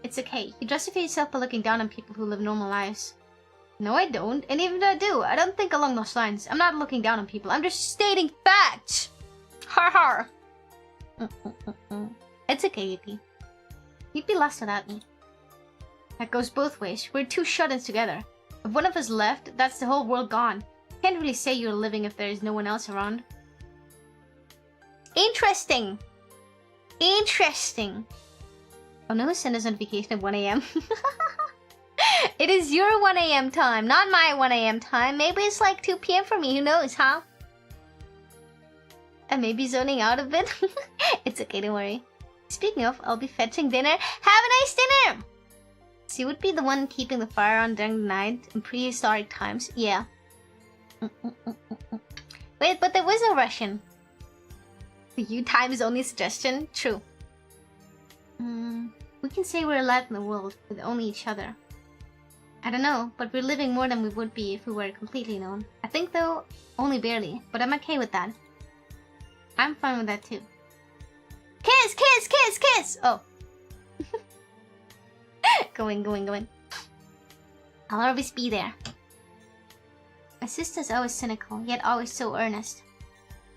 [SPEAKER 1] It's okay. You justify yourself by looking down on people who live normal lives. No, I don't. And even if I do, I don't think along those lines. I'm not looking down on people. I'm just stating facts. Har har. It's okay, Yuki. You'd be lost without me. That goes both ways. We're two shut-ins together. If one of us left, that's the whole world gone. Can't really say you're living if there is no one else around. Interesting. Interesting. Oh no, send us notification at 1 a.m. It is your 1 a.m. time, not my 1 a.m. time. Maybe it's like 2 p.m. for me, who knows, huh? I may be zoning out a bit. It's okay, don't worry. Speaking of, I'll be fetching dinner. Have a nice dinner! So you would be the one keeping the fire on during the night in prehistoric times? Yeah. Wait, but there was no Russian. For you, time is only a suggestion? True. We can say we're alive in the world with only each other. I don't know, but we're living more than we would be if we were completely known. I think though, only barely, but I'm okay with that. I'm fine with that too. Kiss, kiss, kiss, kiss! Oh. Going. I'll always be there. My sister's always cynical, yet always so earnest.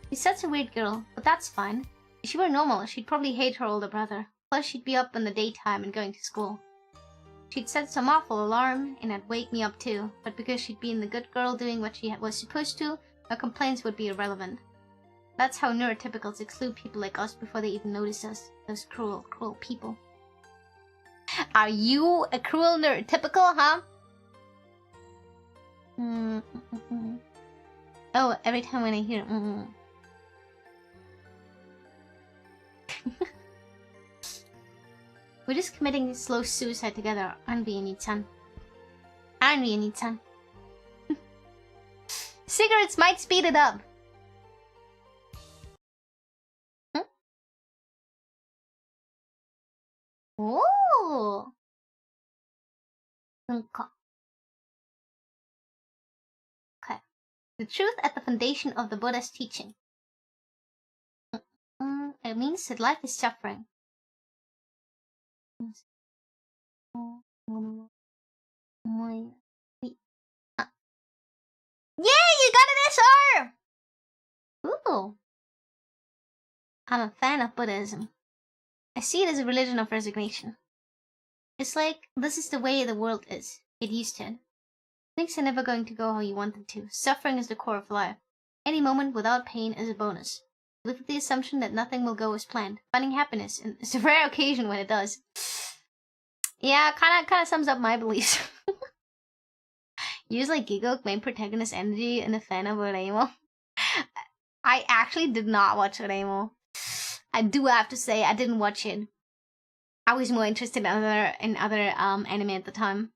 [SPEAKER 1] She's such a weird girl, but that's fine. If she were normal, she'd probably hate her older brother. Plus, she'd be up in the daytime and going to school. She'd set some awful alarm, and it'd wake me up too. But because she'd been the good girl doing what she was supposed to, her complaints would be irrelevant. That's how neurotypicals exclude people like us before they even notice us. Those cruel, cruel people. Are you a cruel neurotypical, huh? Oh, every time when I hear We're just committing slow suicide together, aren't we, Ani-chan? Aren't we, Ani-chan? Cigarettes might speed it up. Oh. Okay. The truth at the foundation of the Buddha's teaching. It means that life is suffering. Yeah, you got an SR! Ooh. I'm a fan of Buddhism. I see it as a religion of resignation. It's like, this is the way the world is. Get used to it. Things are never going to go how you want them to. Suffering is the core of life. Any moment without pain is a bonus. Live with the assumption that nothing will go as planned. Finding happiness is a rare occasion when it does. Yeah, kind of sums up my beliefs. Use like Gigok, main protagonist energy, and a fan of Oreimo. I actually did not watch Oreimo. I do have to say I didn't watch it. I was more interested in other anime at the time.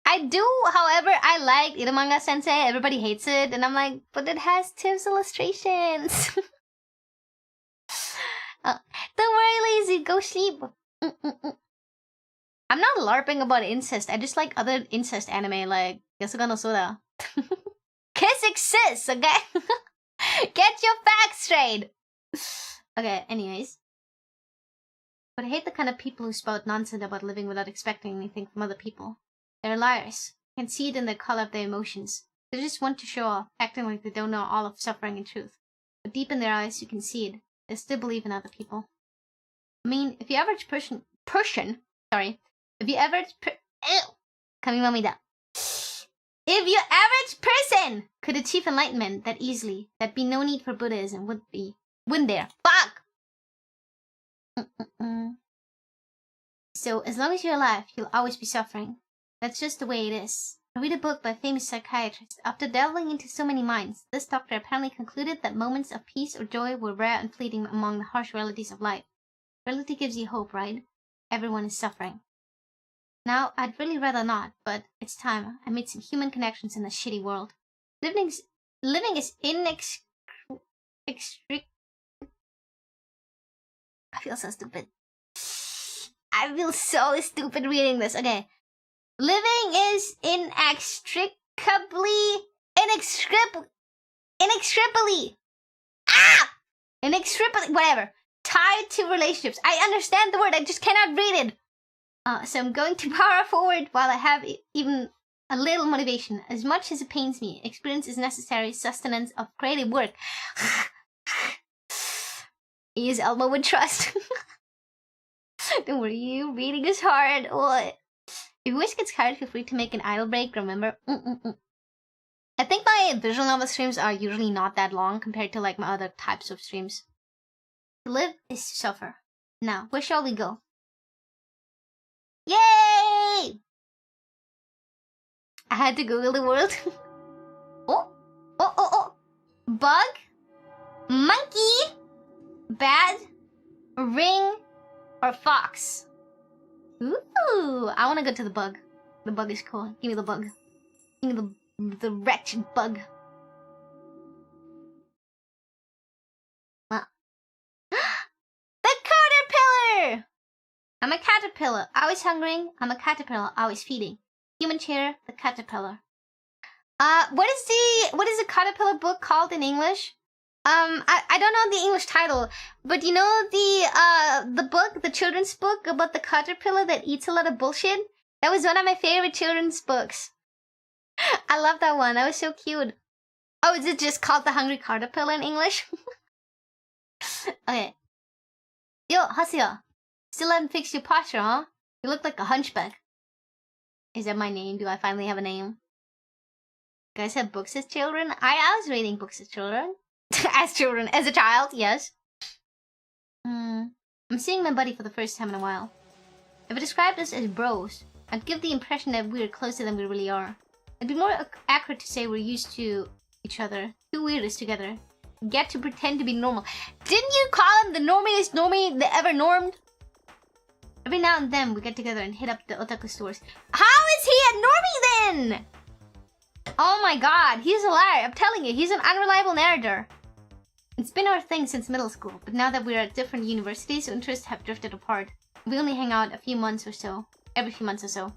[SPEAKER 1] I do, however, I like Irumanga Sensei. Everybody hates it, and I'm like, but it has Tim's illustrations. Don't worry, lazy. Go sleep. I'm not LARPing about incest. I just like other incest anime, like Yasuga no Sora. Kiss exists, okay? Get your facts straight. Okay, anyways. But I hate the kind of people who spout nonsense about living without expecting anything from other people. They're liars. You can see it in the color of their emotions. They just want to show off, acting like they don't know all of suffering and truth. But deep in their eyes, you can see it. They still believe in other people. I mean, if the average person, if your average person could achieve enlightenment that easily, there'd be no need for Buddhism, wouldn't there? Fuck! So, as long as you're alive, you'll always be suffering. That's just the way it is. I read a book by a famous psychiatrist. After delving into so many minds, this doctor apparently concluded that moments of peace or joy were rare and fleeting among the harsh realities of life. Reality gives you hope, right? Everyone is suffering. Now, I'd really rather not, but it's time. I made some human connections in a shitty world. Living is I feel so stupid. I feel so stupid reading this. Okay. Living is inextricably whatever, tied to relationships. I understand the word, I just cannot read it. So I'm going to power forward while I have even a little motivation. As much as it pains me, experience is necessary sustenance of creative work. Use Elmo with trust. Don't worry, reading is hard. What? If your voice gets tired, feel free to make an idle break, remember? I think my visual novel streams are usually not that long compared to like my other types of streams. To live is to suffer. Now, where shall we go? Yay! I had to Google the world. Oh. Bug, monkey, bat, ring, or fox. Ooh, I want to go to the bug. The bug is cool. Give me the bug. Give me the wretched bug. The caterpillar! I'm a caterpillar, always hungry. I'm a caterpillar, always feeding. Human chair, the caterpillar. What is the caterpillar book called in English? I don't know the English title, but you know the book, the children's book about the caterpillar that eats a lot of bullshit? That was one of my favorite children's books. I love that one. That was so cute. Oh, is it just called The Hungry Caterpillar in English? Okay. Yo, Hasya. Still haven't fixed your posture, huh? You look like a hunchback. Is that my name? Do I finally have a name? You guys have books as children? I was reading books as children. As a child, yes. I'm seeing my buddy for the first time in a while. If I described us as bros, I'd give the impression that we're closer than we really are. It'd be more accurate to say we're used to each other. Two weirdos together. Get to pretend to be normal. Didn't you call him the normiest normie that ever normed? Every now and then we get together and hit up the otaku stores. How is he a normie then? Oh my god, he's a liar. I'm telling you, he's an unreliable narrator. It's been our thing since middle school, but now that we're at different universities, interests have drifted apart. We only hang out every few months or so.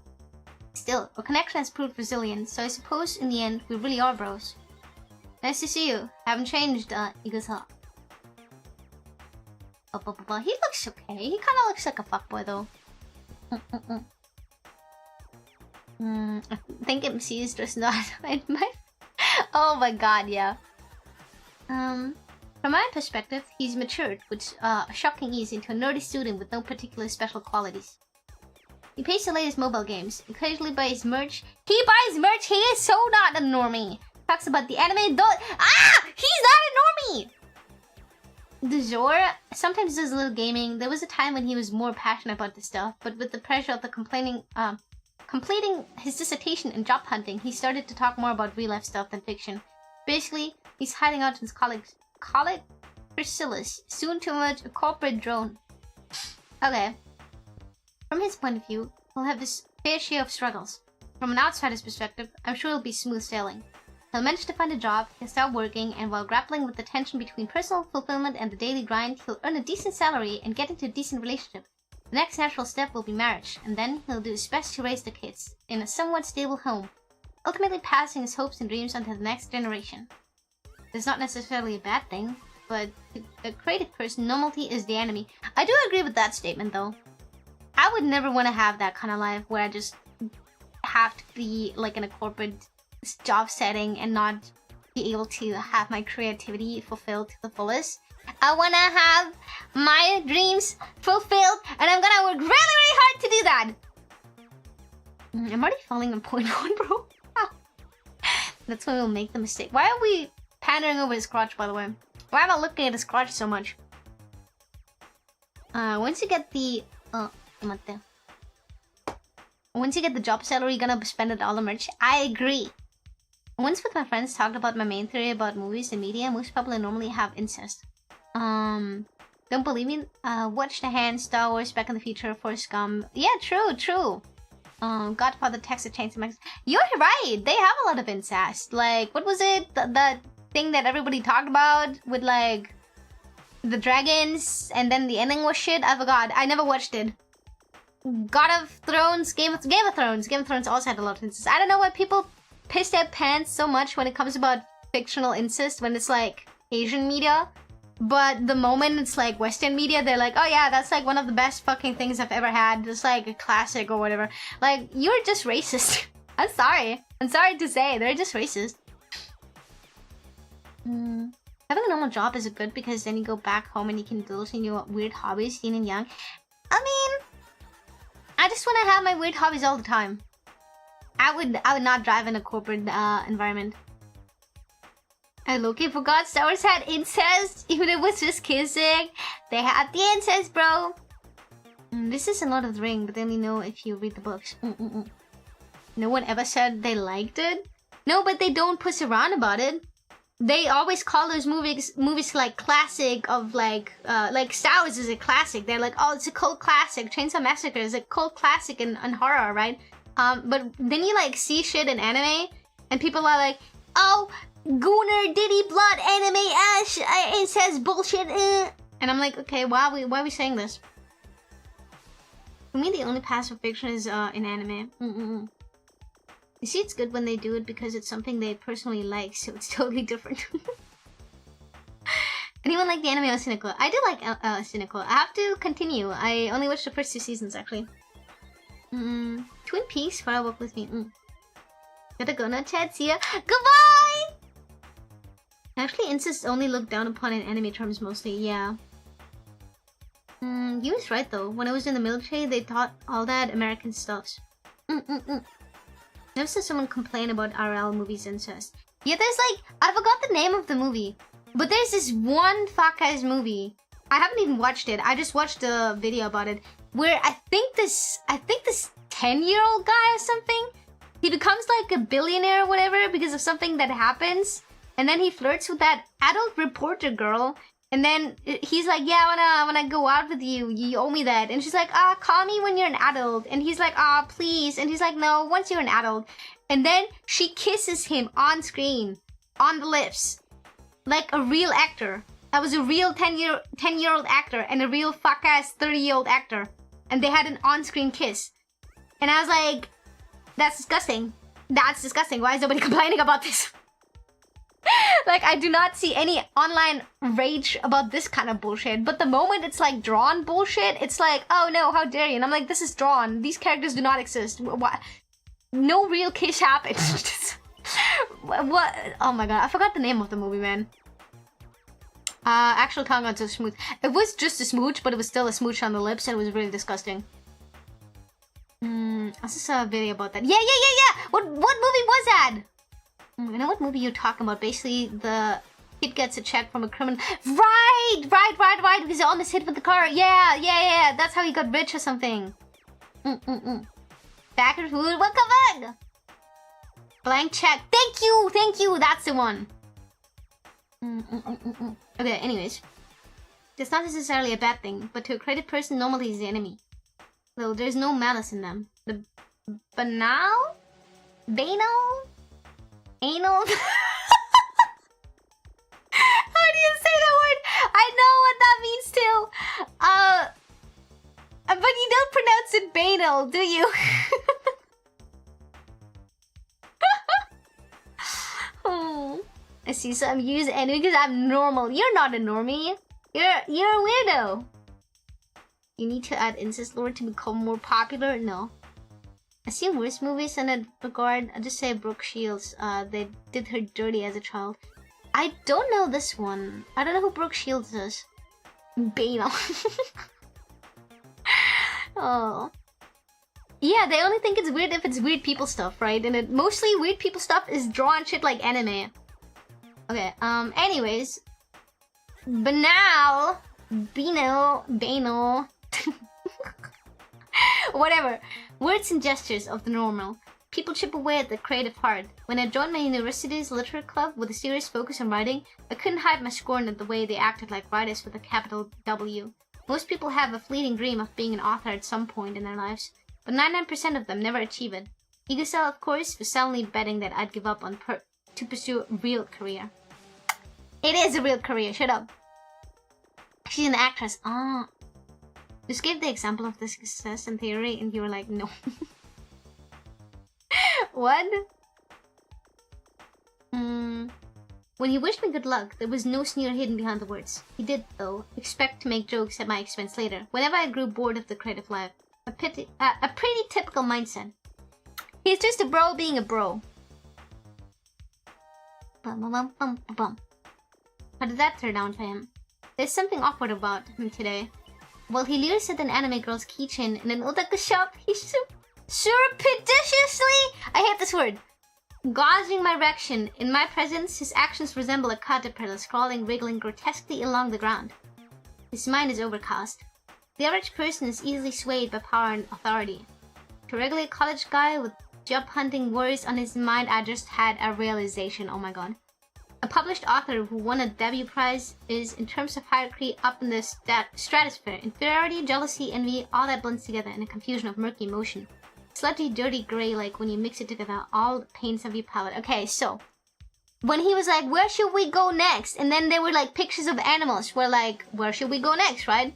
[SPEAKER 1] Still, our connection has proved resilient, so I suppose in the end, we really are bros. Nice to see you. Haven't changed, Igusa. He looks okay. He kinda looks like a fuckboy though. I think MC is just not in my... Oh my god, yeah. From my perspective, he's matured, with shocking ease into a nerdy student with no particular special qualities. He pays the latest mobile games, occasionally buys merch. He buys merch! He is so not a normie! Talks about the anime, he's not a normie! The Zora sometimes does a little gaming. There was a time when he was more passionate about this stuff, but with the pressure of the completing his dissertation and job hunting, he started to talk more about real life stuff than fiction. Basically, he's hiding out in his college chrysalis, soon to emerge a corporate drone. Okay. From his point of view, he'll have his fair share of struggles. From an outsider's perspective, I'm sure it'll be smooth sailing. He'll manage to find a job, he'll start working, and while grappling with the tension between personal fulfillment and the daily grind, he'll earn a decent salary and get into a decent relationship. The next natural step will be marriage, and then he'll do his best to raise the kids in a somewhat stable home, ultimately passing his hopes and dreams onto the next generation. It's not necessarily a bad thing, but to a creative person, normality is the enemy. I do agree with that statement though. I would never want to have that kind of life where I just have to be like in a corporate job setting and not be able to have my creativity fulfilled to the fullest. I want to have my dreams fulfilled, and I'm gonna work really, really hard to do that. I'm already falling on point 1, bro. That's when we'll make the mistake. Why are we pandering over his crotch, by the way? Why am I looking at his crotch so much? Once you get the... Once you get the job salary, you're gonna spend it all on merch. I agree. Once with my friends talked about my main theory about movies and media, most people normally have incest. Don't believe me? Watch The Hand, Star Wars, Back in the Future, Forrest Gump. Yeah, true. Godfather, Texas Chainsaw Massacre. You're right. They have a lot of incest. Like, what was it? The thing that everybody talked about with like the dragons, and then the ending was shit. I forgot. I never watched it. God of Thrones, Game of Thrones. Game of Thrones also had a lot of incest. I don't know why people piss their pants so much when it comes about fictional incest when it's like Asian media. But the moment it's like Western media, they're like, oh yeah, that's like one of the best fucking things I've ever had. It's like a classic or whatever. Like, you're just racist. I'm sorry. I'm sorry to say, they're just racist. Having a normal job is good because then you go back home and you can indulge in your weird hobbies, yin and yang. I mean, I just want to have my weird hobbies all the time. I would not drive in a corporate environment. I low-key forgot Star Wars had incest, even if it was just kissing. They had the incest, bro. This is a Lord of the Ring, but they only know if you read the books. No one ever said they liked it. No, but they don't push around about it. They always call those movies like classic of like Star Wars is a classic. They're like, oh, it's a cult classic. Chainsaw Massacre is a cult classic in horror, right? But then you like see shit in anime, and people are like, oh, Gooner, Diddy, Blood, anime, ash, it says bullshit, And I'm like, okay, why are we saying this? For me, the only passive fiction is in anime. You see, it's good when they do it because it's something they personally like, so it's totally different. Anyone like the anime or Cynical? I do like Cynical. I have to continue. I only watched the first 2 seasons, actually. Twin Peaks, Fire Walk with Me. Gotta go now, Chad. See ya. Goodbye! Actually, incest only looked down upon in anime terms mostly, yeah. You was right though. When I was in the military, they taught all that American stuff. Never saw someone complain about RL movies incest. Yeah, there's like, I forgot the name of the movie, but there's this one fuck ass movie. I haven't even watched it. I just watched a video about it where I think this 10-year-old guy or something, he becomes like a billionaire or whatever because of something that happens, and then he flirts with that adult reporter girl, And then he's like, yeah, I wanna go out with you. You owe me that. And she's like, call me when you're an adult. And he's like, please. And he's like, no, once you're an adult. And then she kisses him on screen, on the lips, like a real actor. That was a real 10-year-old actor and a real fuck-ass 30-year-old actor. And they had an on-screen kiss. And I was like, that's disgusting. That's disgusting. Why is nobody complaining about this? Like, I do not see any online rage about this kind of bullshit. But the moment it's like drawn bullshit, it's like, oh no, how dare you? And I'm like, this is drawn. These characters do not exist. What? No real kiss happened. What? Oh my god, I forgot the name of the movie, man. Actual tongue got so smooth. It was just a smooch, but it was still a smooch on the lips, and it was really disgusting. I just saw a video about that. Yeah. What movie was that? I know what movie you're talking about. Basically, the kid gets a check from a criminal. Right. Because he almost hit with the car. Yeah. That's how he got rich or something. Back and food. Welcome back. Blank check. Thank you. That's the one. Okay, anyways. That's not necessarily a bad thing, but to a creative person, normally is the enemy. Though there's no malice in them. The banal? Banal? Anal? How do you say that word? I know what that means too. But you don't pronounce it banal, do you? I see some use enemy because I'm normal. You're not a normie. You're a weirdo. You need to add incest lore to become more popular? No. I've seen worse movies in that regard. I'll just say Brooke Shields. They did her dirty as a child. I don't know this one. I don't know who Brooke Shields is. Banal. Oh. Yeah, they only think it's weird if it's weird people stuff, right? And mostly weird people stuff is drawn shit like anime. Okay, anyways. Banal. Banal. Whatever. Words and gestures of the normal. People chip away at the creative heart. When I joined my university's literary club with a serious focus on writing, I couldn't hide my scorn at the way they acted like writers with a capital W. Most people have a fleeting dream of being an author at some point in their lives, but 99% of them never achieve it. Egocell, of course, was soundly betting that I'd give up on to pursue a real career. It is a real career, shut up. She's an actress. Just gave the example of the success in theory and you were like, no. What? When he wished me good luck, there was no sneer hidden behind the words. He did, though, expect to make jokes at my expense later, whenever I grew bored of the creative life. A pretty typical mindset. He's just a bro being a bro. How did that turn out for him? There's something awkward about him today. While he leers at an anime girl's keychain in an otaku shop, he's surreptitiously, I hate this word, gauging my erection. In my presence, his actions resemble a caterpillar scrawling, wriggling grotesquely along the ground. His mind is overcast. The average person is easily swayed by power and authority. To a regular college guy with job-hunting worries on his mind, I just had a realization, oh my god. A published author who won a debut prize is, in terms of hierarchy, up in the stratosphere. Inferiority, jealousy, envy, all that blends together in a confusion of murky emotion. Slutty, dirty gray, like when you mix it together, all the paints of your palette. Okay, so when he was like, where should we go next? And then there were like pictures of animals. We're like, where should we go next, right?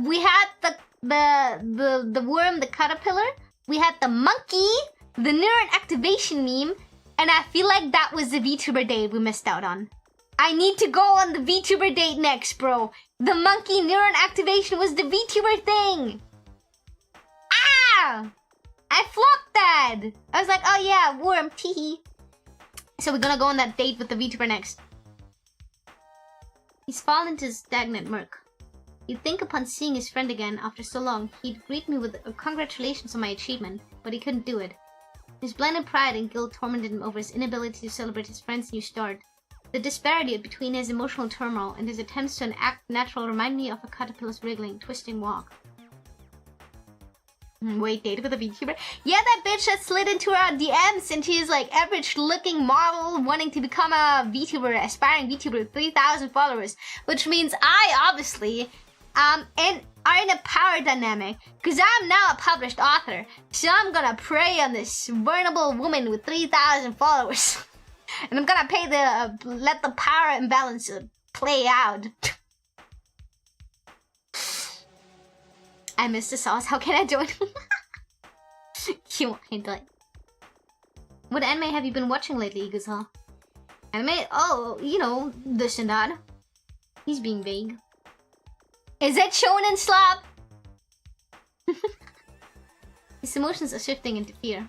[SPEAKER 1] We had the worm, the caterpillar. We had the monkey, the neuron activation meme. And I feel like that was the VTuber date we missed out on. I need to go on the VTuber date next, bro. The monkey neuron activation was the VTuber thing. Ah! I flopped that. I was like, oh yeah, worm, teehee. So we're gonna go on that date with the VTuber next. He's fallen into stagnant murk. You'd think upon seeing his friend again after so long, he'd greet me with congratulations on my achievement, but he couldn't do it. His blended pride and guilt tormented him over his inability to celebrate his friend's new start. The disparity between his emotional turmoil and his attempts to act natural remind me of a caterpillar's wriggling, twisting walk. Wait, date with a VTuber? Yeah, that bitch that slid into our DMs and she's like average looking model wanting to become a VTuber, aspiring VTuber with 3,000 followers. Which means I obviously are in a power dynamic because I'm now a published author. So I'm gonna prey on this vulnerable woman with 3,000 followers. And I'm gonna let the power imbalance play out. I missed the sauce. How can I join? What anime have you been watching lately, Iguza? Anime? Oh, you know, this and that. He's being vague. Is it shonen slap? His emotions are shifting into fear.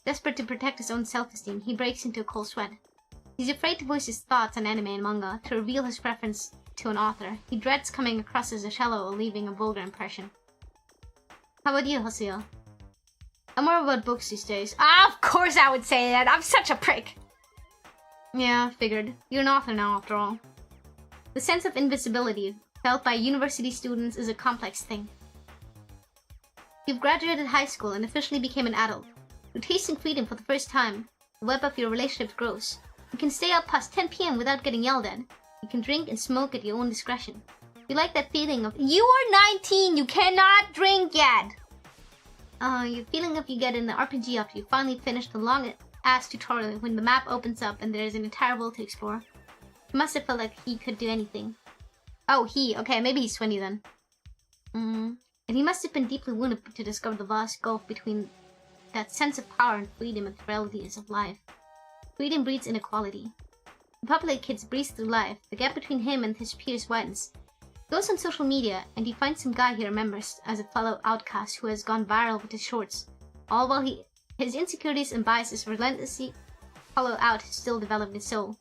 [SPEAKER 1] Desperate to protect his own self-esteem, he breaks into a cold sweat. He's afraid to voice his thoughts on anime and manga, to reveal his preference to an author. He dreads coming across as a shallow or leaving a vulgar impression. How about you, Hoseo? I'm more about books these days. Ah, of course I would say that. I'm such a prick. Yeah, figured. You're an author now, after all. The sense of invisibility felt by university students is a complex thing. You've graduated high school and officially became an adult. You're tasting freedom for the first time. The web of your relationships grows. You can stay up past 10 p.m. without getting yelled at. You can drink and smoke at your own discretion. You like that feeling of, you are 19, you cannot drink yet! Your feeling of you get in the RPG after you finally finish the long-ass tutorial when the map opens up and there's an entire world to explore. He must have felt like he could do anything. Oh, okay, maybe he's 20 then. And he must have been deeply wounded to discover the vast gulf between that sense of power and freedom and the realities of life. Freedom breeds inequality. The popular kids breeze through life, the gap between him and his peers widens. He goes on social media and he finds some guy he remembers as a fellow outcast who has gone viral with his shorts, all while his insecurities and biases relentlessly hollow out his still developing soul.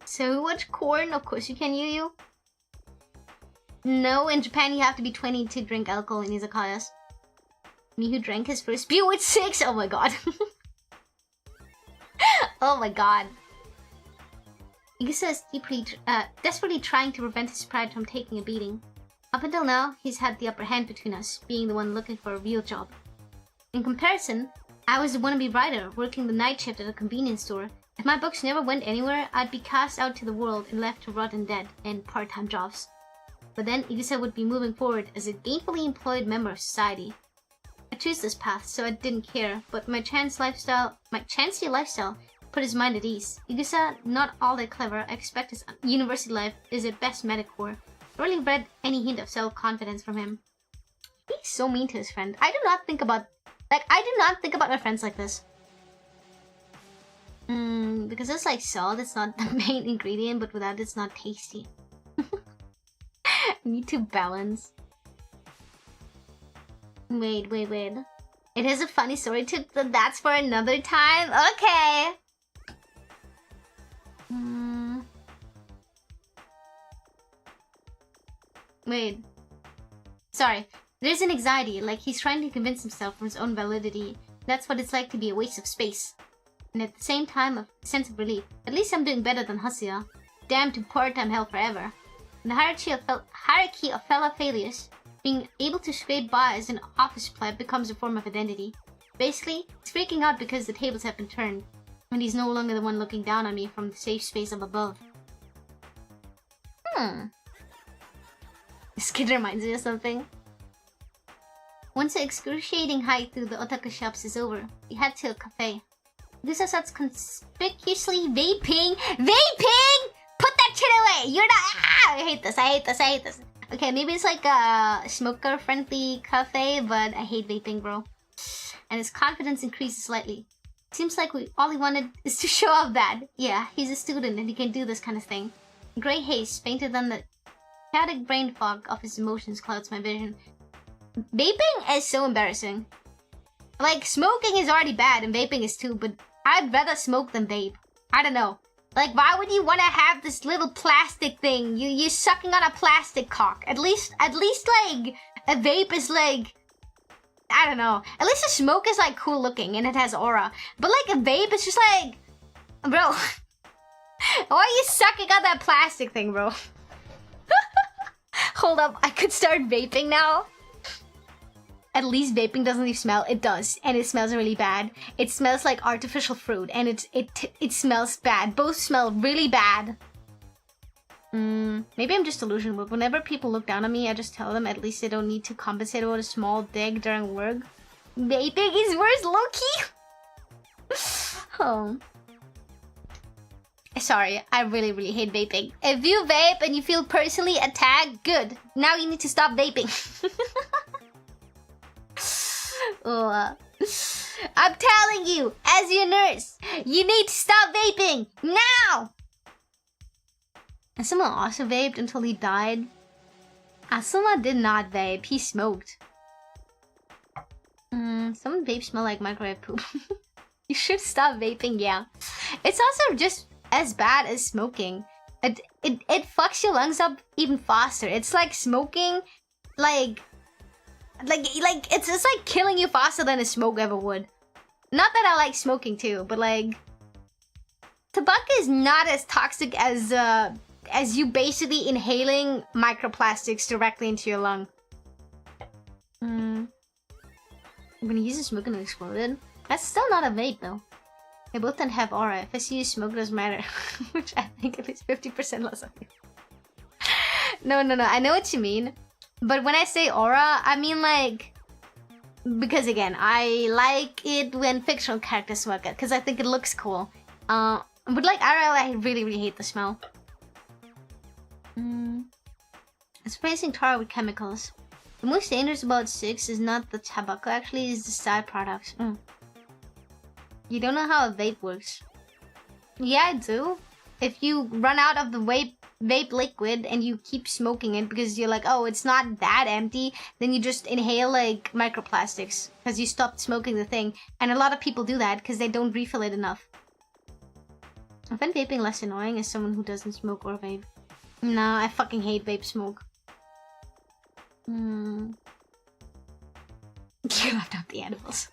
[SPEAKER 1] So watch corn? Of course you can, Yuyu. No, in Japan you have to be 20 to drink alcohol in izakayas. Me who drank his first beer with 6? Oh my god. Oh my god. Igusa is desperately trying to prevent his pride from taking a beating. Up until now, he's had the upper hand between us, being the one looking for a real job. In comparison, I was the wannabe writer, working the night shift at a convenience store. If my books never went anywhere, I'd be cast out to the world and left to rot in debt and part-time jobs. But then Igusa would be moving forward as a gainfully employed member of society. I chose this path, so I didn't care, but my chancy lifestyle put his mind at ease. Igusa, not all that clever, I expect his university life is at best metaphor. I rarely read any hint of self-confidence from him. He's so mean to his friend. I do not think about my friends like this. Because it's like salt, it's not the main ingredient, but without it, it's not tasty. Need to balance. Wait. It has a funny story too, but that's for another time. Okay. Wait. Sorry. There's an anxiety, like he's trying to convince himself from his own validity. That's what it's like to be a waste of space. And at the same time, a sense of relief. At least I'm doing better than Hasuya. Damn to part-time hell forever. In the hierarchy of fellow failures, being able to scrape by as an office pleb becomes a form of identity. Basically, he's freaking out because the tables have been turned, and he's no longer the one looking down on me from the safe space up above. This kid reminds me of something. Once the excruciating hike through the otaku shops is over, we head to a cafe. Igusa starts conspicuously vaping. Vaping! Put that shit away! You're not. I hate this. Okay, maybe it's like a smoker-friendly cafe, but I hate vaping, bro. And his confidence increases slightly. Seems like all he wanted is to show off that. Yeah, he's a student and he can do this kind of thing. Grey haze, painted on the chaotic brain fog of his emotions, clouds my vision. Vaping is so embarrassing. Like, smoking is already bad and vaping is too, but I'd rather smoke than vape. I don't know. Like, why would you want to have this little plastic thing? You're sucking on a plastic cock. At least, like, a vape is like, I don't know. At least a smoke is like cool looking and it has aura. But like a vape is just like, bro, why are you sucking on that plastic thing, bro? Hold up, I could start vaping now. at least vaping doesn't leave smell. It does, and it smells really bad. It smells like artificial fruit, and it smells bad. Both smell really bad. Maybe I'm just delusional, but whenever people look down on me, I just tell them at least they don't need to compensate about a small dick during work. Vaping is worse, low-key. Oh. Sorry, I really, really hate vaping. If you vape and you feel personally attacked, good. Now you need to stop vaping. I'm telling you, as your nurse, you need to stop vaping now. Asuma also vaped until he died. Asuma did not vape, he smoked. Some vapes smell like microwave poop. You should stop vaping, yeah. It's also just as bad as smoking. It fucks your lungs up even faster. It's like smoking, like it's like killing you faster than a smoke ever would. Not that I like smoking too, but like tobacco is not as toxic as you basically inhaling microplastics directly into your lung. When you use a smoke and it exploded, that's still not a vape though. They both don't have aura. If I see you smoke, it doesn't matter. Which I think at least 50% less of you. No. I know what you mean. But when I say aura, I mean like... Because again, I like it when fictional characters smoke it. Because I think it looks cool. But like, I really, really hate the smell. Spraying tar with chemicals. The most dangerous about 6 is not the tobacco, actually, is the side products. You don't know how a vape works. Yeah, I do. If you run out of the vape liquid and you keep smoking it because you're like, oh, it's not that empty, then you just inhale like microplastics because you stopped smoking the thing. And a lot of people do that because they don't refill it enough. I find vaping less annoying as someone who doesn't smoke or vape. No, I fucking hate vape smoke. You left out the animals.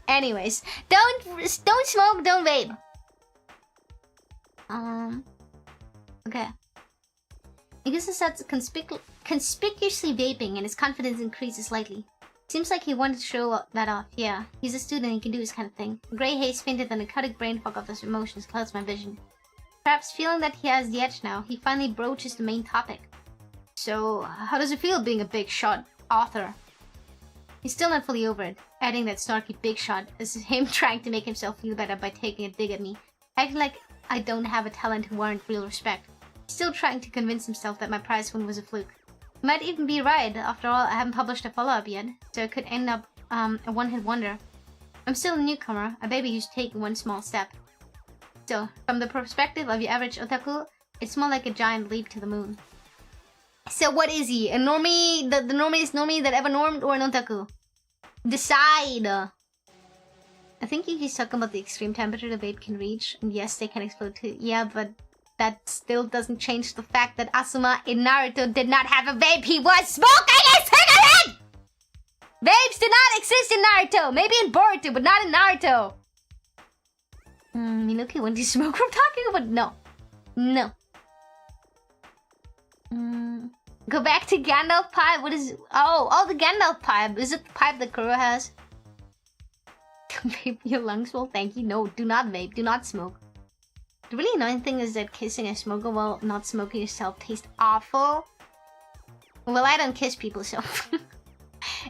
[SPEAKER 1] Anyways, don't smoke, don't vape. Okay. Igusa starts conspicuously vaping and his confidence increases slightly. Seems like he wanted to show that off. Yeah, he's a student, he can do this kind of thing. Grey haze fainted and a chaotic brain fog of his emotions clouds my vision. Perhaps feeling that he has the edge now, he finally broaches the main topic. So, how does it feel being a big shot author? He's still not fully over it, adding that snarky big shot as him trying to make himself feel better by taking a dig at me, acting like I don't have a talent to warrant real respect. He's still trying to convince himself that my prize win was a fluke. He might even be right. After all, I haven't published a follow-up yet, so it could end up a one-hit wonder. I'm still a newcomer, a baby who's taken one small step. So, from the perspective of your average otaku, it's more like a giant leap to the moon. So what is he? A normie, the normiest normie that ever normed, or an otaku? Decide! I think he's talking about the extreme temperature the vape can reach, and yes, they can explode too. Yeah, but that still doesn't change the fact that Asuma in Naruto did not have a vape, he was smoking a cigarette! Vapes did not exist in Naruto! Maybe in Boruto, but not in Naruto! Minuki, when do you smoke we're talking about? No. Go back to Gandalf pipe. What is... Oh, the Gandalf pipe. Is it the pipe that Kuro has? Vape your lungs? Well, thank you. No, do not vape. Do not smoke. The really annoying thing is that kissing a smoker while not smoking yourself tastes awful. Well, I don't kiss people, so...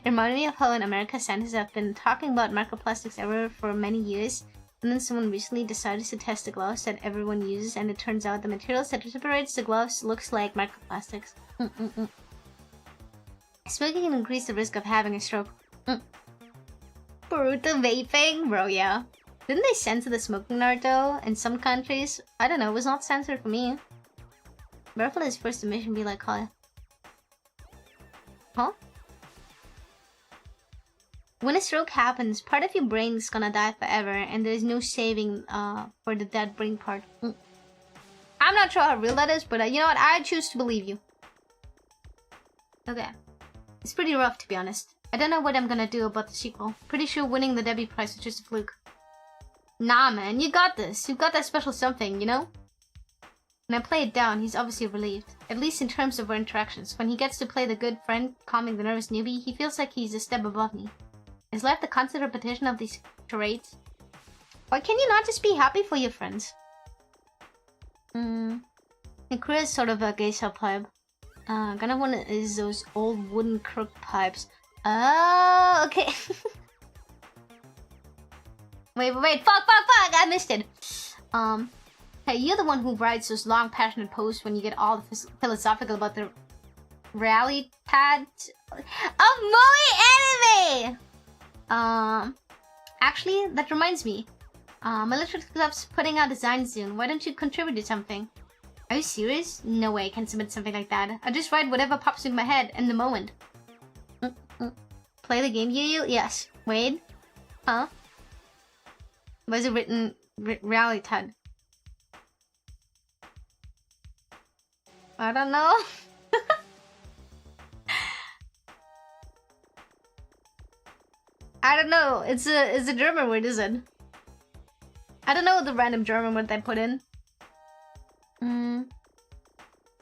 [SPEAKER 1] It reminded me of how in America scientists have been talking about microplastics everywhere for many years. And then someone recently decided to test the gloves that everyone uses, and it turns out the materials that separates the gloves looks like microplastics. Smoking can increase the risk of having a stroke. Boruto vaping? Bro, yeah. Didn't they censor the smoking Naruto in some countries? I don't know, it was not censored for me. Where will his first emission be like, huh? When a stroke happens, part of your brain is gonna die forever, and there's no saving for the dead brain part. I'm not sure how real that is, but you know what? I choose to believe you. Okay. It's pretty rough, to be honest. I don't know what I'm gonna do about the sequel. Pretty sure winning the Debbie Prize was just a fluke. Nah, man, you got this. You got that special something, you know? When I play it down, he's obviously relieved. At least in terms of our interactions. When he gets to play the good friend, calming the nervous newbie, he feels like he's a step above me. Is life the constant repetition of these charades? Why can you not just be happy for your friends? And Korea is sort of a geisha pipe. Gonna one is those old wooden crook pipes. Oh, okay. wait, fuck, I missed it. Hey, you're the one who writes those long, passionate posts when you get all philosophical about the reality pad of moe anime! Actually, that reminds me. My literature club's putting out design soon. Why don't you contribute to something? Are you serious? No way I can submit something like that. I just write whatever pops in my head in the moment. Play the game, Yuyu? Yes. Wait. Huh? Why is it written reality pad? I don't know. I don't know. It's a German word, is it? I don't know the random German word they put in.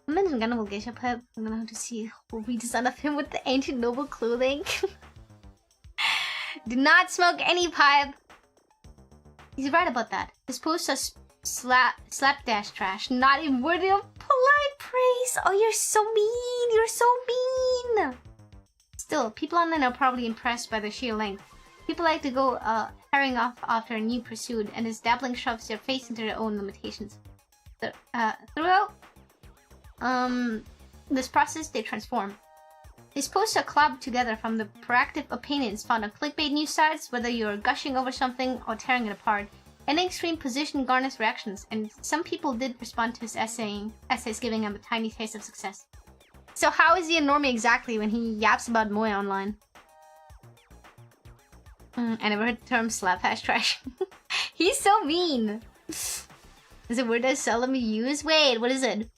[SPEAKER 1] Imagine Gundam will geisha pipe. I'm gonna have to see a whole redesign of him with the ancient noble clothing. Do not smoke any pipe. He's right about that. His posts are slapdash trash, not even worthy of polite praise. Oh, you're so mean. You're so mean. Still, people online are probably impressed by the sheer length. People like to go herring off after a new pursuit, and his dabbling shoves their face into their own limitations. Throughout this process, they transform. These posts are clubbed together from the proactive opinions found on clickbait news sites, whether you're gushing over something or tearing it apart. Any extreme position garners reactions, and some people did respond to his essays giving him a tiny taste of success. So how is he a normie exactly when he yaps about moe online? I never heard the term slapdash trash. He's so mean. Is it a word I seldomly use? Wait, what is it?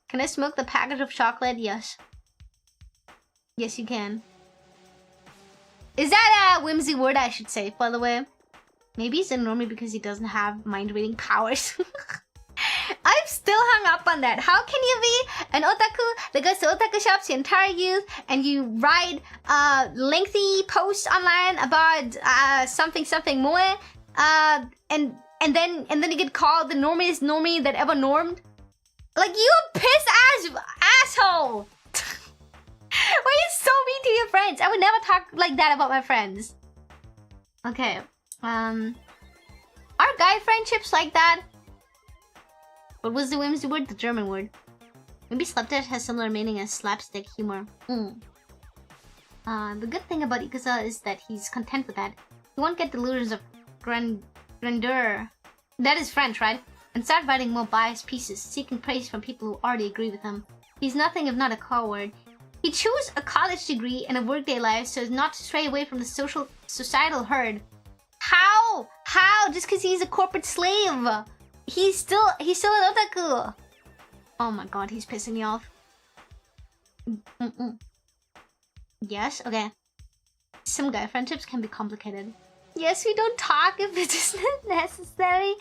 [SPEAKER 1] Can I smoke the package of chocolate? Yes. Yes, you can. Is that a whimsy word I should say, by the way? Maybe he's a normie because he doesn't have mind-reading powers. I'm still hung up on that. How can you be an otaku that goes to otaku shops your entire youth and you write lengthy posts online about something moe, and then you get called the normiest normie that ever normed? Like, you a piss-ass asshole! Why are you so mean to your friends? I would never talk like that about my friends. Okay, are guy friendships like that? What was the whimsy word? The German word. Maybe slapdash has similar meaning as slapstick humor. The good thing about Ikusa is that he's content with that. He won't get delusions of grandeur. That is French, right? And start writing more biased pieces, seeking praise from people who already agree with him. He's nothing if not a coward. He chose a college degree and a workday life so as not to stray away from the societal herd. How? Just because he's a corporate slave? He's still an otaku. Oh my god, he's pissing me off. Yes, okay. Some guy friendships can be complicated. Yes, we don't talk if it isn't necessary.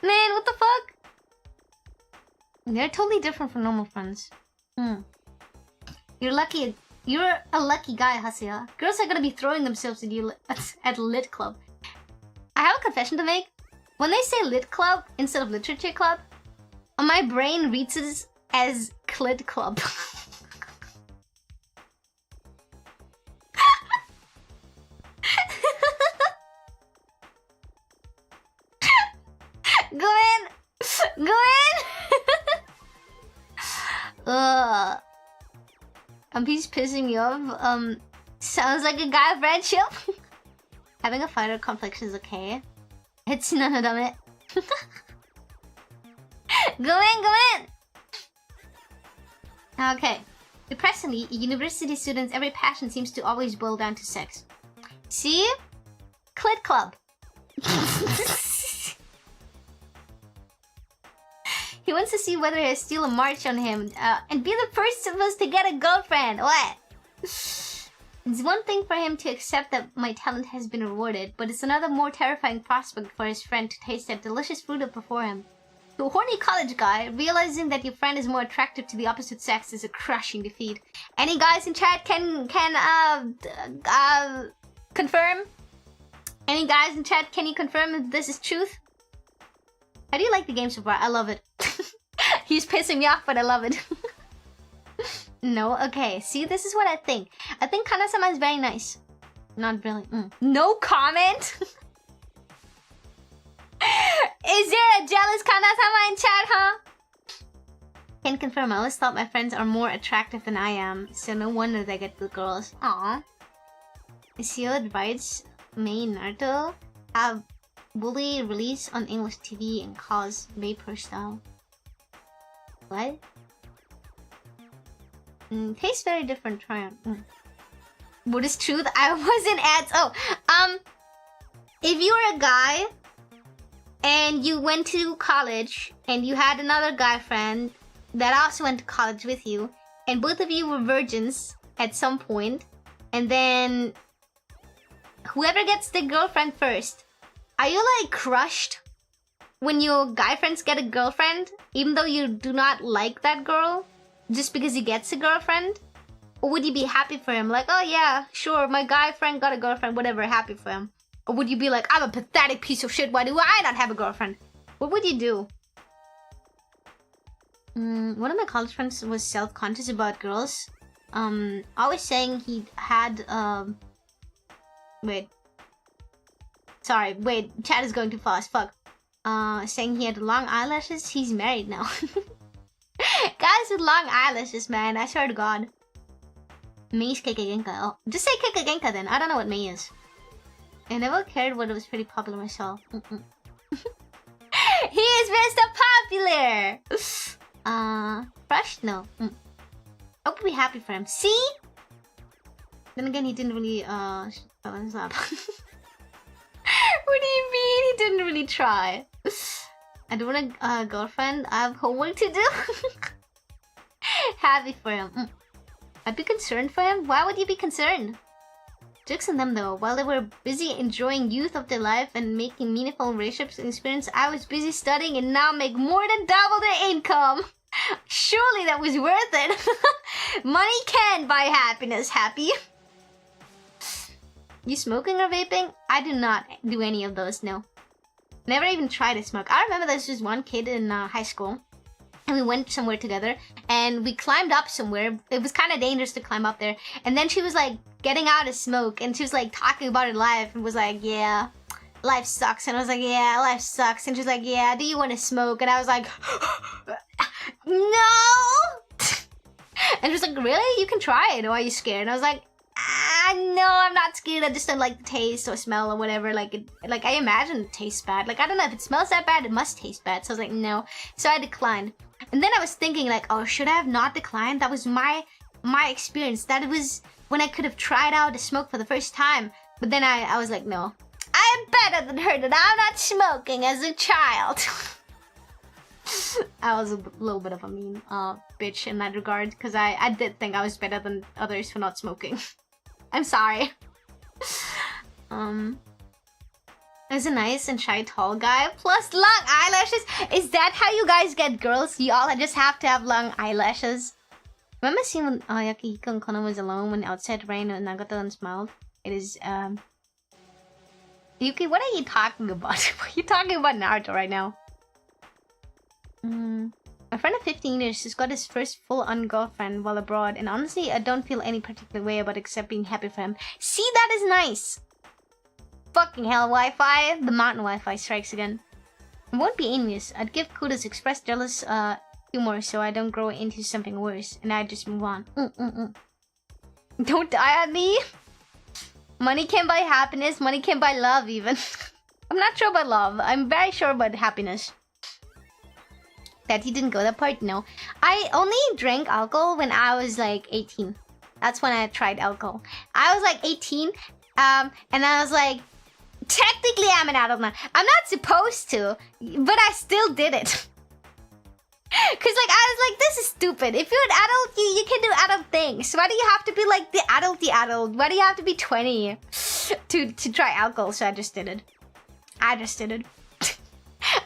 [SPEAKER 1] Man, what the fuck? They're totally different from normal friends. You're a lucky guy, Hasiya. Girls are gonna be throwing themselves at you at lit club. I have a confession to make. When they say lit club instead of literature club, my brain reads it as clit club. Go in! He's pissing me off. Sounds like a guy friendship. Having a fighter conflict is okay. It's none of it. Go in! Okay. Depressingly, university students' every passion seems to always boil down to sex. See? Clit club. He wants to see whether he'll steal a march on him and be the first of us to get a girlfriend. What? It's one thing for him to accept that my talent has been rewarded, but it's another more terrifying prospect for his friend to taste that delicious fruit up before him. To a horny college guy, realizing that your friend is more attractive to the opposite sex is a crushing defeat. Any guys in chat can confirm? Any guys in chat, can you confirm if this is truth? How do you like the game so far? I love it. He's pissing me off, but I love it. No? Okay, see, this is what I think. I think Kanja-sama is very nice. Not really. No comment? Is there a jealous Kanja-sama in chat, huh? Can confirm, I always thought my friends are more attractive than I am, so no wonder they get good girls. Aww. Isio advice May Naruto have bully release on English TV and cause Vapor style. What? Tastes very different. Try it. What is truth? I wasn't at. If you were a guy and you went to college and you had another guy friend that also went to college with you, and both of you were virgins at some point, and then whoever gets the girlfriend first, are you like crushed when your guy friends get a girlfriend, even though you do not like that girl, just because he gets a girlfriend? Or would you be happy for him? Like, oh yeah, sure, my guy friend got a girlfriend, whatever, happy for him. Or would you be like, I'm a pathetic piece of shit, why do I not have a girlfriend? What would you do? One of my college friends was self-conscious about girls. Always saying he had, wait, chat is going too fast, fuck. Saying he had long eyelashes, he's married now. Guys with long eyelashes, man, I swear to God. Mei's Keikagenka. Oh, just say Keikagenka then. I don't know what Mei is. I never cared when it was pretty popular myself. He is Mr. Popular! Fresh? No. I would be happy for him. See? Then again, he didn't really, fell in his lap. What do you mean? He didn't really try. I don't want a girlfriend. I have homework to do. Happy for him. I'd be concerned for him. Why would you be concerned? Jokes on them though. While they were busy enjoying youth of their life and making meaningful relationships and experience, I was busy studying and now make more than double their income. Surely that was worth it. Money can buy happiness, Happy. You smoking or vaping? I do not do any of those, no. Never even tried to smoke. I remember there was this one kid in high school, and we went somewhere together, and we climbed up somewhere. It was kind of dangerous to climb up there. And then she was like getting out to smoke, and she was like talking about her life, and was like, yeah, life sucks. And I was like, yeah, life sucks. And she was like, yeah, do you want to smoke? And I was like, no. And she was like, really? You can try it. Or are you scared? And I was like, no, I'm not scared. I just don't like the taste or smell or whatever. Like I imagine it tastes bad. Like, I don't know, if it smells that bad, it must taste bad. So I was like, no. So I declined. And then I was thinking like, oh, should I have not declined? That was my experience. That was when I could have tried out to smoke for the first time. But then I was like, no. I am better than her, that I'm not smoking as a child. I was a little bit of a mean bitch in that regard. Because I did think I was better than others for not smoking. I'm sorry. There's a nice and shy tall guy plus long eyelashes. Is that how you guys get girls? You all just have to have long eyelashes. Remember seeing when Yakihiko and Kono was alone when outside rained and Nagata and smiled? It is Yuki, what are you talking about? Are you talking about Naruto right now? My friend of 15 years just got his first full-on girlfriend while abroad, and honestly, I don't feel any particular way about it except being happy for him. See, that is nice! Fucking hell, Wi-Fi! The mountain Wi-Fi strikes again. I won't be envious. I'd give kudos express jealous humor so I don't grow into something worse, and I just move on. Don't die on me! Money can buy happiness, money can buy love even. I'm not sure about love, I'm very sure about happiness. That he didn't go that part, no. I only drank alcohol when I was like 18. That's when I tried alcohol. I was like 18, and I was like, technically I'm an adult now. I'm not supposed to, but I still did it. Cause like I was like, this is stupid. If you're an adult, you can do adult things. Why do you have to be like the adult? Why do you have to be 20 to try alcohol? So I just did it.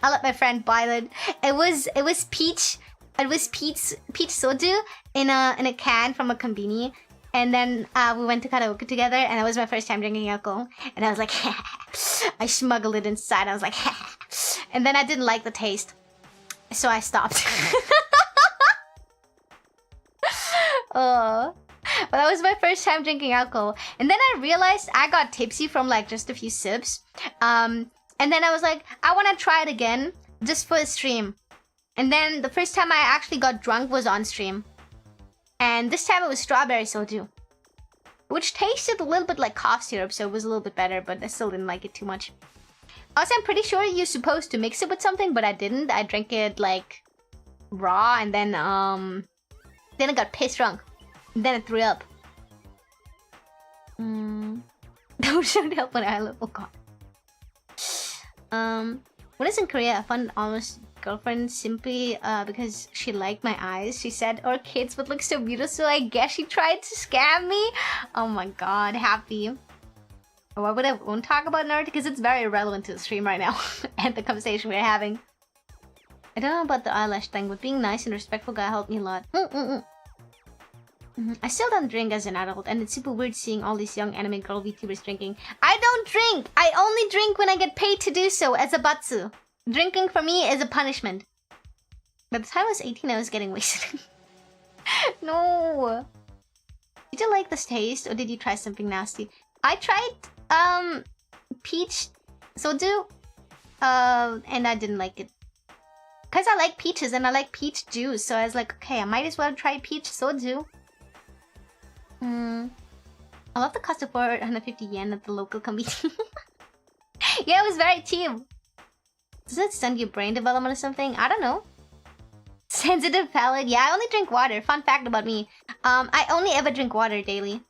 [SPEAKER 1] I let my friend buy it. It was peach. It was peach soju in a can from a konbini. And then we went to karaoke together, and it was my first time drinking alcohol. And I was like, I smuggled it inside. I was like, and then I didn't like the taste, so I stopped. Oh, but that was my first time drinking alcohol. And then I realized I got tipsy from like just a few sips. And then I was like, I want to try it again just for a stream. And then the first time I actually got drunk was on stream. And this time it was strawberry soju, which tasted a little bit like cough syrup, so it was a little bit better, but I still didn't like it too much. Also, I'm pretty sure you're supposed to mix it with something, but I didn't. I drank it like raw, and then I got pissed drunk. And then I threw up. That should help when I level got. When I was in Korea, I found almost girlfriend simply because she liked my eyes. She said our kids would look so beautiful, so I guess she tried to scam me. Oh my god, happy. Why would I won't talk about nerd? Because it's very relevant to the stream right now and the conversation we're having. I don't know about the eyelash thing, but being nice and respectful guy helped me a lot. I still don't drink as an adult, and it's super weird seeing all these young anime girl VTubers drinking. I don't drink! I only drink when I get paid to do so as a batsu. Drinking for me is a punishment. By the time I was 18, I was getting wasted. No! Did you like this taste, or did you try something nasty? I tried, peach soju, and I didn't like it. Because I like peaches, and I like peach juice, so I was like, okay, I might as well try peach soju. I love the cost of 450 yen at the local convenience. Yeah, it was very cheap. Does it stunt your brain development or something? I don't know. Sensitive palate? Yeah, I only drink water. Fun fact about me. I only ever drink water daily.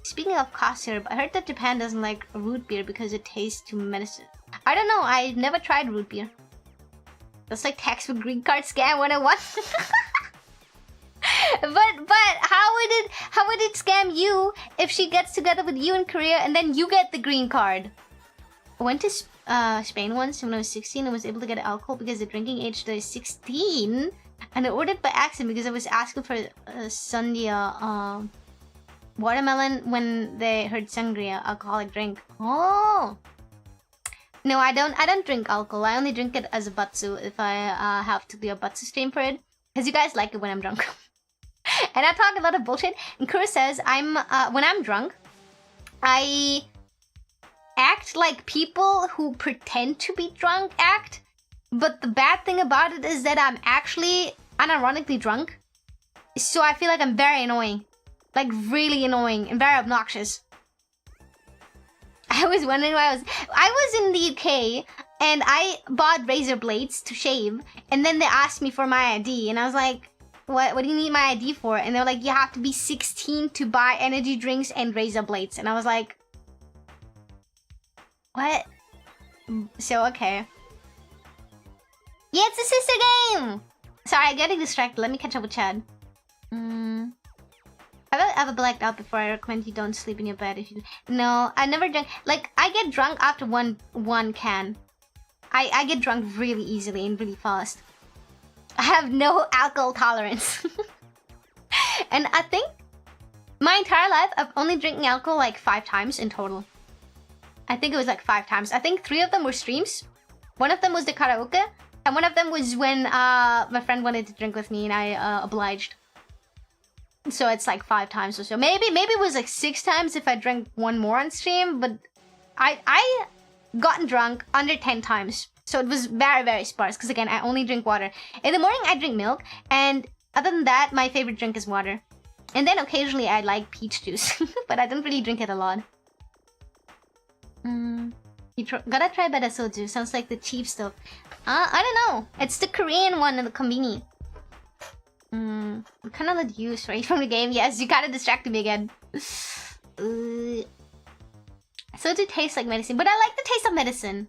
[SPEAKER 1] Speaking of cough syrup, I heard that Japan doesn't like root beer because it tastes too medicine. I don't know. I've never tried root beer. That's like textbook green card scam 101. But how would it scam you if she gets together with you in Korea and then you get the green card? I went to Spain once when I was 16 and was able to get alcohol because the drinking age there is 16, and I ordered by accident because I was asking for sandia watermelon when they heard sangria, alcoholic drink. Oh no, I don't drink alcohol. I only drink it as a batsu if I have to do a batsu stream for it, because you guys like it when I'm drunk. And I talk a lot of bullshit. And Kura says when I'm drunk, I act like people who pretend to be drunk act. But the bad thing about it is that I'm actually unironically drunk. So I feel like I'm very annoying. Like really annoying and very obnoxious. I was wondering why I was in the UK and I bought razor blades to shave, and then they asked me for my ID, and I was like, what do you need my ID for? And they're like, you have to be 16 to buy energy drinks and razor blades. And I was like, what? So, okay. Yeah, it's a sister game! Sorry, I'm getting distracted. Let me catch up with Chad. Have I ever blacked out before? I recommend you don't sleep in your bed if you... No, I never drink... Like, I get drunk after one can. I get drunk really easily and really fast. I have no alcohol tolerance. And I think my entire life, I've only drinking alcohol like 5 times in total. I think it was like 5 times. I think 3 of them were streams. One of them was the karaoke. And one of them was when my friend wanted to drink with me and I obliged. So it's like 5 times or so. Maybe it was like 6 times if I drank one more on stream. But I gotten drunk under 10 times. So it was very, very sparse. Because again, I only drink water. In the morning, I drink milk. And other than that, my favorite drink is water. And then occasionally, I like peach juice. But I don't really drink it a lot. Gotta try better soju. Sounds like the cheap stuff. I don't know. It's the Korean one in the konbini. What kind of let you straight from the game? Yes, you kind of distracted me again. Soju tastes like medicine, but I like the taste of medicine.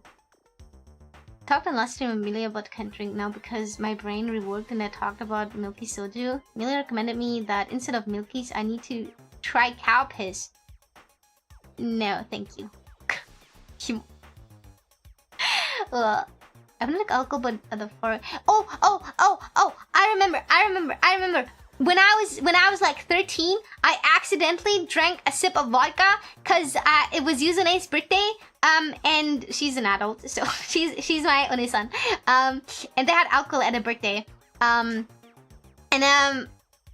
[SPEAKER 1] Talked on last stream with Amelia about can't drink now because my brain reworked and I talked about milky soju. Amelia recommended me that instead of milkies, I need to try cow piss. No, thank you. I I'm like alcohol, but at the far. Oh! I remember. When I was like 13, I accidentally drank a sip of vodka because it was Yuzune's birthday. And she's an adult, so she's my one-son. And they had alcohol at her birthday.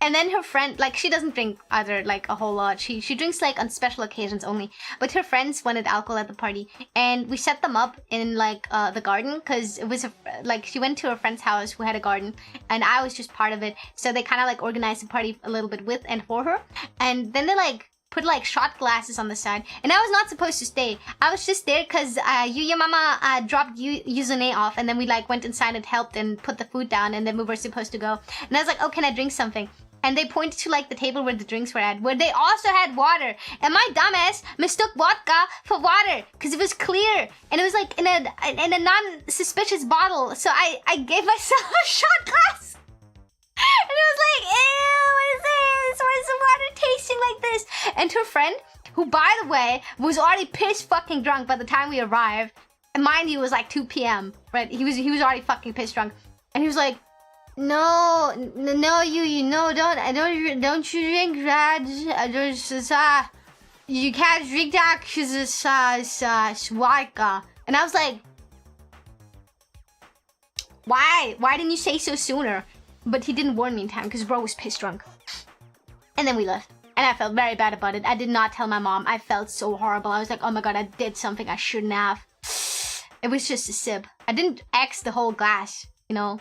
[SPEAKER 1] And then her friend, like, she doesn't drink either, like, a whole lot. She drinks, like, on special occasions only. But her friends wanted alcohol at the party. And we set them up in, like, the garden. Because it was, like, she went to her friend's house who had a garden. And I was just part of it. So they kind of, like, organized the party a little bit with and for her. And then they, like, put, like, shot glasses on the side. And I was not supposed to stay. I was just there because Yuya Mama dropped Yuzune off. And then we, like, went inside and helped and put the food down. And then we were supposed to go. And I was like, oh, can I drink something? And they pointed to, like, the table where the drinks were at, where they also had water. And my dumbass mistook vodka for water because it was clear. And it was, like, in a non-suspicious bottle. So I gave myself a shot glass. And it was like, ew, what is this? Why is the water tasting like this? And her friend, who, by the way, was already piss fucking drunk by the time we arrived. And mind you, it was, like, 2 p.m., right? He was already fucking piss drunk. And he was like, No, you know, don't you drink that? You can't drink that because it's vodka. And I was like, why? Why didn't you say so sooner? But he didn't warn me in time because bro was pissed drunk. And then we left. And I felt very bad about it. I did not tell my mom. I felt so horrible. I was like, oh my god, I did something I shouldn't have. It was just a sip. I didn't X the whole glass, you know.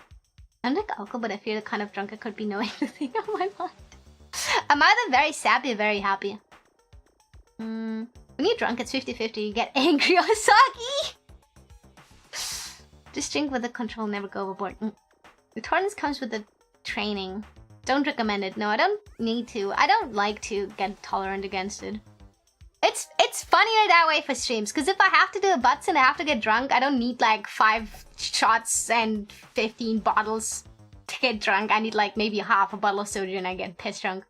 [SPEAKER 1] I'm like alcohol, but I feel the kind of drunk I could be knowing the thing on my mind. I'm either very sappy or very happy. When you're drunk, it's 50-50. You get angry or soggy. Just drink with the control, never go overboard. The tolerance comes with the training. Don't recommend it. No, I don't need to. I don't like to get tolerant against it. It's funnier that way for streams, because if I have to do a butts and I have to get drunk, I don't need like 5 shots and 15 bottles to get drunk. I need like maybe half a bottle of soda and I get piss drunk.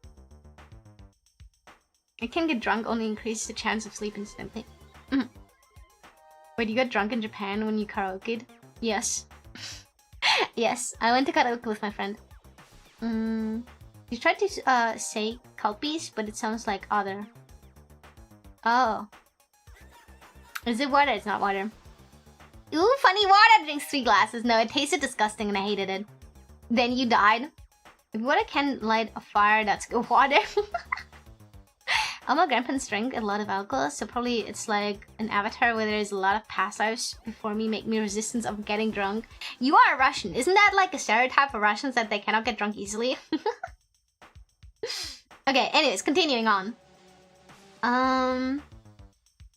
[SPEAKER 1] I can get drunk only increases the chance of sleep instantly. Wait, you got drunk in Japan when you karaoke'd? Yes. Yes, I went to karaoke with my friend. You tried to say culpies, but it sounds like other. Oh. Is it water? It's not water. Ooh, funny water drinks 3 glasses. No, it tasted disgusting and I hated it. Then you died. If water can light a fire, that's good water. All my grandparents drink a lot of alcohol, so probably it's like an avatar where there's a lot of past lives before me make me resistance of getting drunk. You are Russian. Isn't that like a stereotype of Russians that they cannot get drunk easily? Okay, anyways, continuing on.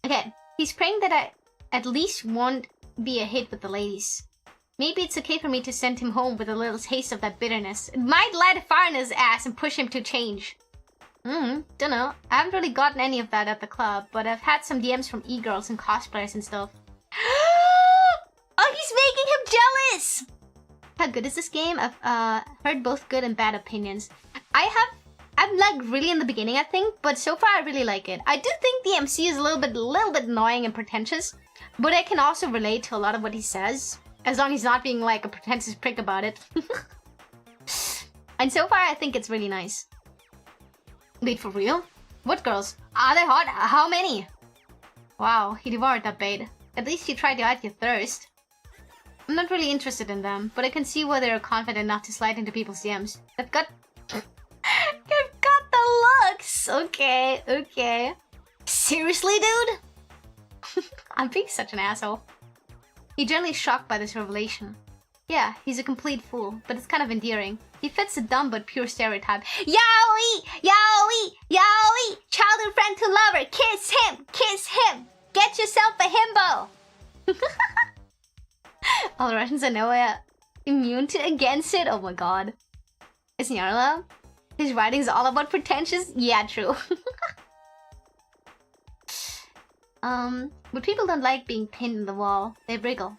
[SPEAKER 1] Okay, he's praying that I at least won't be a hit with the ladies. Maybe it's okay for me to send him home with a little taste of that bitterness. It might light a fire in his ass and push him to change. Dunno. I haven't really gotten any of that at the club, but I've had some DMs from e-girls and cosplayers and stuff. Oh, he's making him jealous! How good is this game? I've heard both good and bad opinions. I'm like really in the beginning, I think, but so far I really like it. I do think the MC is a little bit annoying and pretentious, but I can also relate to a lot of what he says, as long as he's not being like a pretentious prick about it. And so far I think it's really nice. Wait, for real? What girls? Are they hot? How many? Wow, he devoured that bait. At least he tried to hide your thirst. I'm not really interested in them, but I can see why they're confident enough to slide into people's DMs. They've got the looks! Okay. Seriously, dude? I'm being such an asshole. He's generally shocked by this revelation. Yeah, he's a complete fool, but it's kind of endearing. He fits a dumb but pure stereotype. Yaoi! Childhood friend to lover! Kiss him! Get yourself a himbo! All Russians I know are immune against it? Oh my god. Is Nyarla? His writing is all about pretentious? Yeah, true. But people don't like being pinned in the wall. They wriggle.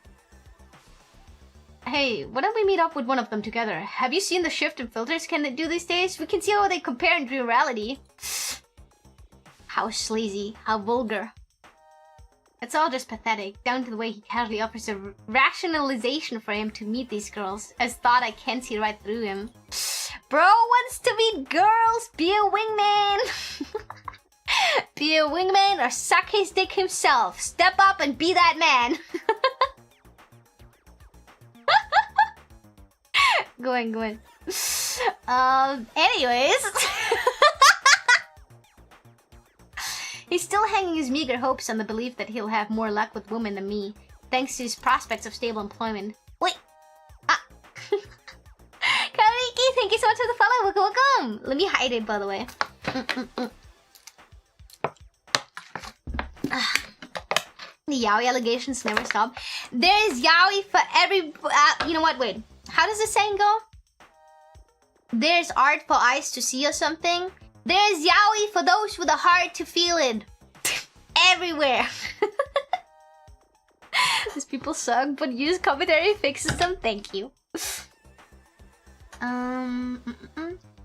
[SPEAKER 1] Hey, why don't we meet up with one of them together? Have you seen the shift in filters can they do these days? We can see how they compare in reality. How sleazy, how vulgar. It's all just pathetic, down to the way he casually offers a rationalization for him to meet these girls, as thought I can't see right through him. Bro wants to meet girls, be a wingman! Be a wingman or suck his dick himself. Step up and be that man. Go on. Anyways. He's still hanging his meager hopes on the belief that he'll have more luck with women than me, thanks to his prospects of stable employment. Wait! Kariki, thank you so much for the follow. Welcome! Let me hide it, by the way. The yaoi allegations never stop. There is yaoi for every... you know what? Wait. How does the saying go? There's art for eyes to see or something. There's yaoi for those with a heart to feel it. Everywhere. These people suck, but use commentary fixes them. Thank you.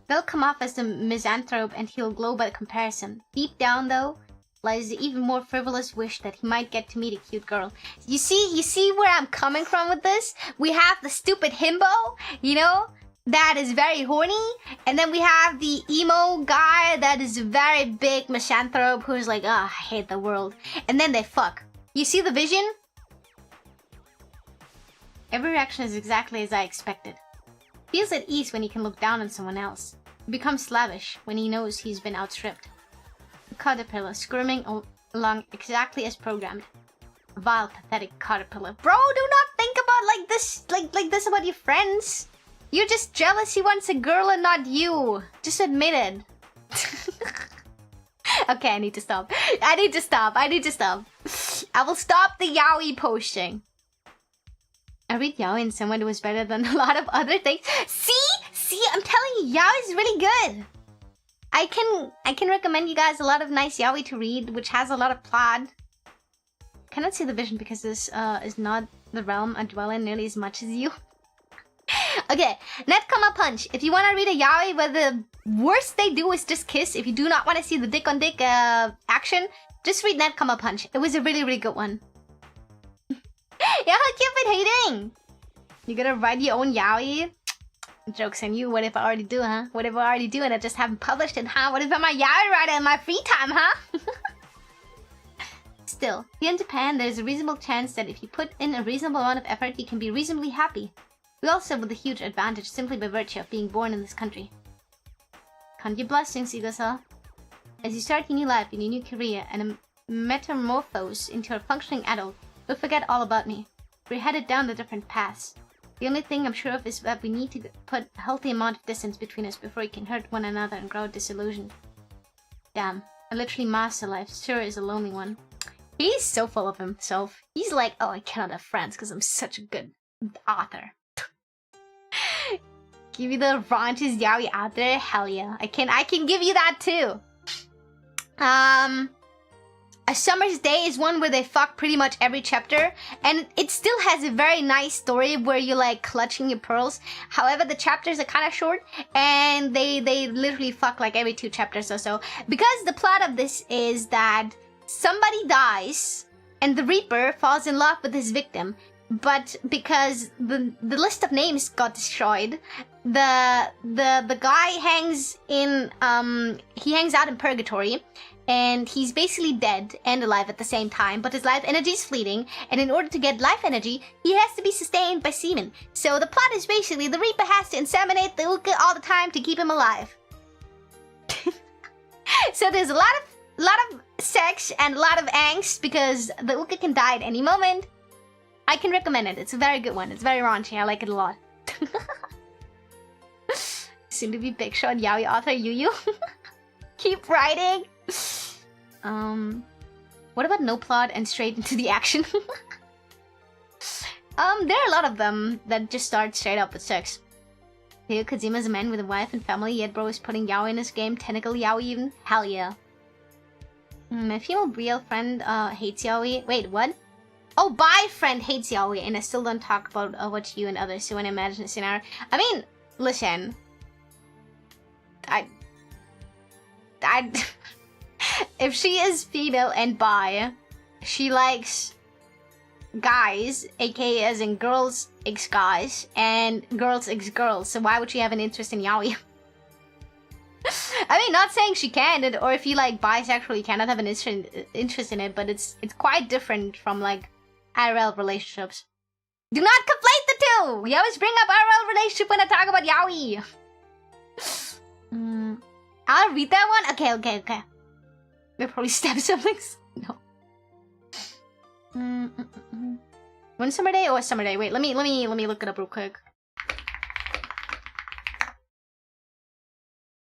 [SPEAKER 1] They'll come off as the misanthrope and he'll glow by comparison. Deep down, though, lies the even more frivolous wish that he might get to meet a cute girl. You see where I'm coming from with this? We have the stupid himbo, you know, that is very horny, and then we have the emo guy that is a very big misanthrope who's like, I hate the world. And then they fuck. You see the vision? Every reaction is exactly as I expected. Feels at ease when he can look down on someone else. He becomes slavish when he knows he's been outstripped. The caterpillar squirming along exactly as programmed. A vile, pathetic caterpillar. Bro, do not think about like this about your friends. You're just jealous he wants a girl and not you. Just admit it. Okay, I need to stop. I need to stop. I will stop the yaoi posting. I read yaoi in someone who was better than a lot of other things. See, I'm telling you, yaoi is really good. I can recommend you guys a lot of nice yaoi to read, which has a lot of plot. Cannot see the vision because this is not the realm I dwell in nearly as much as you. Okay, Netkama Punch. If you want to read a yaoi where the worst they do is just kiss, if you do not want to see the dick on dick action, just read Netkama Punch. It was a really, really good one. Yeah, keep it hating. You gonna write your own yaoi? Joke's on you. What if I already do, huh? What if I already do and I just haven't published it, huh? What if I'm a yaoi writer in my free time, huh? Still, here in Japan, there's a reasonable chance that if you put in a reasonable amount of effort, you can be reasonably happy. We also have a huge advantage simply by virtue of being born in this country. Count your blessings, Igasa. As you start your new life in your new career and metamorphose into a functioning adult, you'll forget all about me. We're headed down the different paths. The only thing I'm sure of is that we need to put a healthy amount of distance between us before we can hurt one another and grow disillusioned. Damn, I literally master life sure is a lonely one. He's so full of himself. He's like, oh, I cannot have friends because I'm such a good author. Give you the raunchiest yaoi out there? Hell yeah. I can give you that too. A Summer's Day is one where they fuck pretty much every chapter, and it still has a very nice story where you're like clutching your pearls. However, the chapters are kind of short, and they literally fuck like every 2 chapters or so. Because the plot of this is that somebody dies, and the Reaper falls in love with his victim. But because the list of names got destroyed, the guy hangs out in purgatory, and he's basically dead and alive at the same time, but his life energy is fleeting, and in order to get life energy, he has to be sustained by semen. So the plot is basically the Reaper has to inseminate the Uka all the time to keep him alive. So there's a lot of sex and a lot of angst because the Uka can die at any moment. I can recommend it. It's a very good one. It's very raunchy. I like it a lot. Soon to be big shot yaoi author Yuyu. Keep writing. What about no plot and straight into the action? There are a lot of them that just start straight up with sex. Hideo Kojima's a man with a wife and family, yet bro is putting yaoi in his game. Tentacle yaoi even? Hell yeah. My female real friend hates yaoi. Wait, what? Oh, my friend hates yaoi, and I still don't talk about what you and others do when I imagine a scenario. I mean, listen. If she is female and bi, she likes guys, aka as in girls x guys, and girls x girls. So why would she have an interest in yaoi? I mean, not saying she can, or if you like bisexual, you cannot have an interest in it, but it's quite different from like IRL relationships. Do not conflate the two! We always bring up IRL relationship when I talk about yaoi. I'll read that one? Okay. We'll probably stab siblings. No. One summer day or a summer day? Wait, let me look it up real quick.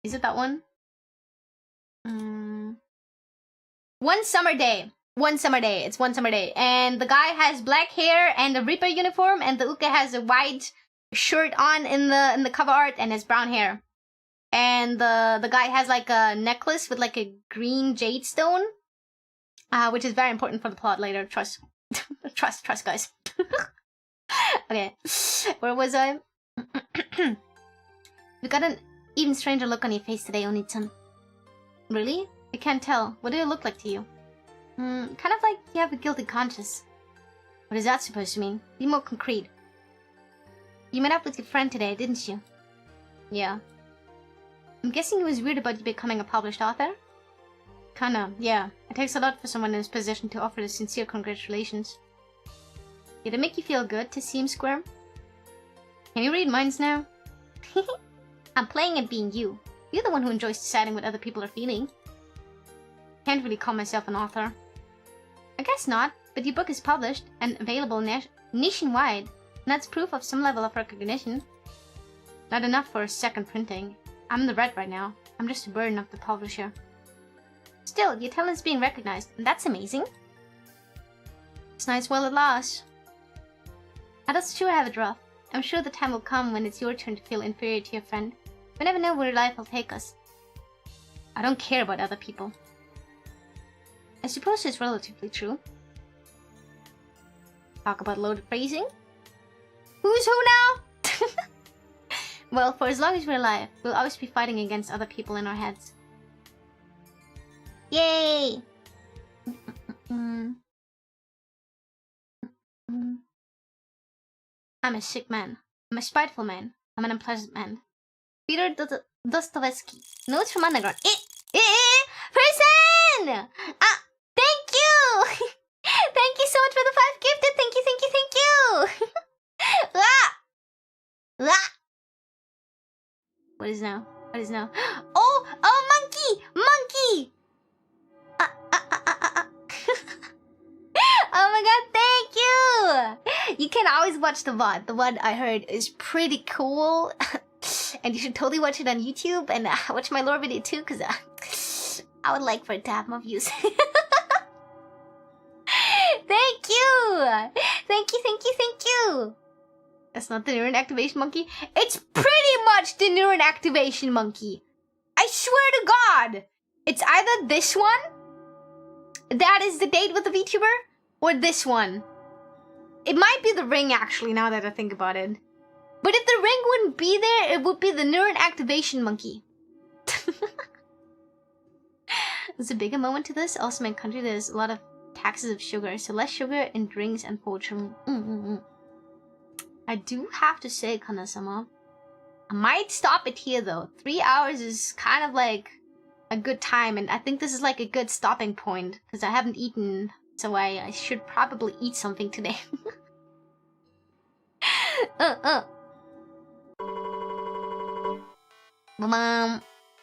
[SPEAKER 1] Is it that one? One summer day. One summer day. It's one summer day. And the guy has black hair and a Reaper uniform, and the uke has a white shirt on in the cover art and has brown hair. And the guy has like a necklace with like a green jade stone, which is very important for the plot later. Trust. trust, guys. Okay, where was I? You got an even stranger look on your face today, Oni-chan. Really? I can't tell. What do it look like to you? Kind of like you have a guilty conscience. What is that supposed to mean? Be more concrete. You met up with your friend today, didn't you? Yeah. I'm guessing it was weird about you becoming a published author? Kinda, yeah. It takes a lot for someone in his position to offer the sincere congratulations. Did it make you feel good to see him squirm? Can you read minds now? I'm playing at being you. You're the one who enjoys deciding what other people are feeling. Can't really call myself an author. I guess not, but your book is published and available nationwide, and that's proof of some level of recognition. Not enough for a second printing. I'm in the red right now. I'm just a burden of the publisher. Still, your talent's being recognized, and that's amazing. It's nice while it lasts. Adults sure have it rough. I'm sure the time will come when it's your turn to feel inferior to your friend. We never know where life will take us. I don't care about other people. I suppose it's relatively true. Talk about loaded phrasing? Who's who now? Well, for as long as we're alive, we'll always be fighting against other people in our heads. Yay! I'm a sick man. I'm a spiteful man. I'm an unpleasant man. Peter Dostoevsky. Notes from underground. Person! Thank you! Thank you so much for the 5 gifted. Thank you. What is now? Oh, monkey! Oh my god, thank you! You can always watch the VOD. The VOD I heard is pretty cool. And you should totally watch it on YouTube and watch my lore video too, because I would like for it to have more views. Thank you! Thank you! That's not the neuron activation monkey. It's pretty much the neuron activation monkey. I swear to God! It's either this one, that is the date with the VTuber, or this one. It might be the ring, actually, now that I think about it. But if the ring wouldn't be there, it would be the neuron activation monkey. There's a bigger moment to this. Also, in my country, there's a lot of taxes of sugar, so less sugar in drinks, unfortunately. I do have to say, Kanja-sama, I might stop it here, though. 3 hours is kind of like a good time, and I think this is like a good stopping point, because I haven't eaten, so I should probably eat something today.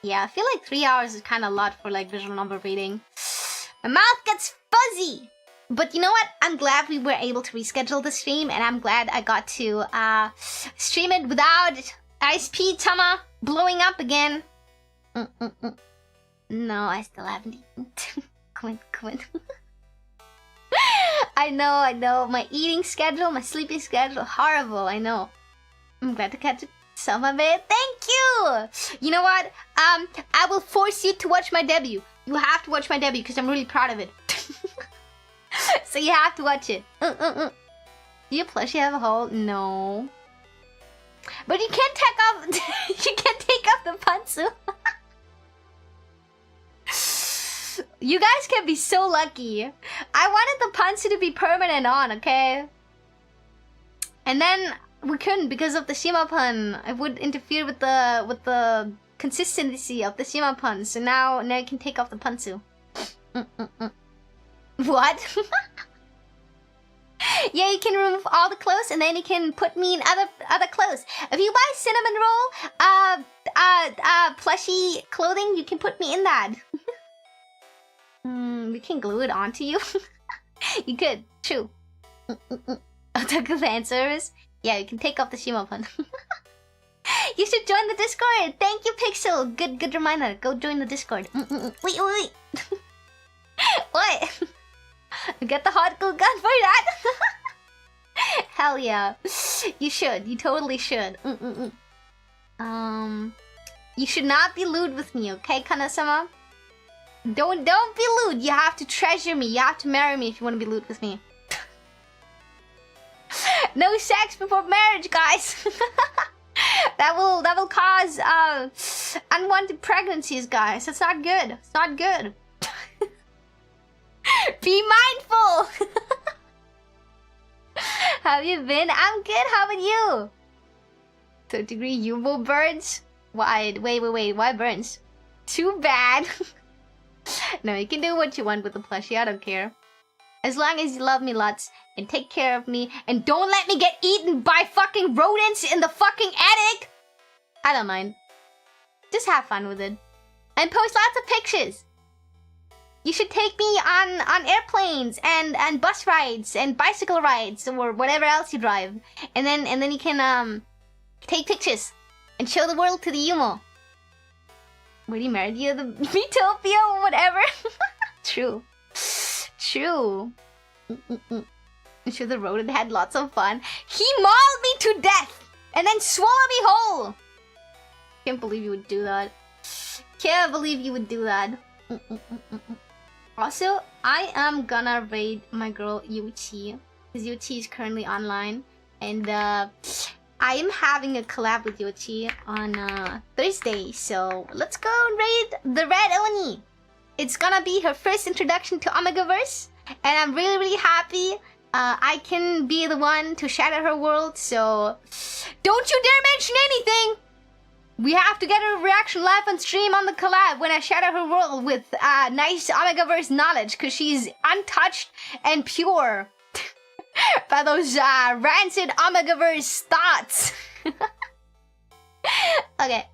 [SPEAKER 1] Yeah, I feel like 3 hours is kind of a lot for like visual novel reading. My mouth gets fuzzy! But you know what? I'm glad we were able to reschedule the stream, and I'm glad I got to stream it without ISP-tama blowing up again. No, I still haven't eaten. Come on. I know. My eating schedule, my sleeping schedule, horrible, I know. I'm glad to catch some of it. Thank you! You know what? I will force you to watch my debut. You have to watch my debut, because I'm really proud of it. So you have to watch it. Do you plushie have a hole? No. But you can't take off. You can't take off the pantsu. You guys can be so lucky. I wanted the pantsu to be permanent on, okay? And then we couldn't because of the shima pun. It would interfere with the consistency of the shima pun. So now you can take off the pantsu. What? Yeah, you can remove all the clothes and then you can put me in other clothes. If you buy cinnamon roll plushy clothing, you can put me in that. We can glue it onto you. You could, true. Otaku fan service. Yeah, you can take off the shima pun. You should join the Discord. Thank you, Pixel. Good reminder. Go join the Discord. Wait. What? Get the hot glue gun for that. Hell yeah. You should. You totally should. You should not be lewd with me, okay, Kanja-sama? Don't be lewd. You have to treasure me. You have to marry me if you want to be lewd with me. No sex before marriage, guys. That will cause unwanted pregnancies, guys. That's not good. It's not good. Be mindful. How have you been? I'm good. How about you? 3rd-degree Yubo burns? Why? Wait. Why burns? Too bad. No, you can do what you want with the plushie. I don't care. As long as you love me lots and take care of me and don't let me get eaten by fucking rodents in the fucking attic. I don't mind. Just have fun with it. And post lots of pictures. You should take me on airplanes and bus rides and bicycle rides or whatever else you drive. And then you can take pictures and show the world to the Yumo. What, he married you? The Utopia or whatever? True. I'm sure the rodent had lots of fun. He mauled me to death and then swallowed me whole. Can't believe you would do that. Can't believe you would do that. Also, I am gonna raid my girl Yuchi, because Yuchi is currently online, and I am having a collab with Yuchi on Thursday, so let's go and raid the Red Oni. It's gonna be her first introduction to Omegaverse, and I'm really happy I can be the one to shatter her world, so don't you dare mention anything! We have to get her reaction live on stream on the collab when I shatter her world with nice Omegaverse knowledge, because she's untouched and pure by those rancid Omegaverse thoughts. Okay.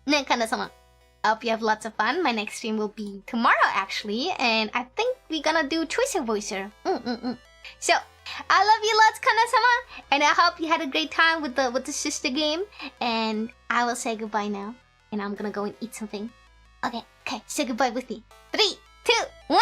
[SPEAKER 1] Kanja-sama, I hope you have lots of fun. My next stream will be tomorrow, actually, and I think we're gonna do Choicer Voicer. So, I love you lots, Kanja-sama, and I hope you had a great time with the sister game. And I will say goodbye now, and I'm gonna go and eat something. Okay, say goodbye with me. 3, 2, 1.